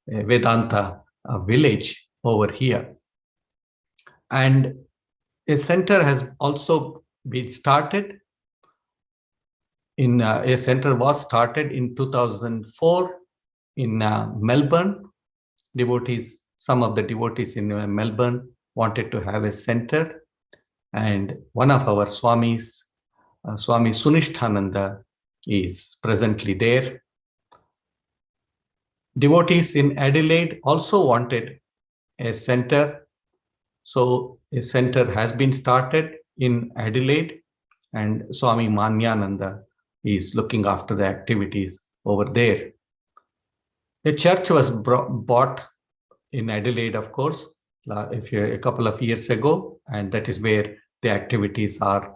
Vedanta village over here. And a center has also been started. A center was started in 2004 in Melbourne. Devotees, some of the devotees in Melbourne wanted to have a center. And one of our Swamis, Swami Samachittananda, is presently there. Devotees in Adelaide also wanted a center. So a center has been started in Adelaide, and Swami Manyananda is looking after the activities over there. A church was bought in Adelaide, of course, a couple of years ago, and that is where the activities are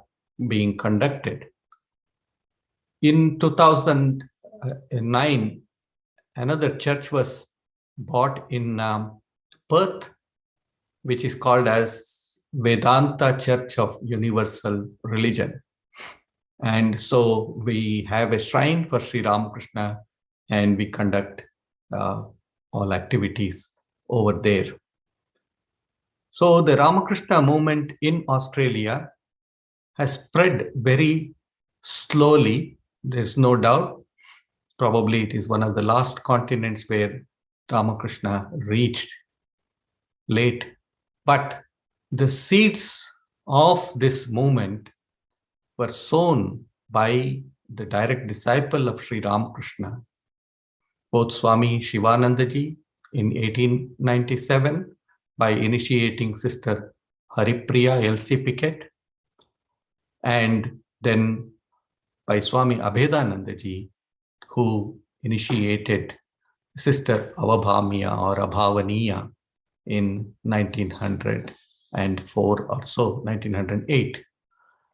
being conducted. In 2009, another church was bought in Perth, which is called as Vedanta Church of Universal Religion. And so we have a shrine for Sri Ramakrishna, and we conduct all activities over there. So the Ramakrishna movement in Australia has spread very slowly. There's no doubt. Probably it is one of the last continents where Ramakrishna reached late. But the seeds of this movement were sown by the direct disciple of Sri Ramakrishna, both Swami Shivanandaji in 1897 by initiating Sister Haripriya L.C. Pickett, and then by Swami Abhedanandaji, who initiated Sister Avabhamiya or Abhavaniya in 1904 or so, 1908.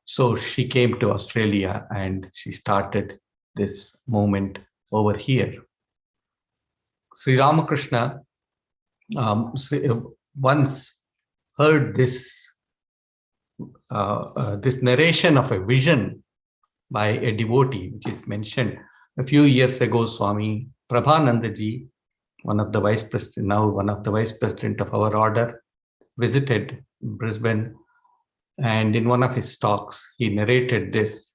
So she came to Australia and she started this movement over here. Sri Ramakrishna once heard this narration of a vision by a devotee, which is mentioned a few years ago. Swami Prabhanandaji, one of the vice president of our order, visited Brisbane, and in one of his talks, he narrated this.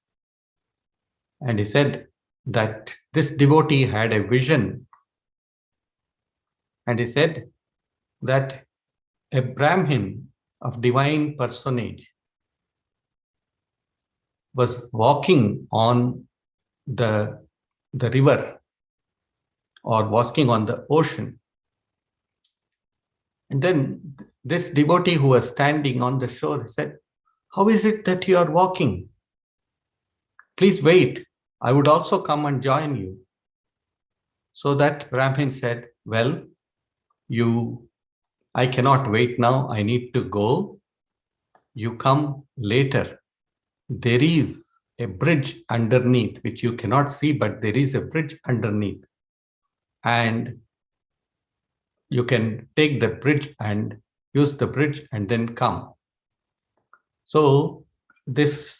And he said that this devotee had a vision. And he said that a Brahmin of divine personage was walking on the river or walking on the ocean. And then this devotee who was standing on the shore said, "How is it that you are walking? Please wait. I would also come and join you." So that Brahmin said, "Well, I cannot wait now. I need to go. You come later. There is a bridge underneath, which you cannot see, but there is a bridge underneath. And you can take the bridge and use the bridge and then come." So this,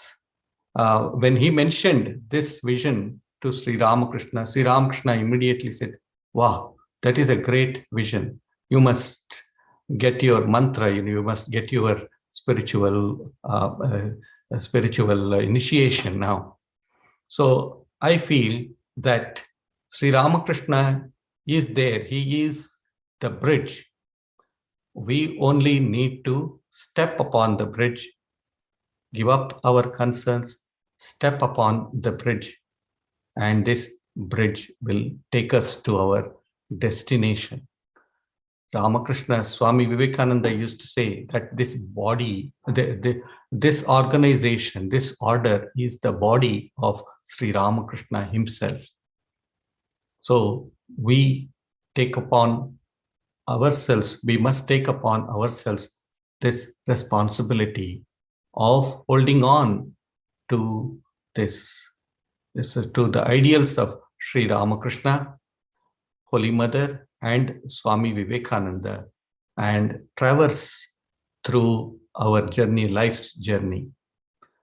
when he mentioned this vision to Sri Ramakrishna immediately said, "Wow, that is a great vision. You must get your mantra, you must get your spiritual initiation now. So I feel that Sri Ramakrishna is there. He is the bridge. We only need to step upon the bridge, give up our concerns, step upon the bridge, and this bridge will take us to our destination. Ramakrishna, Swami Vivekananda used to say that this body, this organization, this order is the body of Sri Ramakrishna himself. So we take upon ourselves, we must take upon ourselves this responsibility of holding on to to the ideals of Sri Ramakrishna, Holy Mother, and Swami Vivekananda, and traverse through our journey, life's journey.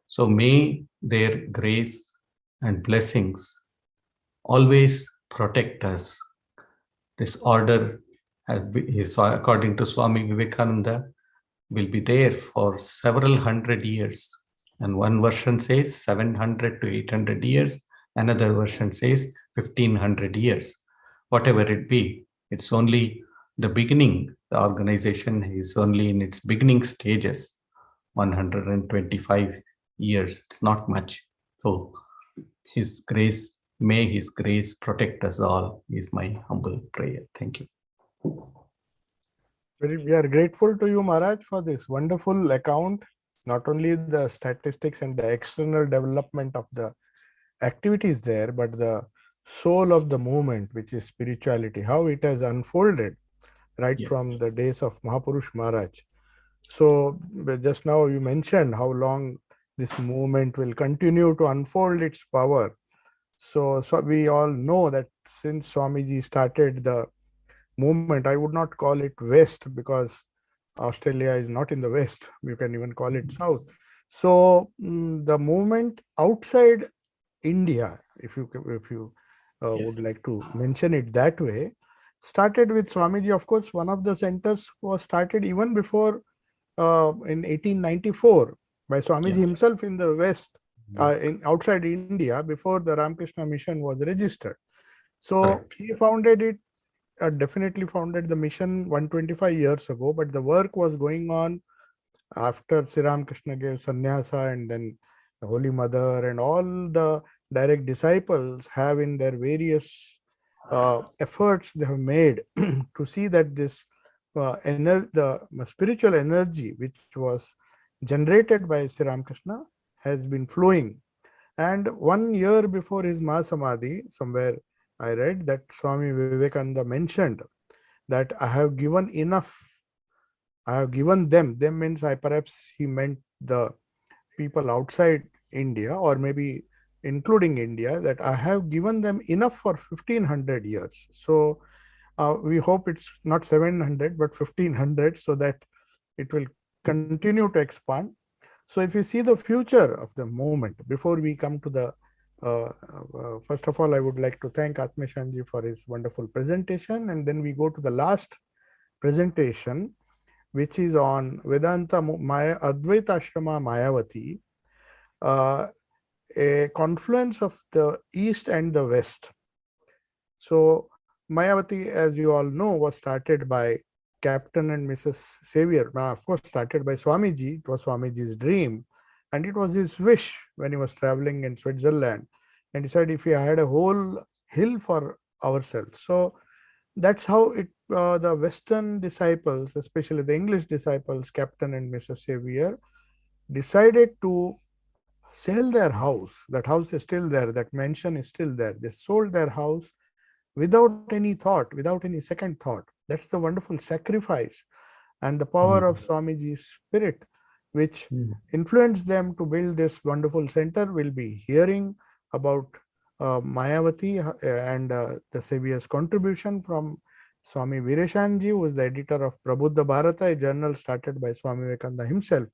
So may their grace and blessings always protect us. This order, according to Swami Vivekananda, will be there for several hundred years. And one version says 700 to 800 years. Another version says 1500 years. Whatever it be, it's only the beginning. The organization is only in its beginning stages. 125 years, it's not much. So His grace, may His grace protect us all, is my humble prayer. Thank you. We are grateful to you, Maharaj, for this wonderful account, not only the statistics and the external development of the activities there, but the soul of the movement, which is spirituality, how it has unfolded right from the days of Mahapurush Maharaj. So just now you mentioned how long this movement will continue to unfold its power. So we all know that since Swamiji started the movement, I would not call it West, because Australia is not in the West. You can even call it South. So the movement outside India, if you would like to mention it that way, started with Swamiji. Of course, one of the centers was started even before in 1894 by Swamiji himself in the West, outside India, before the Ramakrishna Mission was registered. So he founded it, definitely founded the mission 125 years ago, but the work was going on after Sri Ramakrishna gave sannyasa, and then the Holy Mother and all the direct disciples have in their various efforts they have made to see that this the spiritual energy which was generated by Sri Ramakrishna has been flowing. And 1 year before his Mahasamadhi, somewhere I read that Swami Vivekananda mentioned that I have given enough. I have given them. Them means perhaps he meant the people outside India, or maybe including India, that I have given them enough for 1500 years. So we hope it's not 700 but 1500, so that it will continue to expand. So if you see the future of the movement, before we come to the first of all, I would like to thank Atmeshananda for his wonderful presentation, and then we go to the last presentation, which is on Vedanta Advaita Ashrama Mayavati, a confluence of the East and the West. So Mayavati, as you all know, was started by Captain and Mrs. Xavier. Now, of course, started by Swamiji. It was Swamiji's dream, and it was his wish when he was traveling in Switzerland. And he said, if we had a whole hill for ourselves. So that's how it. The Western disciples, especially the English disciples, Captain and Mrs. Xavier, decided to sell their house. That house is still there. That mansion is still there. They sold their house without any thought, without any second thought. That's the wonderful sacrifice and the power of Swamiji's spirit, which influenced them to build this wonderful center. We'll be hearing about Mayavati and the Savior's contribution from Swami Vireshananda, who was the editor of Prabuddha Bharata, a journal started by Swami Vivekananda himself.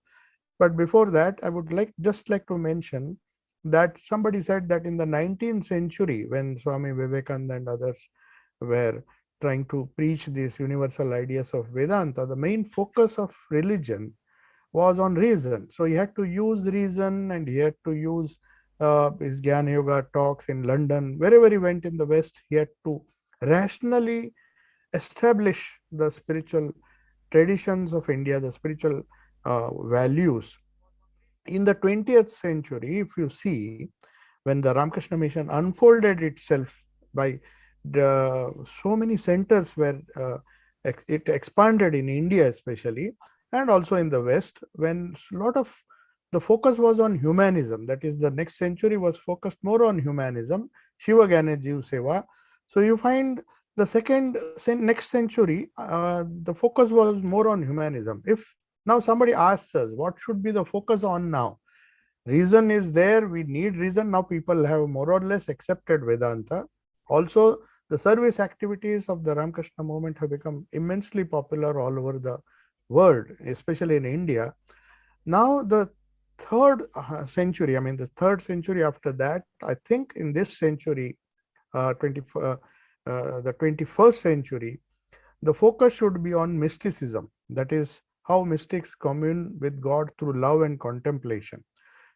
But before that, I would just like to mention that somebody said that in the 19th century, when Swami Vivekananda and others were trying to preach these universal ideas of Vedanta, the main focus of religion was on reason. So he had to use reason, and he had to use his Gyan Yoga talks in London. Wherever he went in the West, he had to rationally establish the spiritual traditions of India, the spiritual values. In the 20th century, if you see, when the Ramakrishna Mission unfolded itself by so many centers where it expanded in India especially, and also in the West, when a lot of the focus was on humanism, that is, the next century was focused more on humanism, Shiva Gyana Jiv Seva. So you find the next century, the focus was more on humanism. If now somebody asks us, what should be the focus on now? Reason is there, we need reason. Now people have more or less accepted Vedanta. Also, the service activities of the Ramakrishna movement have become immensely popular all over the world, especially in India. Now the third century, I mean the third century after that, I think in this century, the 21st century, the focus should be on mysticism. That is how mystics commune with God through love and contemplation.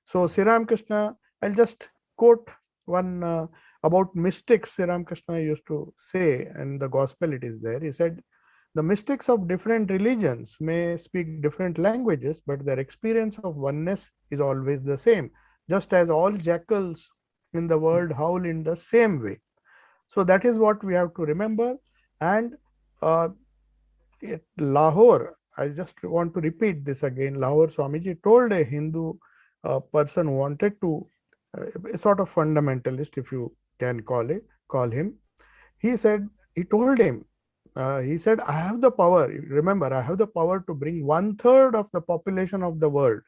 So Sri Ramakrishna, I'll just quote one about mystics. Sri Ramakrishna used to say, and the gospel it is there. He said, the mystics of different religions may speak different languages, but their experience of oneness is always the same, just as all jackals in the world howl in the same way. So that is what we have to remember. And at Lahore, I just want to repeat this again. Lahore, Swamiji told a Hindu person who wanted to, a sort of fundamentalist, if you can call him. He told him, he said, I have the power. Remember, I have the power to bring 1/3 of the population of the world.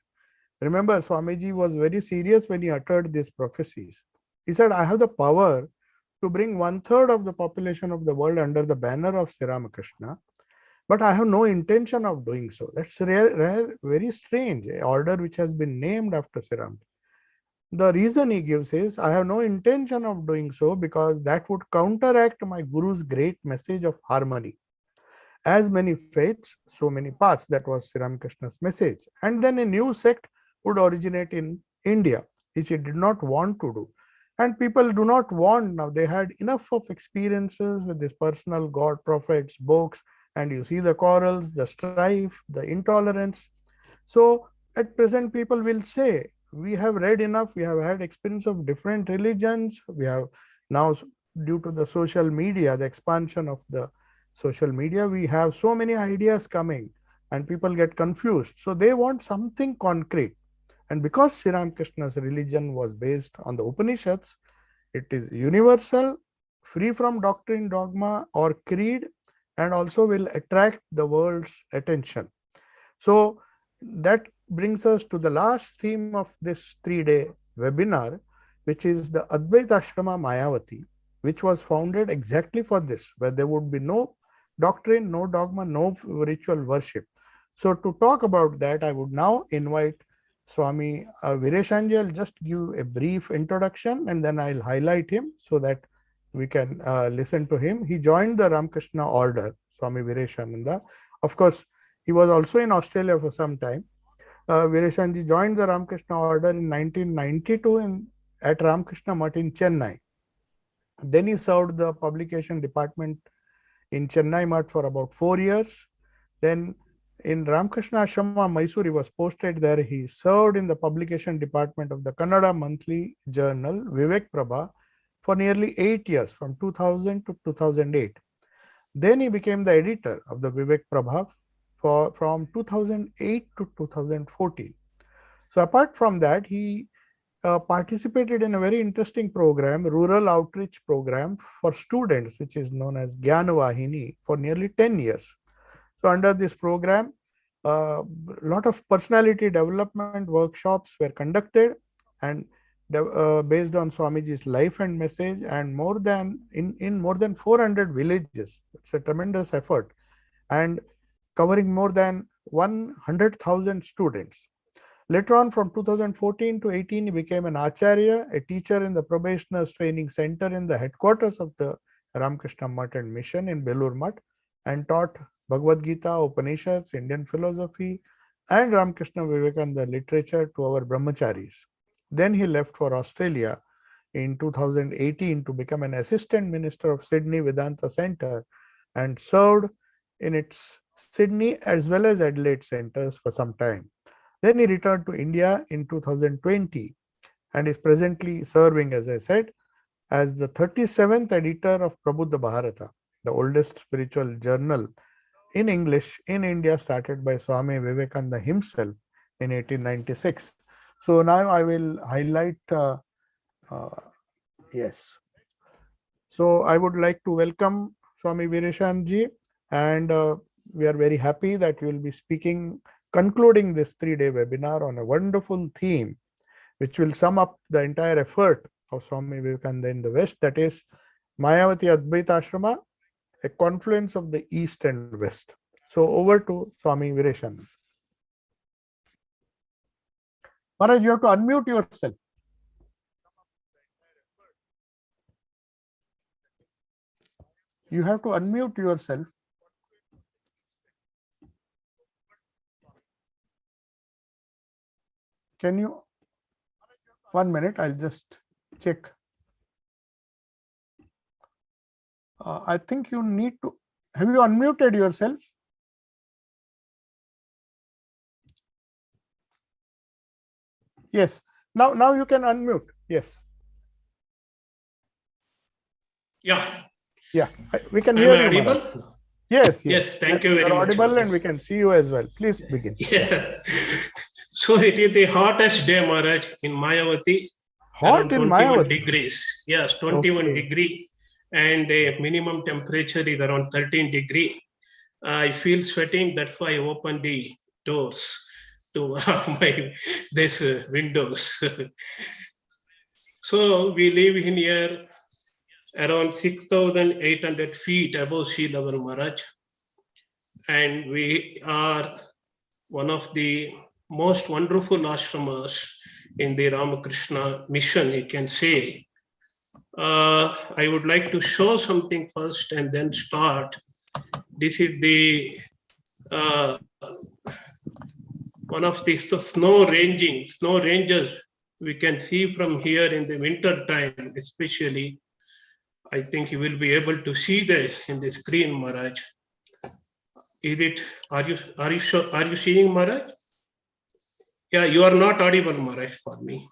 Remember, Swamiji was very serious when he uttered these prophecies. He said, I have the power to bring 1/3 of the population of the world under the banner of Sri Ramakrishna, but I have no intention of doing so. That's rare, very strange, an order which has been named after Sri Ramakrishna. The reason he gives is, I have no intention of doing so because that would counteract my Guru's great message of harmony. As many faiths, so many paths. That was Sri Ramakrishna's message. And then a new sect would originate in India, which he did not want to do. And people do not want now. They had enough of experiences with this personal God, prophets, books, and you see the quarrels, the strife, the intolerance. So at present, people will say, we have read enough, we have had experience of different religions, we have now, due to the social media, the expansion of the social media, we have so many ideas coming and people get confused. So they want something concrete. And because Sri Ramakrishna's religion was based on the Upanishads, it is universal, free from doctrine, dogma, or creed, and also will attract the world's attention. So that brings us to the last theme of this 3-day webinar, which is the Advaita Ashrama Mayavati, which was founded exactly for this, where there would be no doctrine, no dogma, no ritual worship. So to talk about that, I would now invite Swami Vireshananda. I'll just give a brief introduction and then I'll highlight him so that we can listen to him. He joined the Ramakrishna order, Swami Vireshananda. Of course, he was also in Australia for some time. Vireshananda joined the Ramakrishna order in 1992 at Ramakrishna Mutt in Chennai. Then he served the publication department in Chennai Mutt for about 4 years. Then in Ramakrishna Ashrama Mysore, he was posted there. He served in the publication department of the Kannada monthly journal Vivek Prabha for nearly 8 years, from 2000 to 2008. Then he became the editor of the Vivek Prabha from 2008 to 2014. So apart from that, he participated in a very interesting program, rural outreach program for students, which is known as Gyan Vahini, for nearly 10 years. So under this program, a lot of personality development workshops were conducted and based on Swamiji's life and message, and more than 400 villages. It's a tremendous effort, and covering more than 100,000 students. Later on, from 2014 to 18, he became an acharya, a teacher in the probationers training center in the headquarters of the Ramakrishna Mutt and Mission in Belur Mutt and taught Bhagavad Gita, Upanishads, Indian philosophy, and Ramakrishna Vivekananda literature to our brahmacharis. Then he left for Australia in 2018 to become an assistant minister of Sydney Vedanta Centre and served in its Sydney as well as Adelaide centres for some time. Then he returned to India in 2020 and is presently serving, as I said, as the 37th editor of Prabuddha Bharata, the oldest spiritual journal in English in India, started by Swami Vivekananda himself in 1896. So now I will highlight, yes. So I would like to welcome Swami Vireshananda, and we are very happy that we will be speaking, concluding this 3-day webinar on a wonderful theme, which will sum up the entire effort of Swami Vivekananda in the West, that is Mayavati Advaita Ashrama, a confluence of the East and West. So over to Swami Vireshananda. Maharaj, you have to unmute yourself. You have to unmute yourself. Can you? 1 minute, I'll just check. I think you need to. Have you unmuted yourself? Yes. Now you can unmute. Yes. Yeah. Yeah. We can Am hear I you. audible? Maharaj. Yes. Yes, thank you You very are much. audible and we can see you as well. Please begin. Yeah. So it is the hottest day, Maharaj, in Mayavati. Hot Around in 21 Mayavati. degrees. Yes, 21 Okay. degree. And the minimum temperature is around 13 degree. I feel sweating. That's why I opened the doors to this windows. So we live in here around 6,800 feet above sea level, Maharaj. And we are one of the most wonderful ashramas in the Ramakrishna Mission, you can say. I would like to show something first and then start. This is the one of the snow ranges we can see from here in the winter time, especially. I think you will be able to see this in the screen, Maharaj. Is it? Are you seeing, Maharaj? Yeah, you are not audible, Maharaj, for me.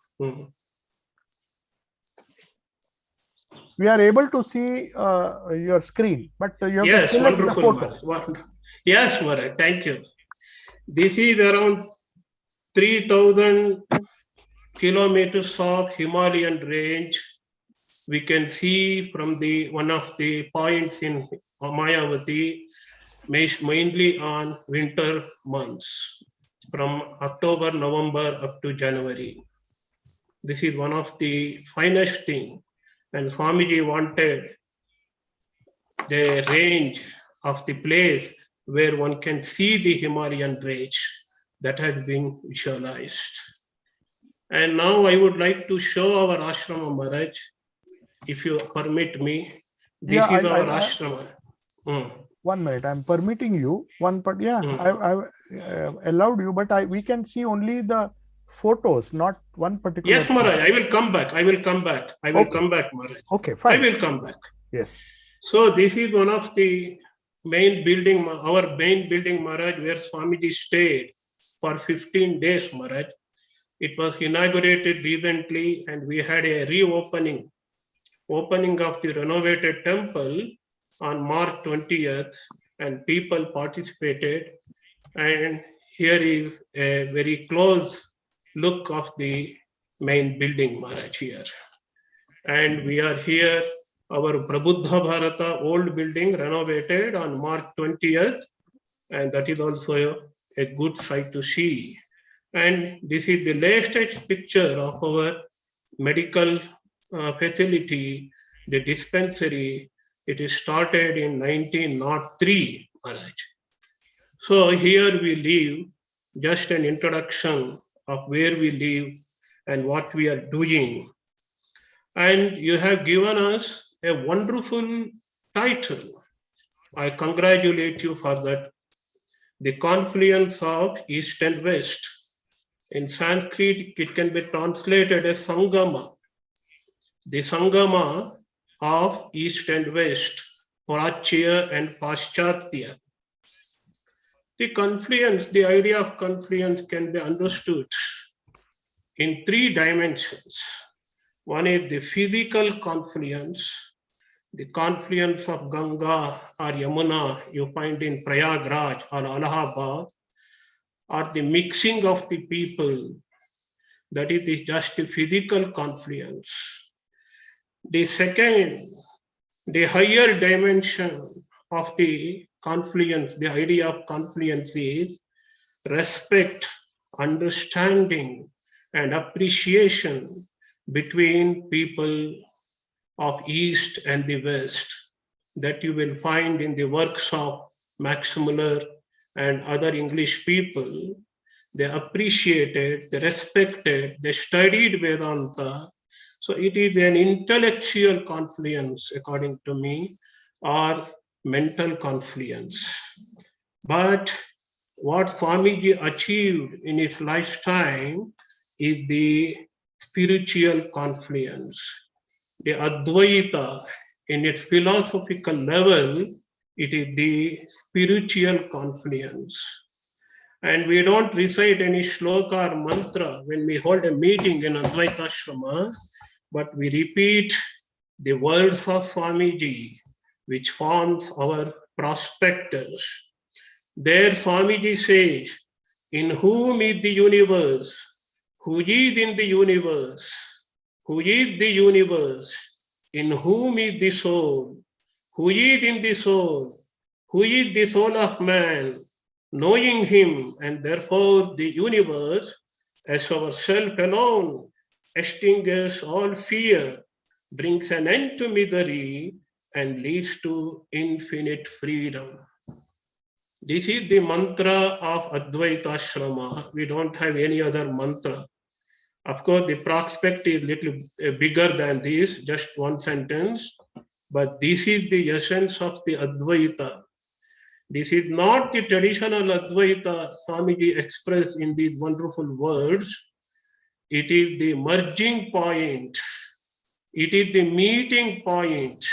We are able to see your screen, but you have Yes, to select wonderful, the photo. Maharaj. Yes, Maharaj, thank you. This is around 3,000 kilometers of Himalayan range. We can see from the one of the points in Mayavati, mainly on winter months, from October, November up to January. This is one of the finest thing. And Swamiji wanted the range of the place where one can see the Himalayan range that has been visualized. And now I would like to show our ashrama, Maharaj, if you permit me. This is our ashrama. 1 minute, I'm permitting you. I allowed you, but we can see only the photos, not one particular. Yes, Maharaj, I will come back. I will come back, Maharaj. Okay, fine. I will come back. Yes. So this is one of the main building, our main building, Maharaj, where Swamiji stayed for 15 days, Maharaj. It was inaugurated recently and we had a opening of the renovated temple on March 20th, and people participated. And here is a very close look of the main building, Maharaj, here. And we are here, our Prabuddha Bharata old building renovated on March 20th, and that is also a good sight to see. And this is the latest picture of our medical facility, the dispensary. It is started in 1903, Maharaj. So here we live, just an introduction of where we live and what we are doing. And you have given us a wonderful title. I congratulate you for that. The confluence of East and West. In Sanskrit, it can be translated as Sangama. The Sangama of East and West, Prachya and Paschatya. The confluence, the idea of confluence can be understood in three dimensions. One is the physical confluence, the confluence of Ganga or Yamuna you find in Prayagraj or Allahabad, or the mixing of the people, that is just a physical confluence. The second, the higher dimension of the confluence, the idea of confluence is respect, understanding, and appreciation between people of East and the West, that you will find in the works of Max Muller and other English people. They appreciated, they respected, they studied Vedanta. So it is an intellectual confluence, according to me, or mental confluence. But what Swamiji achieved in his lifetime is the spiritual confluence. The Advaita, in its philosophical level, it is the spiritual confluence. And we don't recite any shloka or mantra when we hold a meeting in Advaita Ashrama, but we repeat the words of Swamiji, which forms our prospectus. There Swamiji says, in whom is the universe, who is in the universe, who is the universe, in whom is the soul, who is in the soul, who is the soul of man, knowing him, and therefore the universe as ourself alone extinguishes all fear, brings an end to misery, and leads to infinite freedom. This is the mantra of Advaita Ashrama. We don't have any other mantra. Of course, the prospect is little bigger than this, just one sentence, but this is the essence of the Advaita. This is not the traditional Advaita Swamiji expressed in these wonderful words. It is the merging point. It is the meeting point.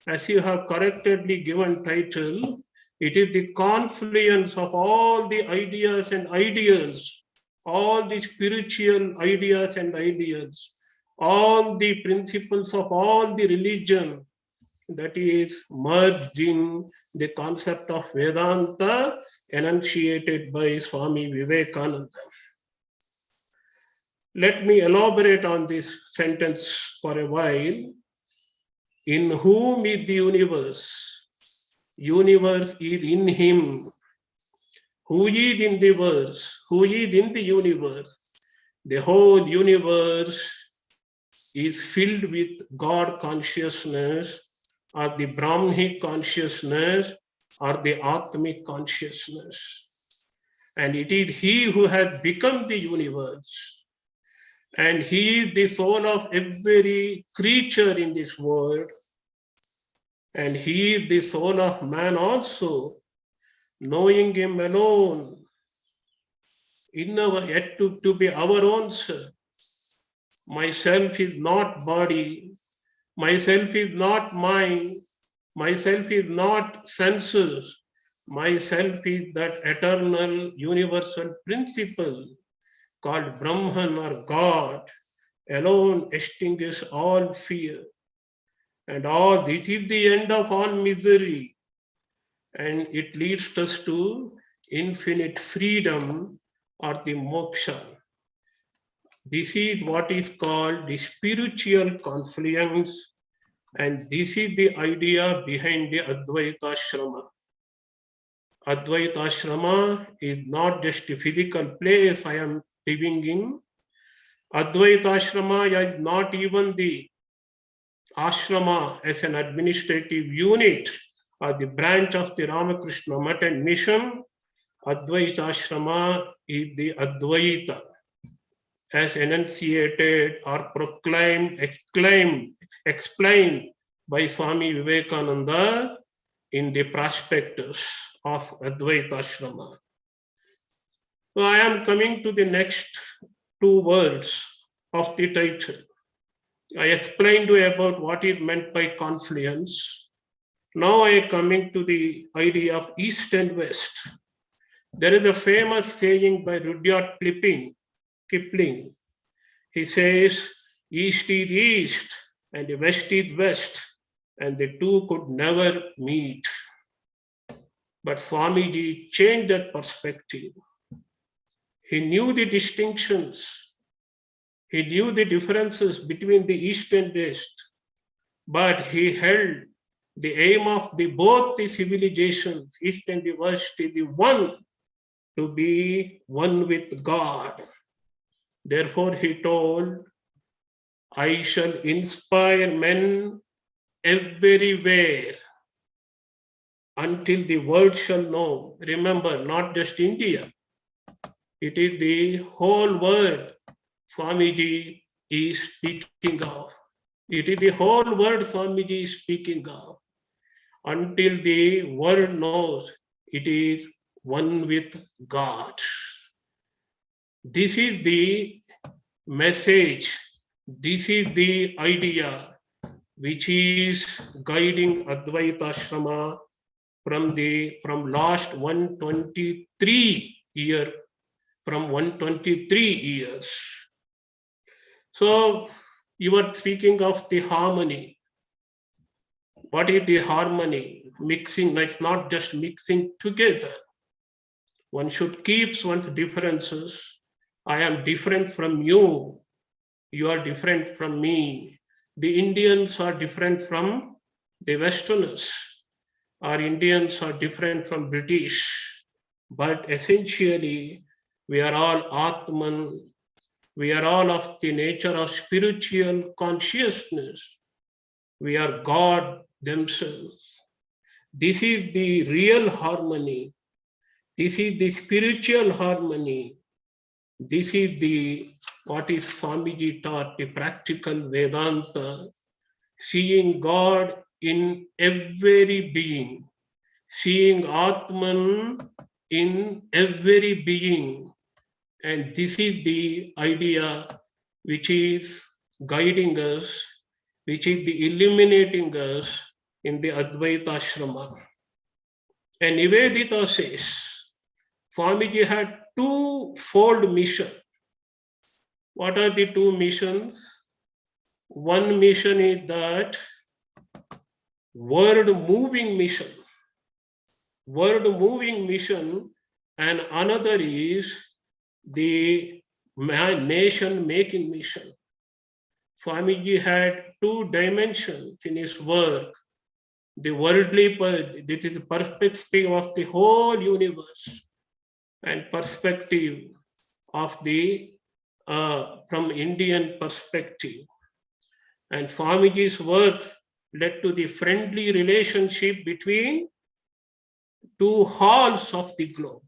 As you have correctly given title, it is the confluence of all the ideas and ideals, all the spiritual ideas and ideals, all the principles of all the religion, that is merged in the concept of Vedanta enunciated by Swami Vivekananda. Let me elaborate on this sentence for a while. In whom is the universe? Universe is in him. Who is in the verse? Who is in the universe? The whole universe is filled with God consciousness, or the Brahmic consciousness, or the Atmic consciousness. And it is he who has become the universe. And he is the soul of every creature in this world. And he is the soul of man also, knowing him alone, in our, yet to be our own self. Myself is not body, myself is not mind, myself is not senses, myself is that eternal universal principle called Brahman or God, alone extinguish all fear. And all this is the end of all misery. And it leads us to infinite freedom or the moksha. This is what is called the spiritual confluence, and this is the idea behind the Advaita Ashrama. Advaita Ashrama is not just a physical place I am living in. Advaita Ashrama is not even the ashrama as an administrative unit or the branch of the Ramakrishna Mission. Advaita Ashrama is the Advaita, as enunciated or proclaimed, explained by Swami Vivekananda in the prospectus of Advaita Ashrama. So I am coming to the next two words of the title. I explained to you about what is meant by confluence. Now I am coming to the idea of East and West. There is a famous saying by Rudyard Kipling. He says, East is East and West is West, and the two could never meet. But Swamiji changed that perspective. He knew the distinctions. He knew the differences between the East and West, but he held the aim of both the civilizations, East and the West, is the one, to be one with God. Therefore, he told, I shall inspire men everywhere until the world shall know. Remember, not just India. It is the whole world Swamiji is speaking of. It is the whole world Swamiji is speaking of. Until the world knows it is one with God. This is the message. This is the idea which is guiding Advaita Ashrama from last 123 years. From 123 years. So you were speaking of the harmony. What is the harmony? Mixing, that's not just mixing together. One should keep one's differences. I am different from you. You are different from me. The Indians are different from the Westerners. Our Indians are different from British. But essentially, we are all Atman. We are all of the nature of spiritual consciousness. We are God themselves. This is the real harmony. This is the spiritual harmony. This is what is Swamiji taught, the practical Vedanta, seeing God in every being, seeing Atman in every being. And this is the idea which is guiding us, which is the illuminating us in the Advaita Ashrama. And Nivedita says, Swamiji had two-fold mission. What are the two missions? One mission is that world-moving mission. World-moving mission, and another is the nation-making mission. Swamiji had two dimensions in his work. The worldly, this is the perspective of the whole universe, and perspective of the from Indian perspective. And Swamiji's work led to the friendly relationship between two halves of the globe.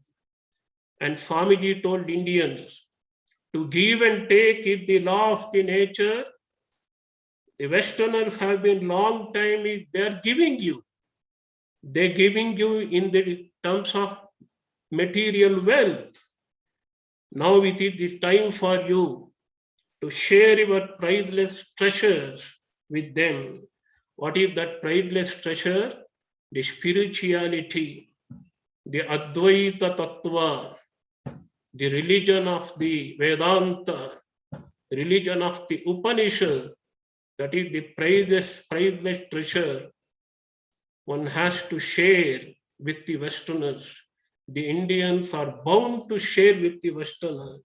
And Swamiji told Indians to give and take is the law of the nature. The Westerners have been long time, they are giving you. They're giving you in the terms of material wealth. Now it is the time for you to share your priceless treasures with them. What is that priceless treasure? The spirituality, the Advaita Tattva, the religion of the Vedanta, religion of the Upanishad. That is the priceless treasure one has to share with the Westerners. The Indians are bound to share with the Westerners.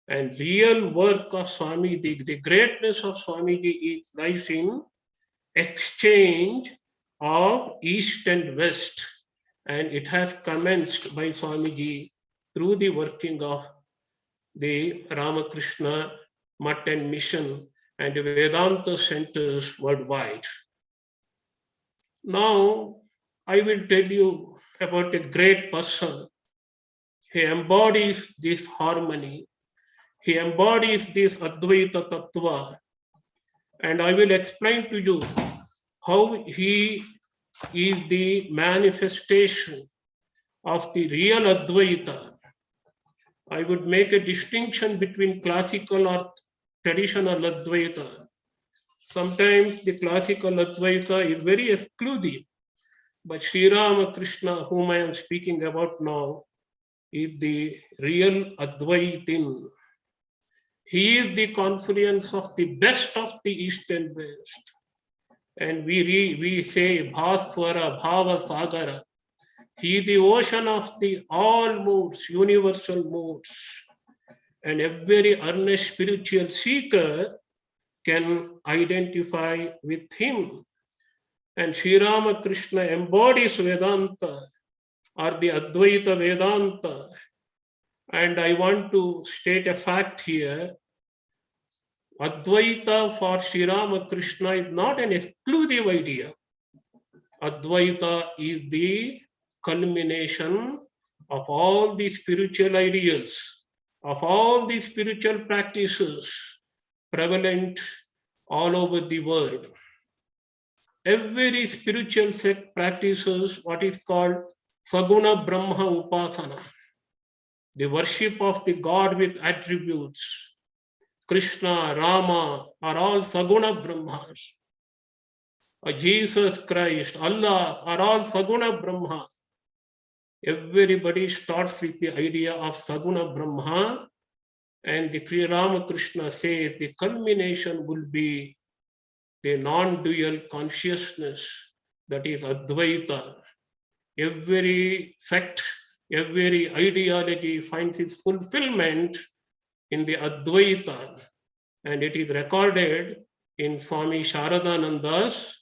And real work of Swami, the greatness of Swamiji lies in exchange of East and West. And it has commenced by Swamiji through the working of the Ramakrishna Mission and Vedanta centers worldwide. Now, I will tell you about a great person. He embodies this harmony. He embodies this Advaita Tattva. And I will explain to you how he is the manifestation of the real Advaita. I would make a distinction between classical or traditional Advaita. Sometimes the classical Advaita is very exclusive, but Sri Ramakrishna, whom I am speaking about now, is the real Advaitin. He is the confluence of the best of the East and West. And we say Bhaswara, Bhava Sagara. He is the ocean of the all moods, universal moods. And every earnest spiritual seeker can identify with him. And Sri Ramakrishna embodies Vedanta or the Advaita Vedanta. And I want to state a fact here. Advaita for Sri Ramakrishna is not an exclusive idea. Advaita is the culmination of all the spiritual ideals, of all the spiritual practices prevalent all over the world. Every spiritual sect practices what is called Saguna Brahma Upasana, the worship of the God with attributes. Krishna, Rama are all Saguna Brahmas. Jesus Christ, Allah are all Saguna Brahma. Everybody starts with the idea of Saguna Brahma, and the Sri Ramakrishna says the culmination will be the non-dual consciousness, that is Advaita. Every sect, every ideology finds its fulfillment in the Advaita, and it is recorded in Swami Sharadananda's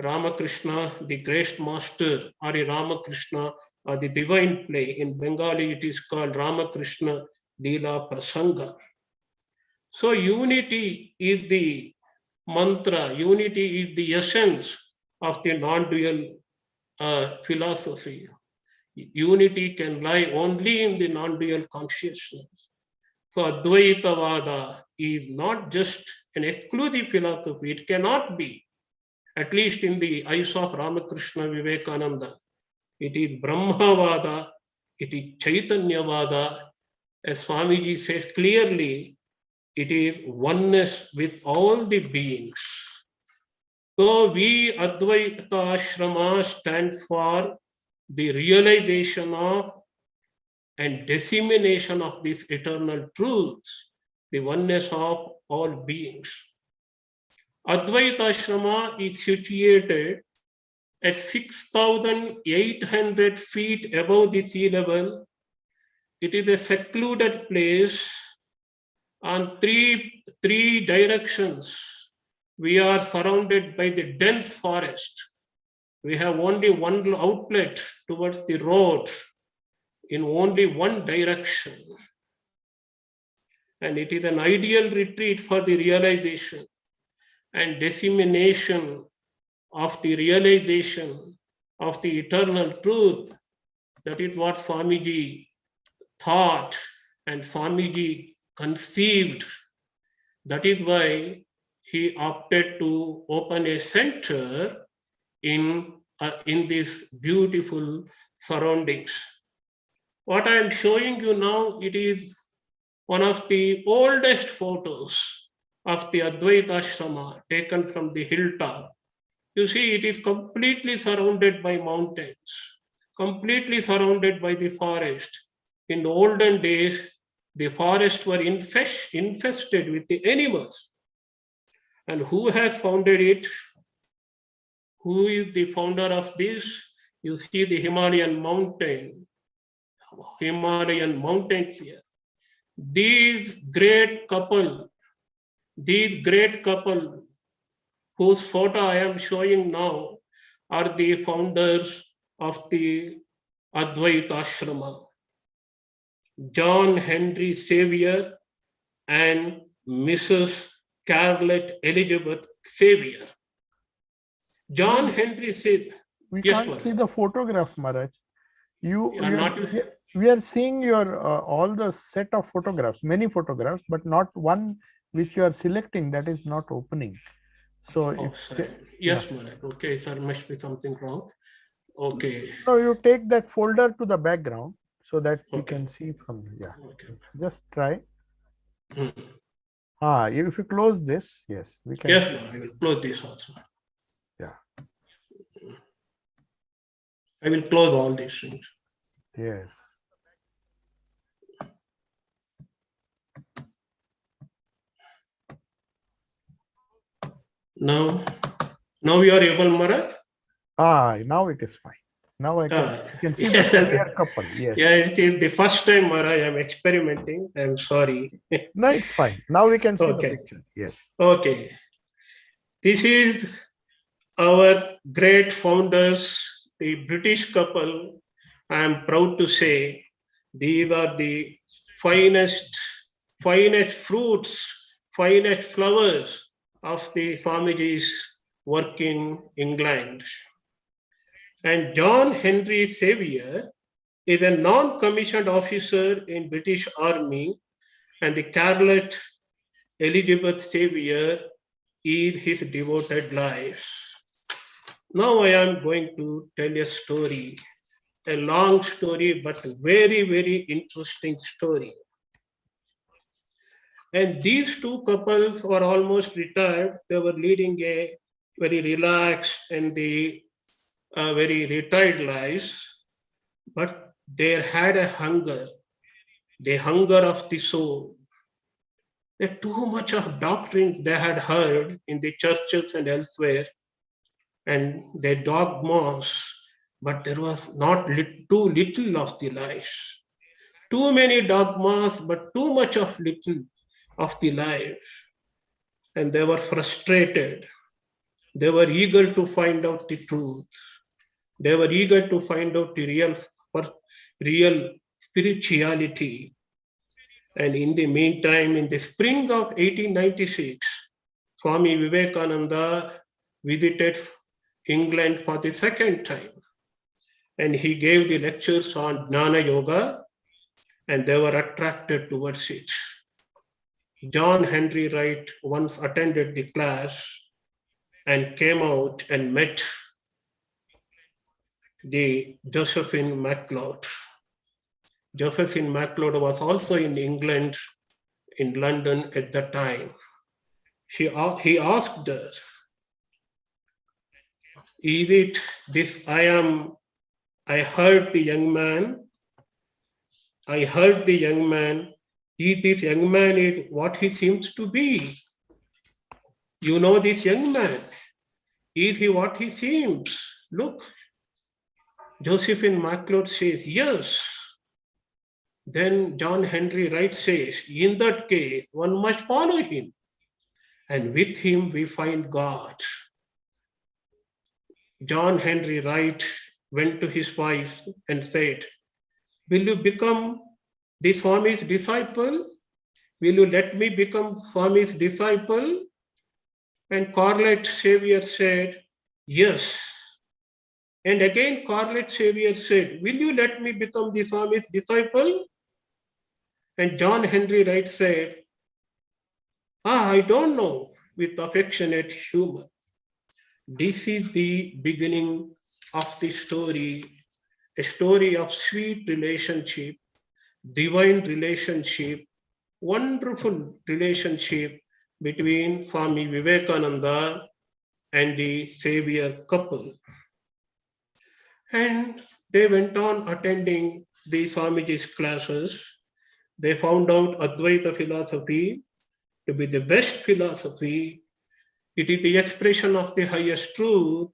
Ramakrishna, the Great Master, or Ramakrishna, or the Divine Play. In Bengali, it is called Ramakrishna Leela Prasanga. So unity is the mantra, unity is the essence of the non-dual philosophy. Unity can lie only in the non-dual consciousness. So Advaitavada is not just an exclusive philosophy. It cannot be, at least in the eyes of Ramakrishna Vivekananda. It is Brahmavada, it is Chaitanyavada. As Swamiji says clearly, it is oneness with all the beings. So we Advaita Ashrama stands for the realization of and dissemination of these eternal truths, the oneness of all beings. Advaita Ashrama is situated at 6,800 feet above the sea level. It is a secluded place on three directions. We are surrounded by the dense forest. We have only one outlet towards the road in only one direction. And it is an ideal retreat for the realization and dissemination of the realization of the eternal truth. That is what Swamiji thought and Swamiji conceived. That is why he opted to open a center in these beautiful surroundings. What I am showing you now, it is one of the oldest photos of the Advaita Ashrama taken from the hilltop. You see, it is completely surrounded by mountains, completely surrounded by the forest. In the olden days, the forests were infested with the animals. And who has founded it? Who is the founder of this? You see the Himalayan mountains here. These great couple whose photo I am showing now are the founders of the Advaita Ashrama. John Henry Xavier and Mrs. Scarlett Elizabeth Xavier. John Henry said, We yes, can't see the photograph, Maharaj. We we are seeing your all the set of photographs, many photographs, but not one which you are selecting, that is not opening. So Oh, if sorry. Yes, Maharaj. Okay, sir, must be something wrong. Okay. so you take that folder to the background so that we Okay. can see from Okay. just try. Hmm. If you close this, yes, we can. Yes, Maharaj, I will close this also. Yeah. I will close all these things. Yes. Now we are able, Maharaj. Now it is fine. Now I Ah, can see the savior couple. Yes. Yeah, it is the first time, Maharaj, I am experimenting. I am sorry. No, it's fine. Now we can see the Okay. picture. Yes. Okay. This is our great founders, the British couple. I am proud to say these are the finest fruits, finest flowers of the Swamiji's work in England. And John Henry Xavier is a non-commissioned officer in British Army, and the Charlotte Elizabeth Xavier is his devoted life. Now I am going to tell a story, a long story, but very, very interesting story. And these two couples were almost retired. They were leading a very relaxed and very retired lives, but they had a hunger, the hunger of the soul. Too much of doctrines they had heard in the churches and elsewhere, and their dogmas, but there was not too little of the life. Too many dogmas, but too much of little of the life. And they were frustrated. They were eager to find out the truth. They were eager to find out the real spirituality. And in the meantime, in the spring of 1896, Swami Vivekananda visited England for the second time. And he gave the lectures on Jnana Yoga, and they were attracted towards it. John Henry Wright once attended the class and came out and met the Josephine MacLeod. Josephine MacLeod was also in England, in London at the time. He asked her, is it this I heard the young man, this young man is what he seems to be. You know this young man, is he what he seems? Look, Josephine MacLeod says, yes. Then John Henry Wright says, in that case, one must follow him. And with him we find God. John Henry Wright went to his wife and said, will you become the Swami's disciple? Will you let me become Swami's disciple? And Corlett Xavier said, yes. And again, Corlett Xavier said, will you let me become the Swami's disciple? And John Henry Wright said, I don't know, with affectionate humor. This is the beginning of the story, a story of sweet relationship, divine relationship, wonderful relationship between Swami Vivekananda and the Savior couple. And they went on attending the Swamiji's classes. They found out Advaita philosophy to be the best philosophy. It is the expression of the highest truth.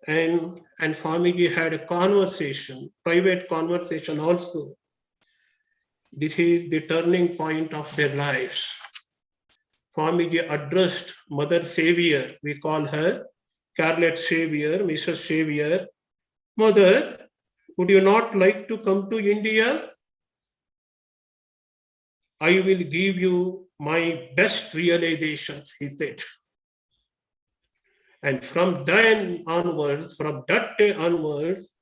And Swamiji had a conversation, private conversation also. This is the turning point of their lives. Swamiji addressed Mother Savior, we call her Charlotte Savior, Mrs. Savior. Mother, would you not like to come to India? I will give you my best realizations, he said. And from that day onwards,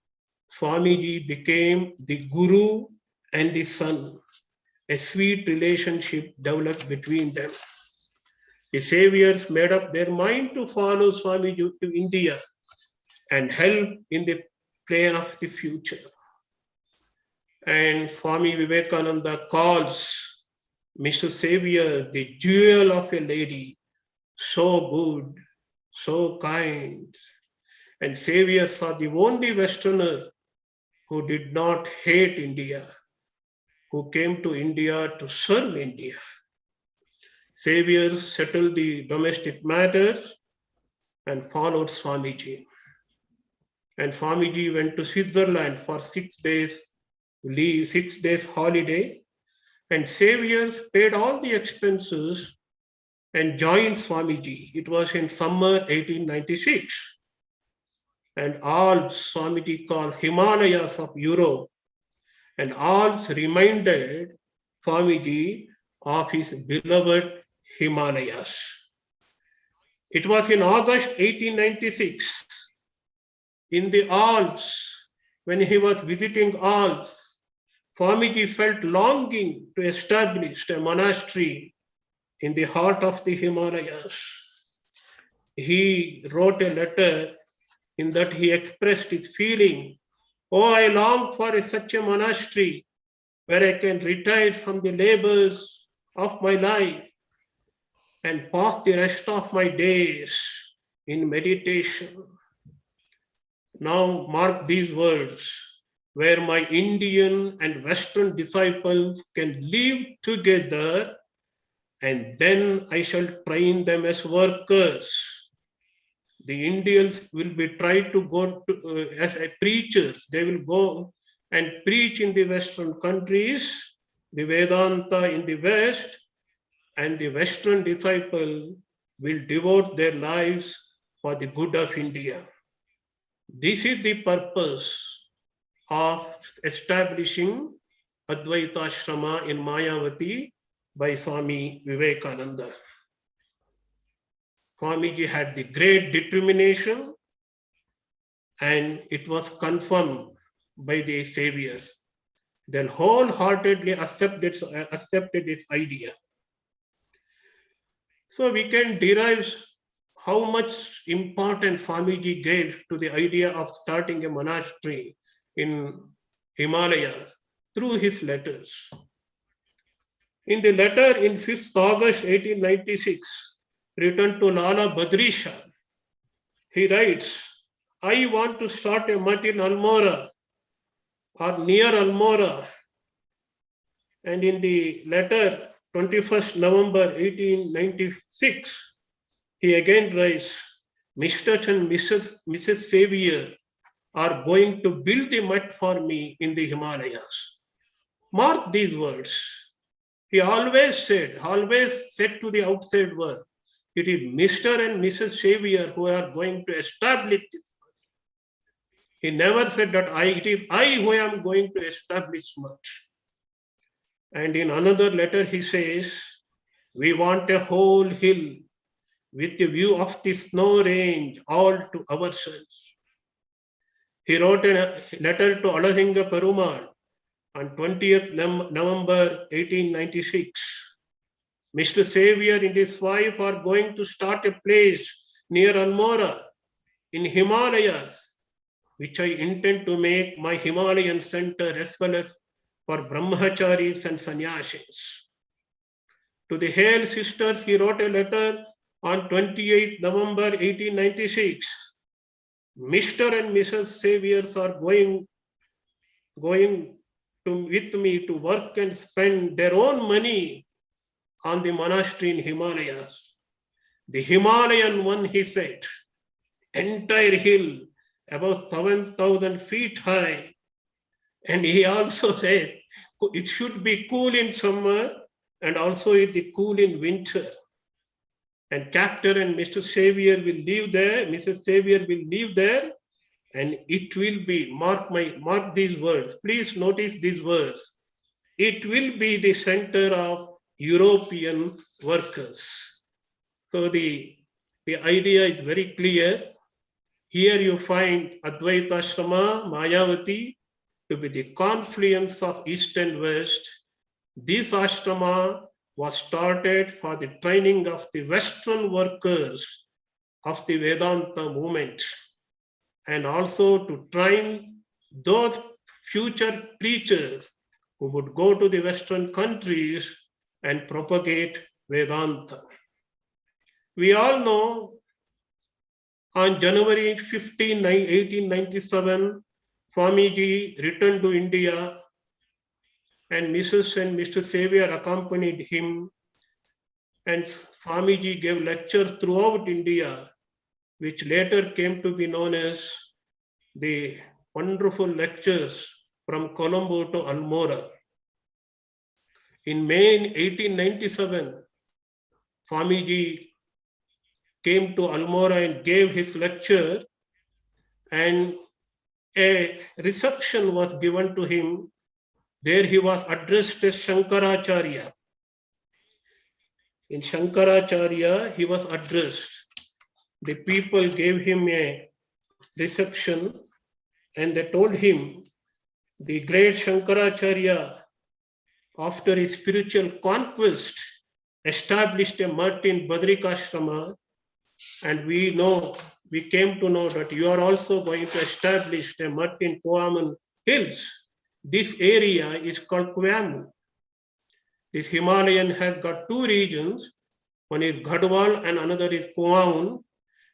Swamiji became the Guru and the son. A sweet relationship developed between them. the saviors made up their mind to follow Swamiji to India and help in the plan of the future. And Swami Vivekananda calls Mr. Savior the jewel of a lady, so good, so kind. And saviors are the only Westerners who did not hate India, who came to India to serve India. Saviors settled the domestic matters and followed Swamiji. And Swamiji went to Switzerland for 6 days leave, 6 days holiday, and saviors paid all the expenses and joined Swamiji. It was in summer 1896. And Alps, Swamiji calls Himalayas of Europe, and Alps reminded Swamiji of his beloved Himalayas. It was in August 1896, in the Alps, when he was visiting Alps, Swamiji felt longing to establish a monastery in the heart of the Himalayas. He wrote a letter in that he expressed his feeling, "Oh, I long for such a monastery where I can retire from the labors of my life and pass the rest of my days in meditation." Now mark these words, "where my Indian and Western disciples can live together, and then I shall train them as workers." The Indians will be tried to go to, as preachers. They will go and preach in the Western countries, the Vedanta in the West, and the Western disciple will devote their lives for the good of India. This is the purpose of establishing Advaita Ashrama in Mayavati by Swami Vivekananda. Swamiji had the great determination, and it was confirmed by the saviors. They wholeheartedly accepted this idea. So we can derive how much importance Swamiji gave to the idea of starting a monastery in Himalayas through his letters. In the letter in 5th August 1896, written to Lala Badrisha, he writes, "I want to start a mutt in Almora or near Almora." And in the letter 21st November 1896, he again writes, "Mr. and Mrs. Savior are going to build a mutt for me in the Himalayas." Mark these words. He always said to the outside world, it is Mr. and Mrs. Savior who are going to establish this. He never said that it is I who am going to establish much. And in another letter he says, "We want a whole hill with a view of the snow range all to ourselves." He wrote a letter to Alahinga Perumal on 20th November 1896. "Mr. Savior and his wife are going to start a place near Almora in Himalayas, which I intend to make my Himalayan center as well as for brahmacharis and sannyasis." To the Hale sisters, he wrote a letter on 28th November 1896. "Mr. and Mrs. Saviors are going with me to work and spend their own money on the monastery in Himalayas. The Himalayan one," he said, "entire hill about 7,000 feet high." And he also said it should be cool in summer and also it be cool in winter. And Captain and Mr. Savior will live there, Mrs. Savior will live there, and it will be, mark these words, please notice these words, it will be the center of European workers. So the idea is very clear. Here you find Advaita Ashrama Mayavati to be the confluence of East and West. This ashrama was started for the training of the Western workers of the Vedanta movement, and also to train those future preachers who would go to the Western countries and propagate Vedanta. We all know on January 15, 1897, Swamiji returned to India, and Mrs. and Mr. Xavier accompanied him, and Swamiji gave lectures throughout India, which later came to be known as the wonderful lectures from Colombo to Almora. In May 1897, Swamiji came to Almora and gave his lecture, and a reception was given to him. There he was addressed as Shankaracharya. In Shankaracharya, he was addressed. The people gave him a reception, and they told him, the great Shankaracharya, after his spiritual conquest, established a mart in Advaita Ashrama, and we came to know that you are also going to establish a mart in Koaman Hills. This area is called Koaman. This Himalayan has got two regions. One is Gadwal and another is Koaman,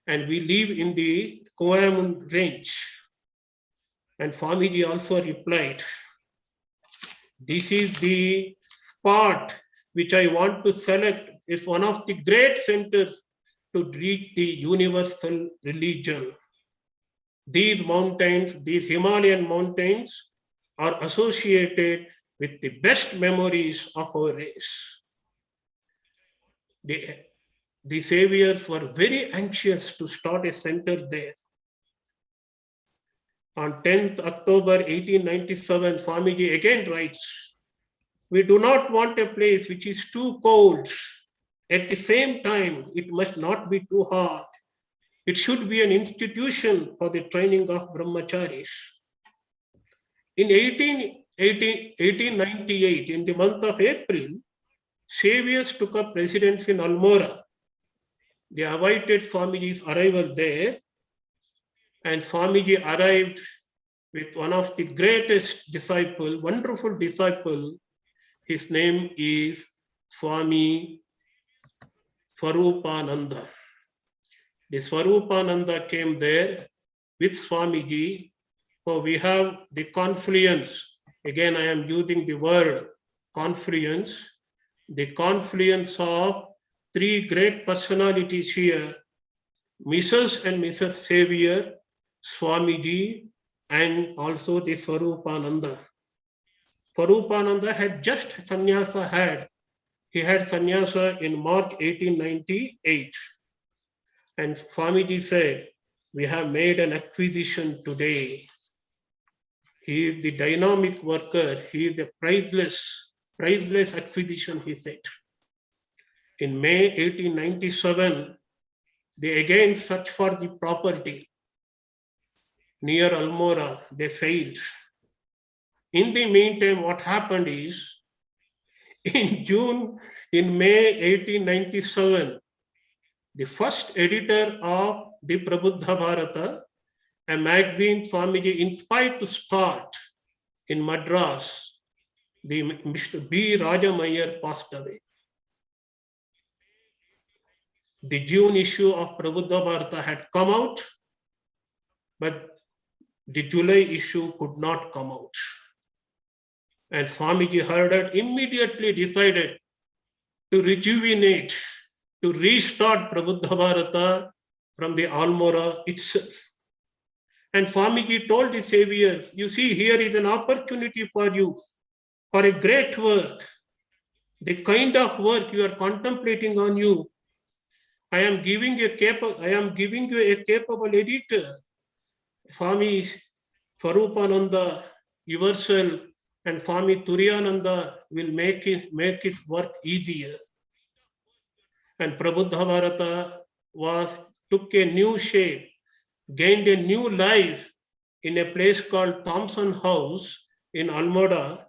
and we live in the Koaman range. And Swamiji also replied, this is the spot which I want to select. It's one of the great centers to reach the universal religion. These mountains, these Himalayan mountains, are associated with the best memories of our race. The saviors were very anxious to start a center there. On 10th October 1897, Swamiji again writes, we do not want a place which is too cold. At the same time, it must not be too hot. It should be an institution for the training of brahmacharis. In 1898, in the month of April, saviors took up residence in Almora. They awaited Swamiji's arrival there, and Swamiji arrived with one of the greatest disciple, wonderful disciple. His name is Swami Swarupananda. The Swarupananda came there with Swamiji. So we have the confluence. Again, I am using the word confluence. The confluence of three great personalities here, Mrs. and Mrs. Xavier, Swamiji, and also the Swarupananda. Swarupananda had just sannyasa He had sannyasa in March 1898. And Swamiji said, we have made an acquisition today. He is the dynamic worker. He is the priceless acquisition, he said. In May 1897, they again searched for the property near Almora. They failed. In the meantime, what happened is, in May 1897, the first editor of the Prabuddha Bharata, a magazine Swamiji inspired to start in Madras, the Mr. B. Rajamayer passed away. The June issue of Prabuddha Bharata had come out, but the July issue could not come out. And Swamiji heard it, immediately decided to rejuvenate, to restart Prabuddha Bharata from the Almora itself. And Swamiji told the saviors, you see, here is an opportunity for you for a great work. The kind of work you are contemplating on you, I am giving you a capable editor. Swami Swarupananda, yourself, and Swami Turiyananda will make his work easier. And Prabuddha Bharata took a new shape, gained a new life in a place called Thompson House in Almora.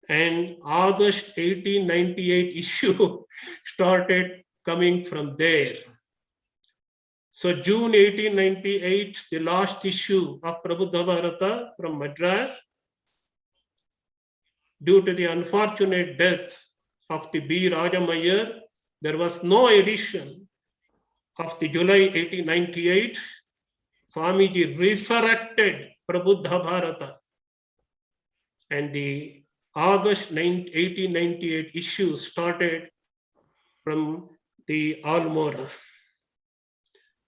And August 1898 issue started coming from there. So June 1898, the last issue of Prabuddha Bharata from Madras, due to the unfortunate death of the B. Rajamayar, there was no edition of the July 1898. Swamiji resurrected Prabuddha Bharata, and the August 1898 issue started from the Almora.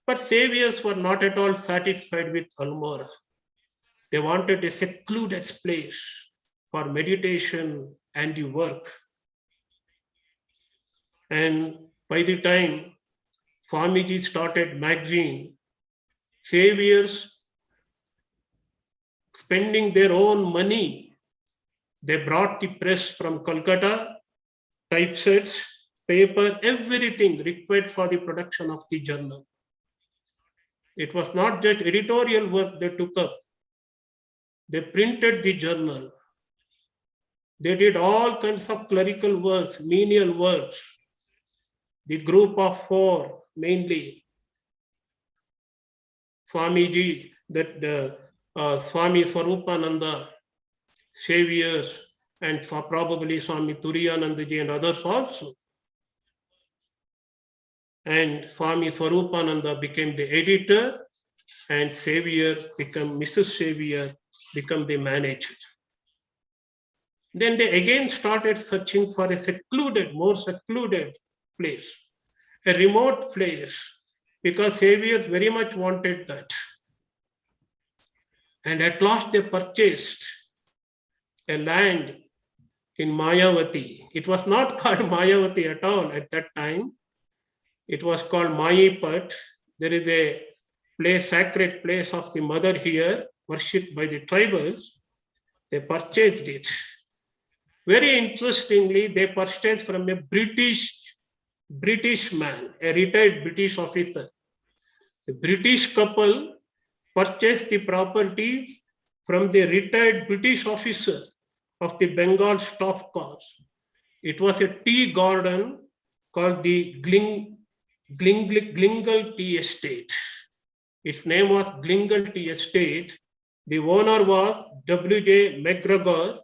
But saviors were not at all satisfied with Almora. They wanted a secluded place for meditation and the work. And by the time Swamiji started magazine, saviors spending their own money, they brought the press from Calcutta, typesets, paper, everything required for the production of the journal. It was not just editorial work they took up. They printed the journal. They did all kinds of clerical works, menial works. The group of four, mainly Swamiji, Swami Swarupananda, saviors, and probably Swami Turiyanandaji and others also. And Swami Swarupananda became the editor, and Savior became Mrs. Savior, become the manager. Then they again started searching for a secluded, more secluded place, a remote place, because saviors very much wanted that. And at last they purchased a land in Mayavati. It was not called Mayavati at all at that time. It was called Mayipat. There is a place, sacred place of the mother here, worshipped by the tribals. They purchased it. Very interestingly, they purchased from a British man, a retired British officer. The British couple purchased the property from the retired British officer of the Bengal Staff Corps. It was a tea garden called the Glingle Tea Estate. Its name was Glingle Tea Estate. The owner was W.J. McGregor.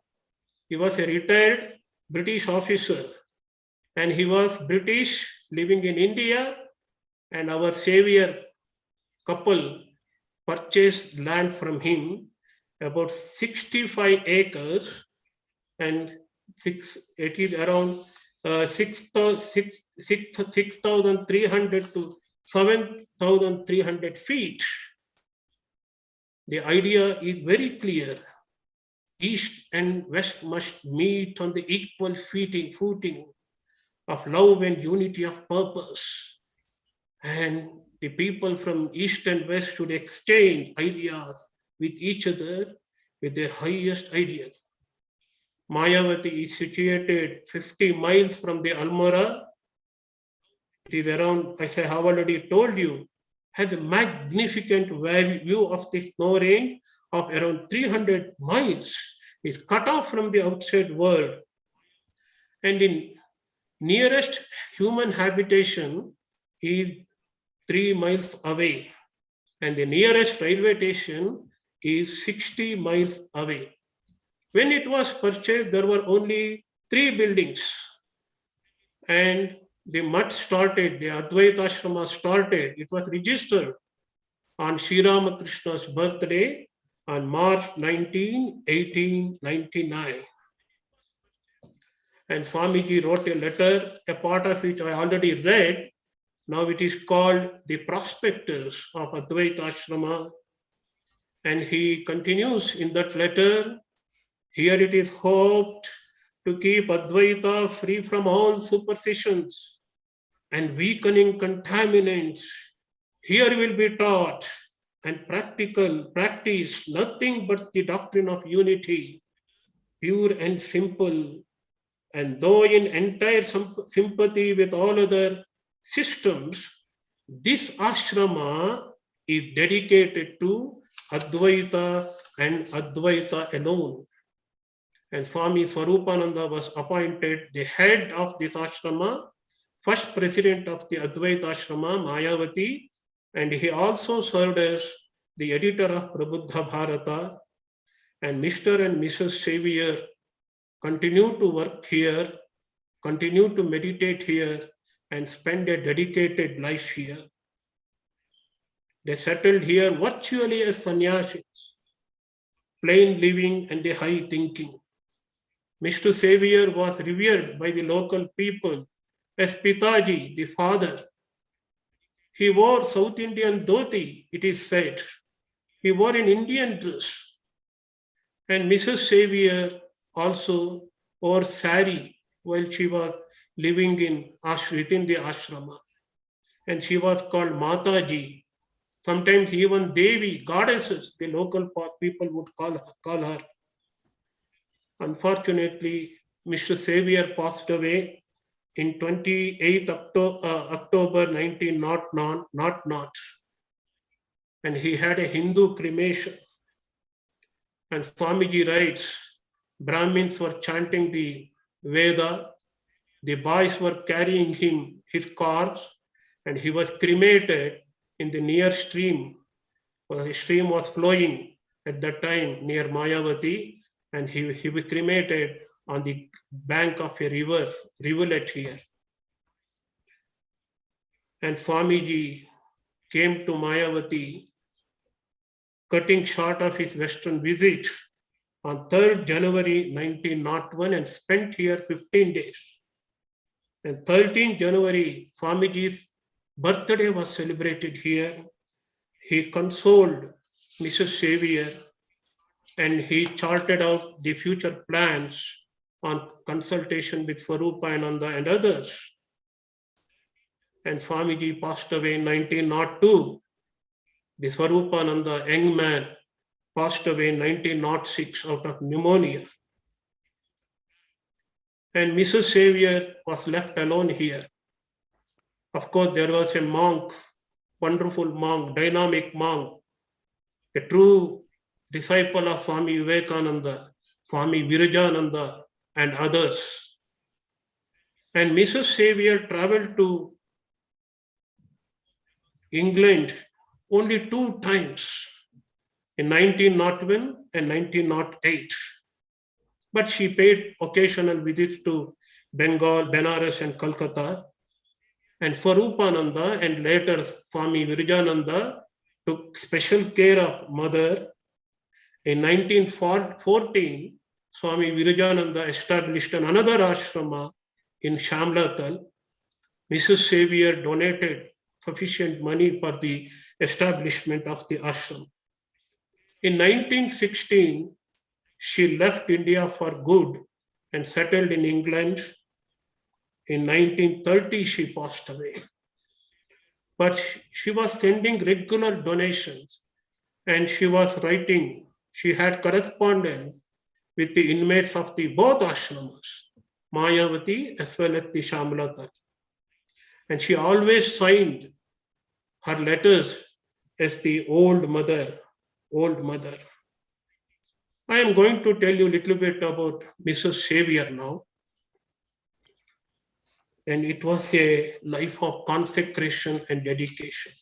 He was a retired British officer, and he was British living in India, and our savior couple purchased land from him, about 65 acres, and it is around 6,300 to 7,300 feet. The idea is very clear. East and West must meet on the equal footing of love and unity of purpose. And the people from East and West should exchange ideas with each other with their highest ideas. Mayavati is situated 50 miles from the Almora. It is around, as I have already told you, has a magnificent view of the snow range of around 300 miles, is cut off from the outside world. And in nearest human habitation is 3 miles away. And the nearest railway station is 60 miles away. When it was purchased, there were only 3 buildings. And the mutt started, the Advaita Ashrama started. It was registered on Sri Ramakrishna's birthday on March 19, 1899. And Swamiji wrote a letter, a part of which I already read. Now it is called the Prospectus of Advaita Ashrama. And he continues in that letter, here it is hoped to keep Advaita free from all superstitions and weakening contaminants. Here will be taught and practice nothing but the doctrine of unity, pure and simple. And though in entire sympathy with all other systems, this ashrama is dedicated to Advaita and Advaita alone. And Swami Swarupananda was appointed the head of this ashrama, first president of the Advaita Ashrama Mayavati, and he also served as the editor of Prabuddha Bharata. And Mr. and Mrs. Xavier continued to work here, continued to meditate here, and spend a dedicated life here. They settled here virtually as sannyasis, plain living and a high thinking. Mr. Xavier was revered by the local people as Pitaji, the father. He wore South Indian dhoti, it is said. He wore an Indian dress. And Mrs. Xavier also wore sari while she was living within the ashrama. And she was called Mataji. Sometimes even Devi, goddesses, the local people would call her. Unfortunately, Mr. Xavier passed away in 28th October 1900, and he had a Hindu cremation. And Swamiji writes, Brahmins were chanting the Veda, the boys were carrying his corpse, and he was cremated in the near stream. The stream was flowing at that time near Mayavati, and he was cremated on the bank of a rivulet here. And Swamiji came to Mayavati, cutting short of his Western visit on 3rd January 1901 and spent here 15 days. And 13th January, Swamiji's birthday was celebrated here. He consoled Mrs. Xavier and he charted out the future plans on consultation with Swarupananda and others. And Swamiji passed away in 1902. The Swarupananda, young man, passed away in 1906 out of pneumonia. And Mrs. Xavier was left alone here. Of course, there was a monk, wonderful monk, dynamic monk, a true disciple of Swami Vivekananda, Swami Vireshananda, and others. And Mrs. Xavier traveled to England only 2 times, in 1901 and 1908. But she paid occasional visits to Bengal, Benares, and Calcutta. And Swarupananda and later Swami Vireshananda took special care of mother. In 1914, Swami Vireshananda established another ashrama in Shamlatal. Mrs. Xavier donated sufficient money for the establishment of the ashram. In 1916, she left India for good and settled in England. In 1930, she passed away. But she was sending regular donations and she was writing, she had correspondence with the inmates of the both ashramas, Mayavati as well as the Shamlatal. And she always signed her letters as the old mother, old mother. I am going to tell you a little bit about Mrs. Xavier now. And it was a life of consecration and dedication.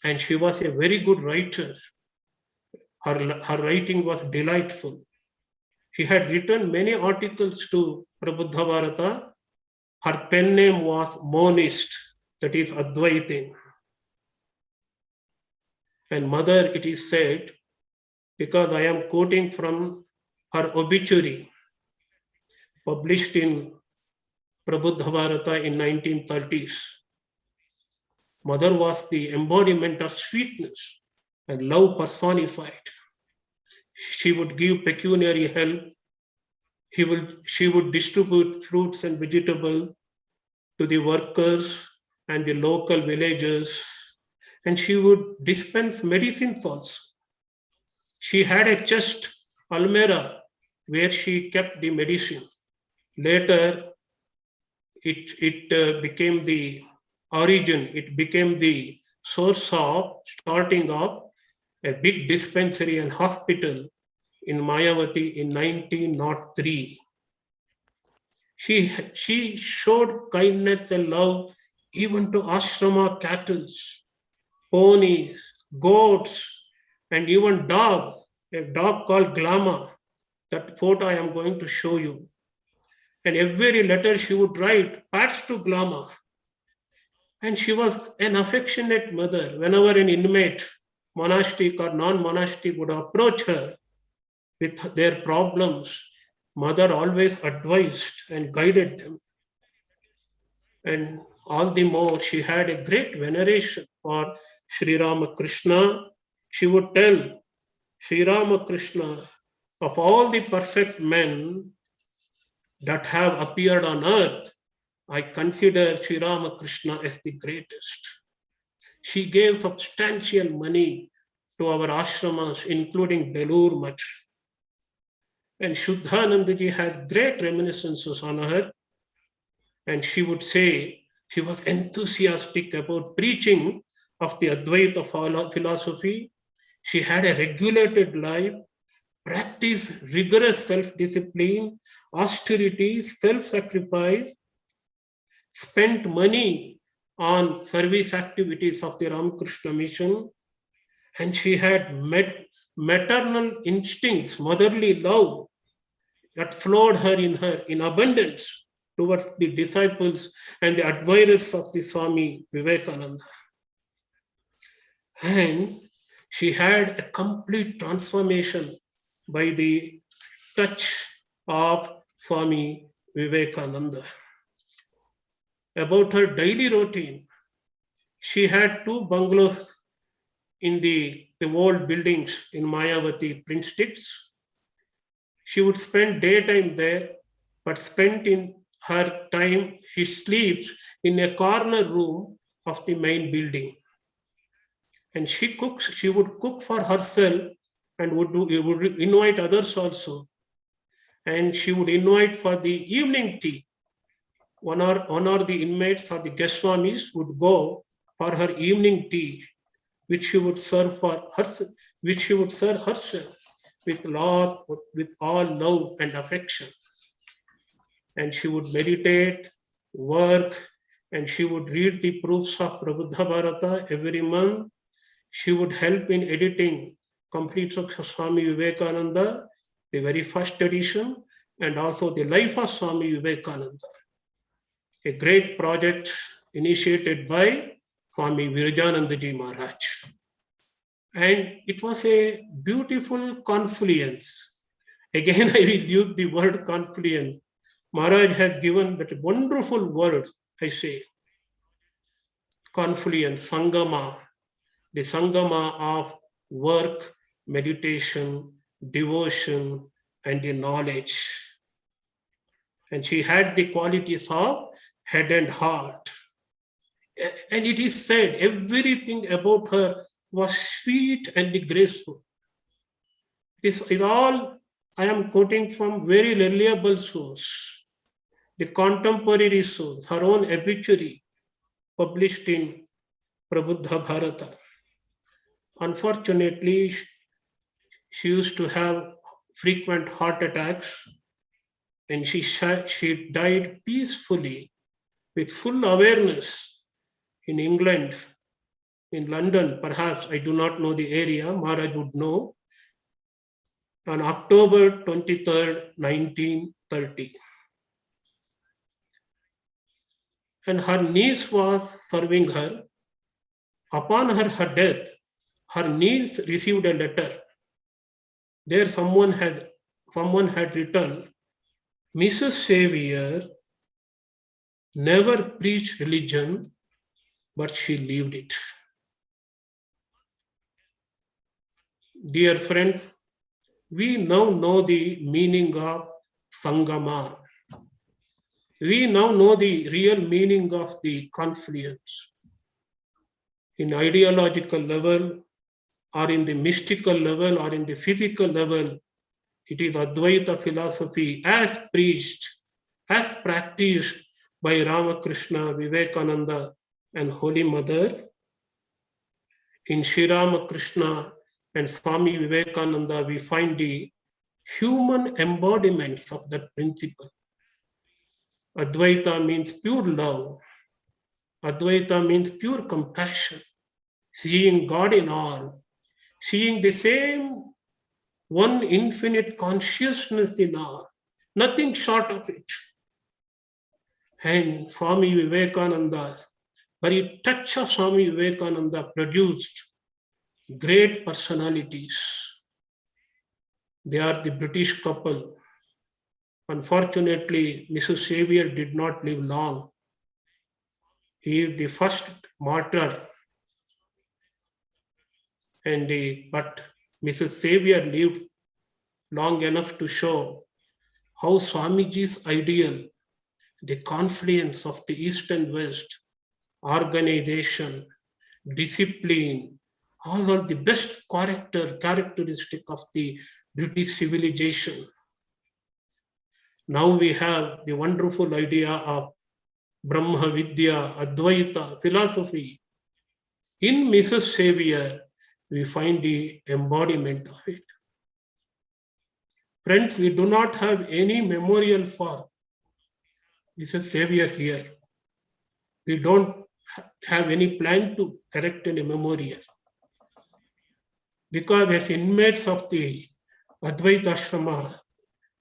And she was a very good writer. Her writing was delightful. She had written many articles to Prabuddha Bharata. Her pen name was Monist, that is Advaitin. And mother, it is said, because I am quoting from her obituary, published in Prabuddha Bharata in 1930s. Mother was the embodiment of sweetness and love personified. She would give pecuniary help. She would distribute fruits and vegetables to the workers and the local villagers, and she would dispense medicines also. She had a chest, almirah, where she kept the medicines. Later, it became the origin, it became the source of starting up a big dispensary and hospital in Mayavati in 1903. She showed kindness and love even to ashrama cattle, ponies, goats, and even a dog called Glama. That photo I am going to show you. And every letter she would write, pats to Glama. And she was an affectionate mother. Whenever an inmate, monastic or non-monastic, would approach her with their problems, mother always advised and guided them. And all the more, she had a great veneration for Sri Ramakrishna. She would tell Sri Ramakrishna, of all the perfect men that have appeared on earth, I consider Sri Ramakrishna as the greatest. She gave substantial money to our ashramas, including Belur Much. And Shuddhanandaji has great reminiscences on her. And she would say she was enthusiastic about preaching of the Advaita philosophy. She had a regulated life, practiced rigorous self-discipline, austerity, self-sacrifice, spent money on service activities of the Ramakrishna Mission, and she had maternal instincts, motherly love that flowed her in abundance towards the disciples and the admirers of the Swami Vivekananda. And she had a complete transformation by the touch of Swami Vivekananda. About her daily routine, she had 2 bungalows in the old buildings in Mayavati, Prince Sticks. She would spend daytime there, but spent in her time, she sleeps in a corner room of the main building. And she would cook for herself and would invite others also. And she would invite for the evening tea. One or the inmates or the guest swamis would go for her evening tea, which she would serve herself with all love and affection. And she would meditate, work, and she would read the proofs of Prabuddha Bharata every month. She would help in editing Complete of Swami Vivekananda, the very first edition, and also the Life of Swami Vivekananda, a great project initiated by Swami Vireshananda Maharaj. And it was a beautiful confluence. Again, I will use the word confluence. Maharaj has given that wonderful word, I say, confluence, Sangama, the Sangama of work, meditation, devotion, and the knowledge. And she had the qualities of head and heart. And it is said everything about her was sweet and graceful. This is all I am quoting from very reliable source, the contemporary source, her own obituary published in Prabuddha Bharata. Unfortunately, she used to have frequent heart attacks, and she died peacefully with full awareness in England, in London, perhaps, I do not know the area, Maharaj would know, on October 23rd, 1930. And her niece was serving her. Upon her death, her niece received a letter. There someone had written, Mrs. Xavier never preached religion, but she lived it. Dear friends, we now know the meaning of Sangama. We now know the real meaning of the confluence. In ideological level, or in the mystical level, or in the physical level, it is Advaita philosophy as preached, as practiced by Ramakrishna, Vivekananda, and Holy Mother. In Sri Ramakrishna and Swami Vivekananda, we find the human embodiments of that principle. Advaita means pure love. Advaita means pure compassion, seeing God in all, seeing the same one infinite consciousness in all, nothing short of it. And Swami Vivekananda, very touch of Swami Vivekananda produced great personalities. They are the British couple. Unfortunately, Mrs. Xavier did not live long. He is the first martyr. But Mrs. Xavier lived long enough to show how Swamiji's ideal, the confluence of the East and West, organization, discipline, all are the best characteristic of the British civilization. Now we have the wonderful idea of Brahma Vidya, Advaita, philosophy. In Mrs. Xavier, we find the embodiment of it. Friends, we do not have any memorial for Mrs. Xavier here. We don't have any plan to erect any memorial. Because as inmates of the Advaita Ashrama,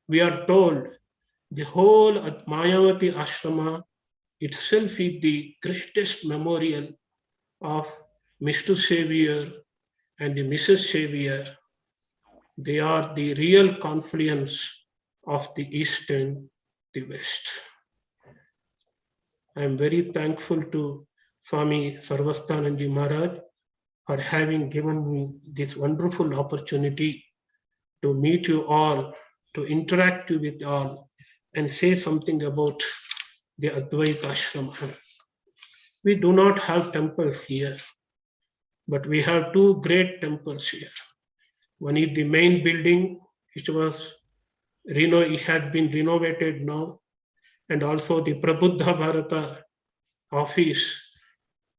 we are told the whole Mayavati Ashrama itself is the greatest memorial of Mr. Xavier and the Mrs. Xavier. They are the real confluence of the East and the West. I am very thankful to Swami Sarvasthananji Maharaj for having given me this wonderful opportunity to meet you all, to interact with all, and say something about the Advaita Ashrama. We do not have temples here, but we have two great temples here. One is the main building, which was it has been renovated now, and also the Prabuddha Bharata office,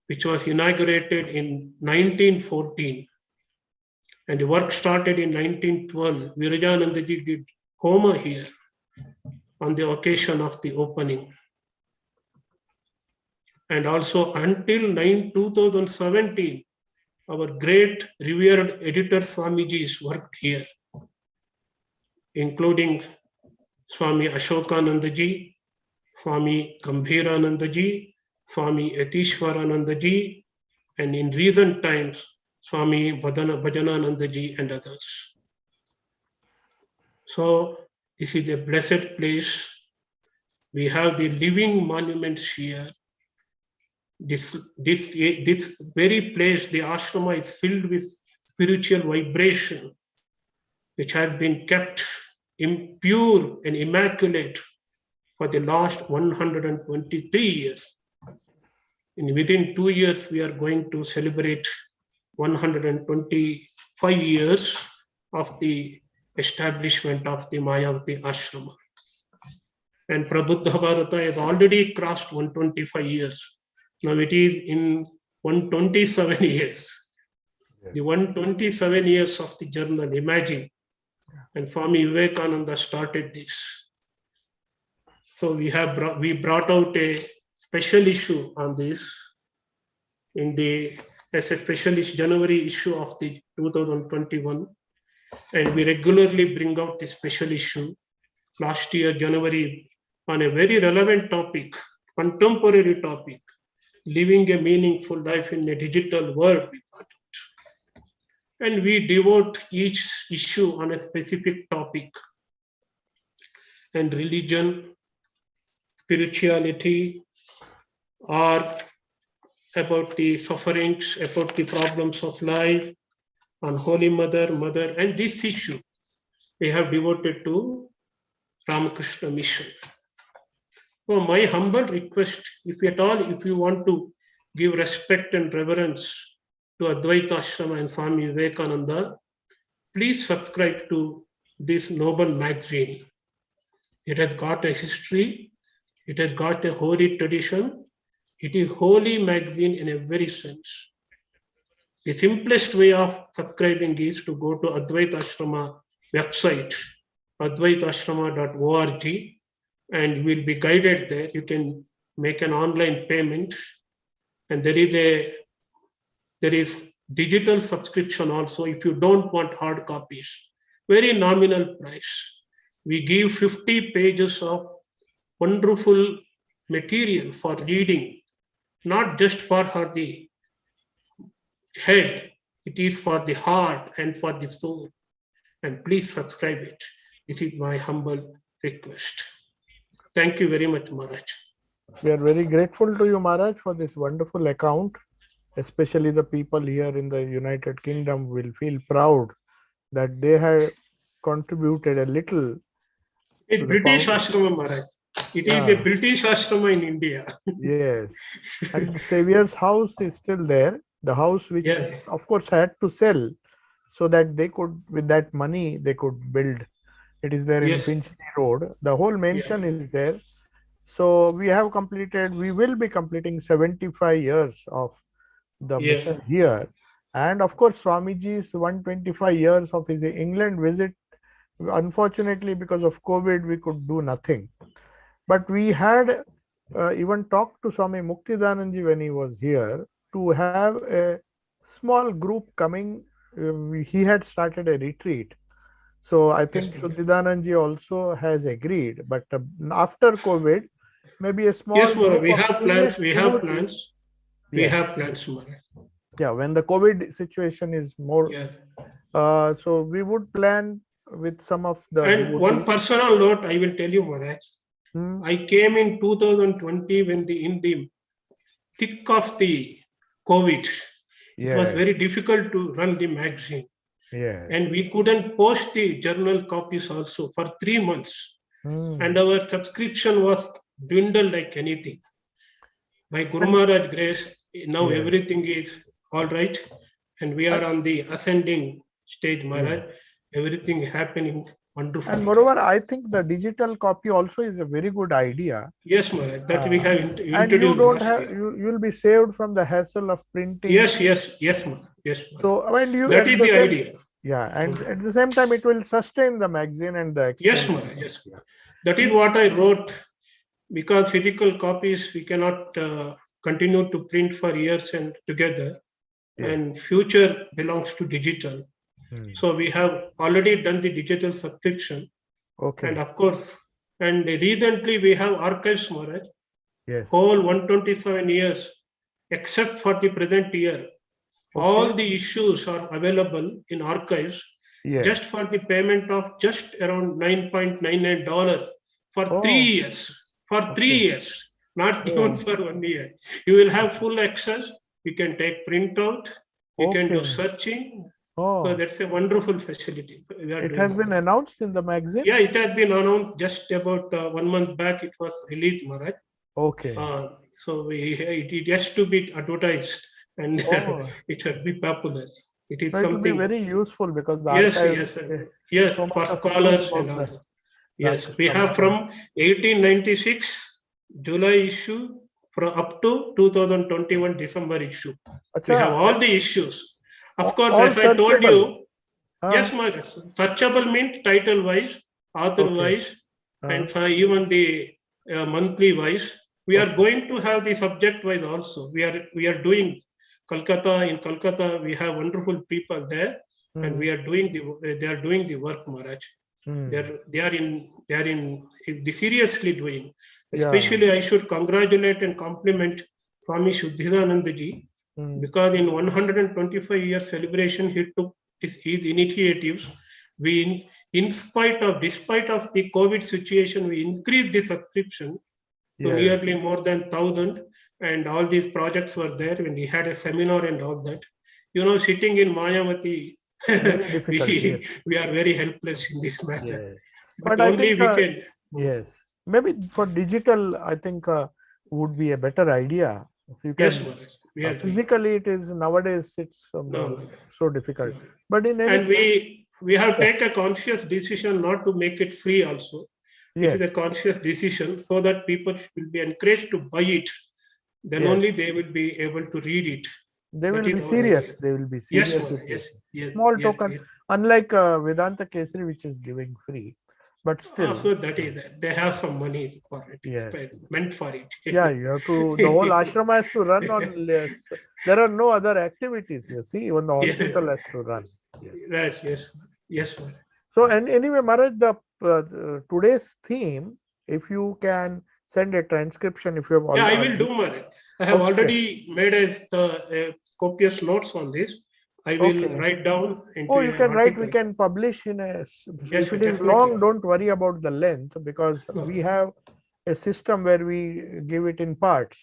which was inaugurated in 1914. And the work started in 1912. Vireshananda did Homa here on the occasion of the opening. And also until 2017, our great revered editor Swamijis worked here, including Swami Ashokanandaji, Swami Gambhiranandaji, Swami Yatishwaranandaji, and in recent times, Swami Bhajananandaji and others. So this is a blessed place. We have the living monuments here. This very place, the ashrama, is filled with spiritual vibration, which has been kept impure and immaculate for the last 123 years. And within 2 years, we are going to celebrate 125 years of the establishment of the Mayavati Ashrama. And Prabuddha Bharata has already crossed 125 years. Now it is in 127 years. Yes. The 127 years of the journal, imagine. And Swami Vivekananda started this. So we brought out a special issue on this as a special January issue of the 2021. And we regularly bring out the special issue. Last year, January, on a very relevant topic, contemporary topic, living a meaningful life in a digital world. And we devote each issue on a specific topic. And religion, spirituality, or about the sufferings, about the problems of life, on Holy Mother, and this issue we have devoted to Ramakrishna Mission. So my humble request, if you want to give respect and reverence to Advaita Ashrama and Swami Vivekananda, please subscribe to this noble magazine. It has got a history, it has got a holy tradition, it is holy magazine in a very sense. The simplest way of subscribing is to go to Advaita Ashrama website advaitashrama.org, and you will be guided there. You can make an online payment, and there is digital subscription also if you don't want hard copies. Very nominal price. We give 50 pages of wonderful material for reading, not just for the head, it is for the heart and for the soul. And please subscribe it. This is my humble request. Thank you very much, Maharaj. We are very grateful to you, Maharaj, for this wonderful account. Especially the people here in the United Kingdom will feel proud that they have contributed a little. It's British Ashrama, Maharaj. It is a British Ashrama in India. Yes. And the Saviour's house is still there. The house which, of course, had to sell so that they could, with that money, they could build. It is there in Finchley Road. The whole mansion is there. So we have completed, we will be completing 75 years of the mission here. And of course, Swamiji's 125 years of his England visit. Unfortunately, because of COVID, we could do nothing. But we had even talked to Swami Muktidanandji when he was here to have a small group coming. He had started a retreat. So I think Shuddhidanandji also has agreed. But after COVID, maybe a small group. We have plans. We have plans. We have plans, Maharaj. Yeah, when the COVID situation is more. So we would plan with some of the. And one personal note, I will tell you, Maharaj. I came in 2020 when in the thick of the COVID. It was very difficult to run the magazine. And we couldn't post the journal copies also for 3 months. And our subscription was dwindled like anything. By Guru Maharaj grace, now everything is all right. And we are on the ascending stage, Maharaj. Everything happening wonderful. And moreover, I think the digital copy also is a very good idea. Yes, Maharaj, that we have introduced. And you don't have, you'll be saved from the hassle of printing. Yes, Maharaj. So when you, that is the idea. Yeah, and at the same time, it will sustain the magazine and the expense. Yes, Maharaj, yes. That is what I wrote, because physical copies, we cannot continue to print for years and together. And future belongs to digital. So we have already done the digital subscription. And of course, and recently we have archives, Maharaj. Whole 127 years, except for the present year. All the issues are available in archives just for the payment of just around $9.99 for 3 years. For 3 years, not even for 1 year. You will have full access. You can take printout. You can do searching. So that's a wonderful facility. It has been announced in the magazine? Yeah, it has been announced just about 1 month back. It was released, Maharaj. So it has to be advertised and it should be popular. It is something. It will be very useful because the yes, so for scholars and all. Yes, we have from 1896 July issue up to 2021 December issue. We have all the issues. Of course, as I told you, yes, my searchable means title wise, author wise, and even the monthly wise. We are going to have the subject wise also. We are doing Kolkata. In Kolkata, we have wonderful people there, and we are doing they are doing the work, Maharaj. They are seriously doing. Especially, I should congratulate and compliment Swami Shuddhidananda ji. Because in 125 years celebration, he took his initiatives. Despite of the COVID situation, we increased the subscription to nearly more than 1,000, and all these projects were there when he had a seminar and all that. You know, sitting in Mayavati, we are very helpless in this matter. But only we can. Yes, maybe for digital, I think would be a better idea. You can, physically, it is nowadays it's so difficult. But in any case, we have taken a conscious decision not to make it free. Also, it is a conscious decision so that people will be encouraged to buy it. Then only they will be able to read it. They will be serious. They will be serious. Yes. Small token, unlike Vedanta Kesari, which is giving free. but still. So that is, they have some money for it, Yes. meant for it. Yeah, you have to, the whole ashrama has to run on less. There are no other activities, you see, even the hospital has to run. Yes. Yes. So, and anyway, Maharaj, the today's theme, if you can send a transcription, if you have already. I will do, Maharaj. I have already made a copious notes on this. I will write down into you can an write, article. we can publish in a, if it is definitely. long, don't worry about the length, because we have a system where we give it in parts.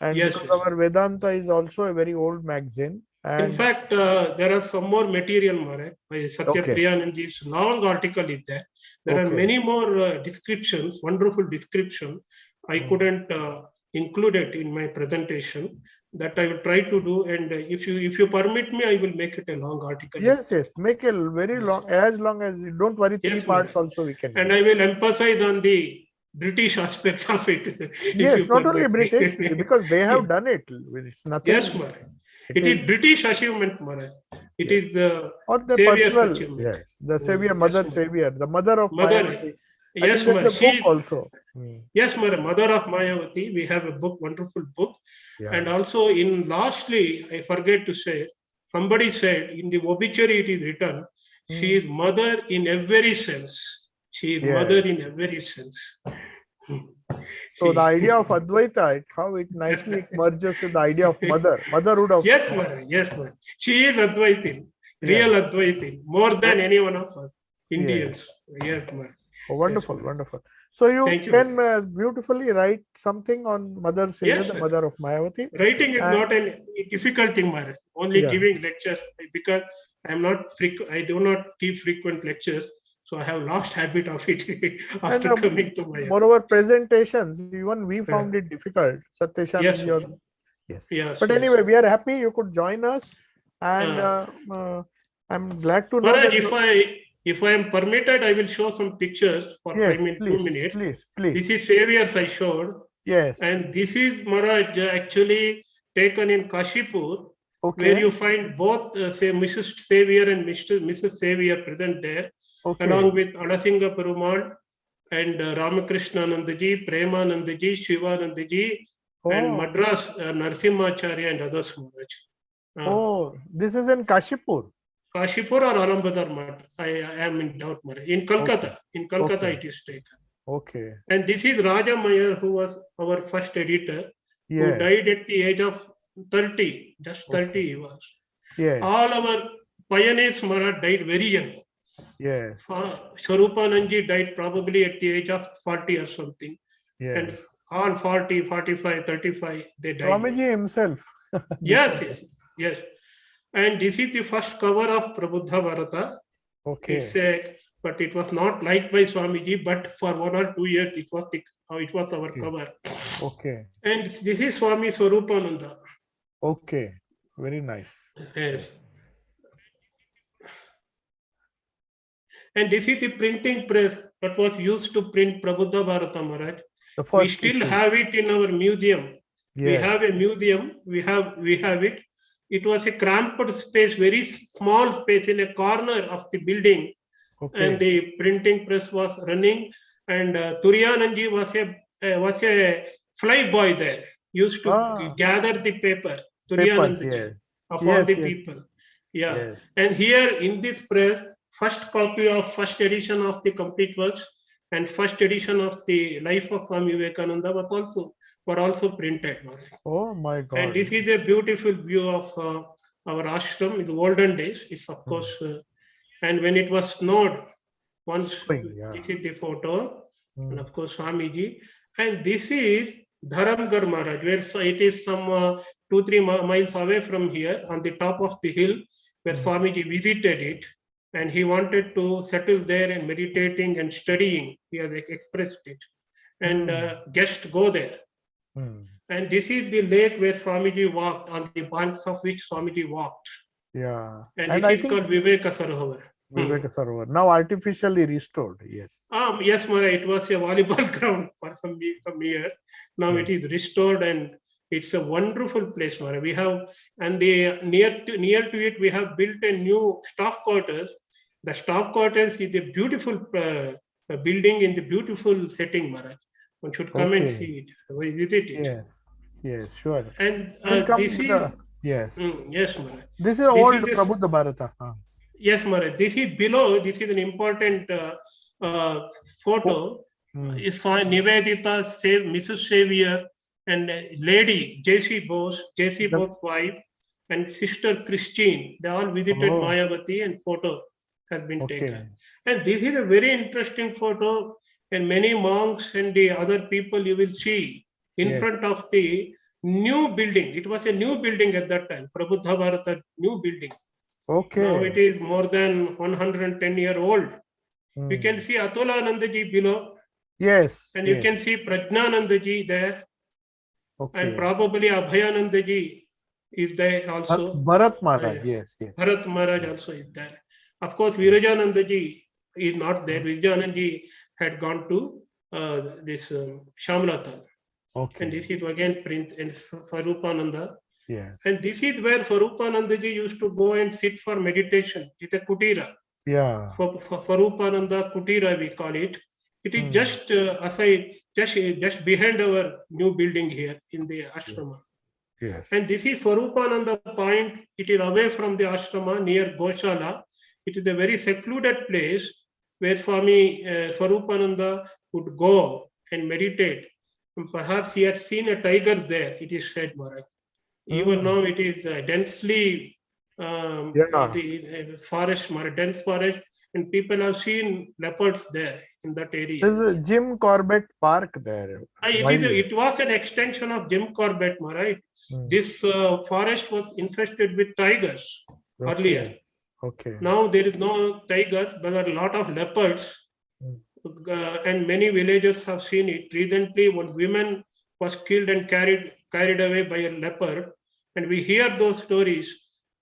And because our Vedanta is also a very old magazine. And in fact, there are some more material, Maharaj. Satya Priyananji's long article is there. There are many more descriptions, wonderful description. I couldn't include it in my presentation. That I will try to do, and if you permit me, I will make it a long article. Yes, make a very long, as long as you don't worry, 3 parts also we can. And I will emphasize on the British aspect of it. Yes, not only British, because they have done it. It's nothing. Yes, Maharaj. It is British achievement, Maharaj. It is or the personal achievement. Yes, the Savior, Mother Savior, the mother of Mayavati. Yes, Maharaj. She also. Yes, Maharaj, Mother of Mayavati. We have a book, wonderful book. And also lastly, I forget to say, somebody said in the obituary it is written, she is mother in every sense. She is mother in every sense. So the idea of Advaita, how it nicely merges with the idea of motherhood of. Yes, Maharaj. Yes, Maharaj. She is Advaitin, real Advaitin, more than any one of us Indians. Yes, Maharaj. Oh, wonderful, wonderful. So you can beautifully write something on Mother Savior, the mother of Mayavati. Writing is not a difficult thing, Maharaj. Only giving lectures, because I do not give frequent lectures. So I have lost habit of it after coming to Mayavati. Moreover, presentations, even we found it difficult. Satyeshanand. Yes. But anyway, we are happy you could join us, and I'm glad to know Maharaj, that. If I am permitted, I will show some pictures for 2 minutes. Please. This is Saviors I showed. Yes. And this is, Maharaj, actually taken in Kashipur, where you find both Mrs. Savior and Mrs. Savior present there, along with Adasingha Perumal and Ramakrishna-nandaji, Premanandaji, Shivanandaji, and Madras Narsimhacharya and others, Maharaj. This is in Kashipur. Kashipur or Arambadar Math, I am in doubt, Maharaj. In Kolkata. In Kolkata it is taken. And this is Raja Mayer, who was our first editor, who died at the age of 30. Just 30 he was. All our pioneers, Maharaj, died very young. Swarupananji died probably at the age of 40 or something. And all 40, 45, 35, they died. Swamiji himself. Yes. And this is the first cover of Prabuddha Bharata. But it was not liked by Swamiji, but for 1 or 2 years it was our cover. And this is Swami Swarupananda. Very nice. Yes. And this is the printing press that was used to print Prabuddha Bharata, Maharaj. We still have it in our museum. We have a museum. We have it. It was a cramped space, very small space in a corner of the building, and the printing press was running. And Turiyananji was a fly boy there. Used to gather the paper. Turiyananji of all the people. And here in this press, first copy of first edition of the complete works and first edition of the life of Swami Vivekananda were also printed. Oh my God! And this is a beautiful view of our ashram in the olden days. It's of course, and when it was snowed, this is the photo, and of course Swamiji. And this is Dharamgarh Maharaj, where it is some 2-3 miles away from here, on the top of the hill, where Swamiji visited it, and he wanted to settle there and meditating and studying. He has expressed it, and guests go there. And this is the lake where Swamiji walked, on the banks of which Swamiji walked. And this is called Viveka Sarovar. Viveka Sarovar, now artificially restored. Yes, Maharaj, it was a volleyball ground for some years. Now it is restored, and it's a wonderful place, Maharaj. We have, and near to it, we have built a new staff quarters. The staff quarters is a beautiful building in the beautiful setting, Maharaj. One should come and Okay. see it, visit it. Yes. Yes. Sure. And We'll come this to is, the, yes. yes, Maharaj. This is This old is this- Prabuddha Bharata. Yes, Maharaj. This is below. This is an important photo. Is for Nivedita, Mrs. Xavier, and Lady J.C. Bose, J.C. The- Bose's wife, and Sister Christine. They all visited Oh. Mayavati, and photo has been Okay. taken. And this is a very interesting photo, and many monks and the other people you will see in Yes. front of the new building. It was a new building at that time, Prabuddha Bharata new building. Okay. Now it is more than 110-year old. You can see Atulanandaji below, Yes. and you yes. can see Prajnanandaji there, Okay. and probably Abhayanandaji is there also. Bharat Maharaj. Yes. Yes. Bharat Maharaj also is there. Of course, Vireshanandaji is not there. Vireshanandaji had gone to this Shamlatan. Okay. And this is again Prince and Swarupananda. Yes. And this is where Swarupanandaji used to go and sit for meditation. It's a kutira. Yeah. For Swarupananda Kutira, we call it. It is just aside, just behind our new building here in the ashrama. Yes. And this is Swarupananda point. It is away from the ashrama near Goshala. It is a very secluded place where Swami Swarupananda would go and meditate. And perhaps he had seen a tiger there, it is said, Maharaj. Even now it is densely the forest, dense forest, and people have seen leopards there in that area. There's a Jim Corbett Park there. It was an extension of Jim Corbett, Maharaj. This forest was infested with tigers earlier. Okay. Now there is no tigers, but there are a lot of leopards. And many villagers have seen it. Recently, one woman was killed and carried away by a leopard. And we hear those stories.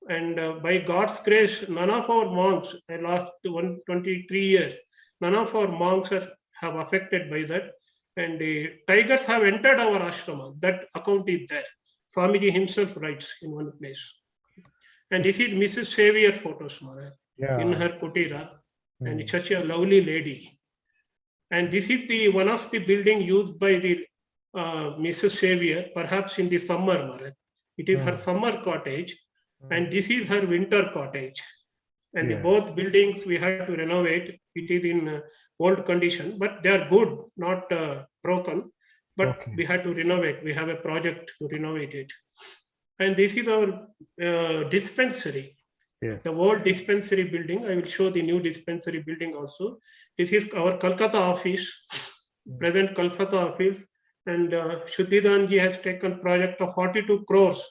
And by God's grace, none of our monks, I last 123 years, none of our monks have affected by that. And the tigers have entered our ashrama. That account is there. Swamiji himself writes in one place. And this is Mrs. Xavier's photos, Maharaj, in her kutira. And it's such a lovely lady. And this is the one of the building used by the Mrs. Xavier, perhaps in the summer, Maharaj. It is her summer cottage, and this is her winter cottage. And the both buildings we had to renovate. It is in old condition, but they are good, not broken. But we had to renovate. We have a project to renovate it. And this is our dispensary. Yes. The old dispensary building. I will show the new dispensary building also. This is our Kolkata office, present Kolkata office. And Shuddhidanji has taken project of 42 crores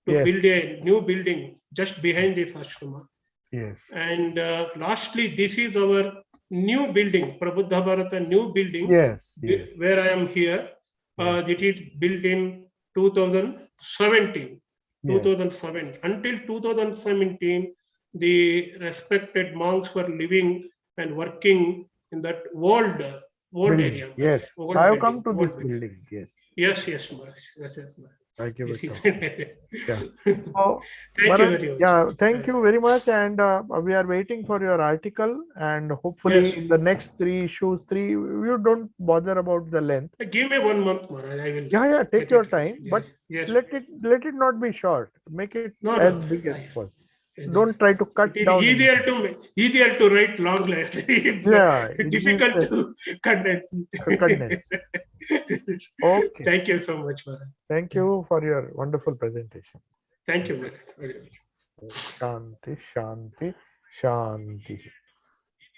to build a new building just behind this ashrama. Yes. And lastly, this is our new building, Prabuddha Bharata new building, where I am here. It is built in 2017. 2007. Until 2017, the respected monks were living and working in that old area. Yes, old I have building, come to old this building. building. Yes. Yes, Maharaj. Yes, Maharaj. Thank you. Yes, Yeah. So, Thank you very much. Yeah, thank you very much. And we are waiting for your article. And hopefully, in the next 3 issues, you don't bother about the length. Give me 1 month, Maharaj. I will. Yeah, take your time, but yes. let it not be short. Make it as big as possible. Yes. Don't try to cut It is down. easier to write long letters. Yeah, difficult to condense. Okay. Thank you so much, Maharaj. Thank you for your wonderful presentation. Thank you very much. Shanti, Shanti, Shanti.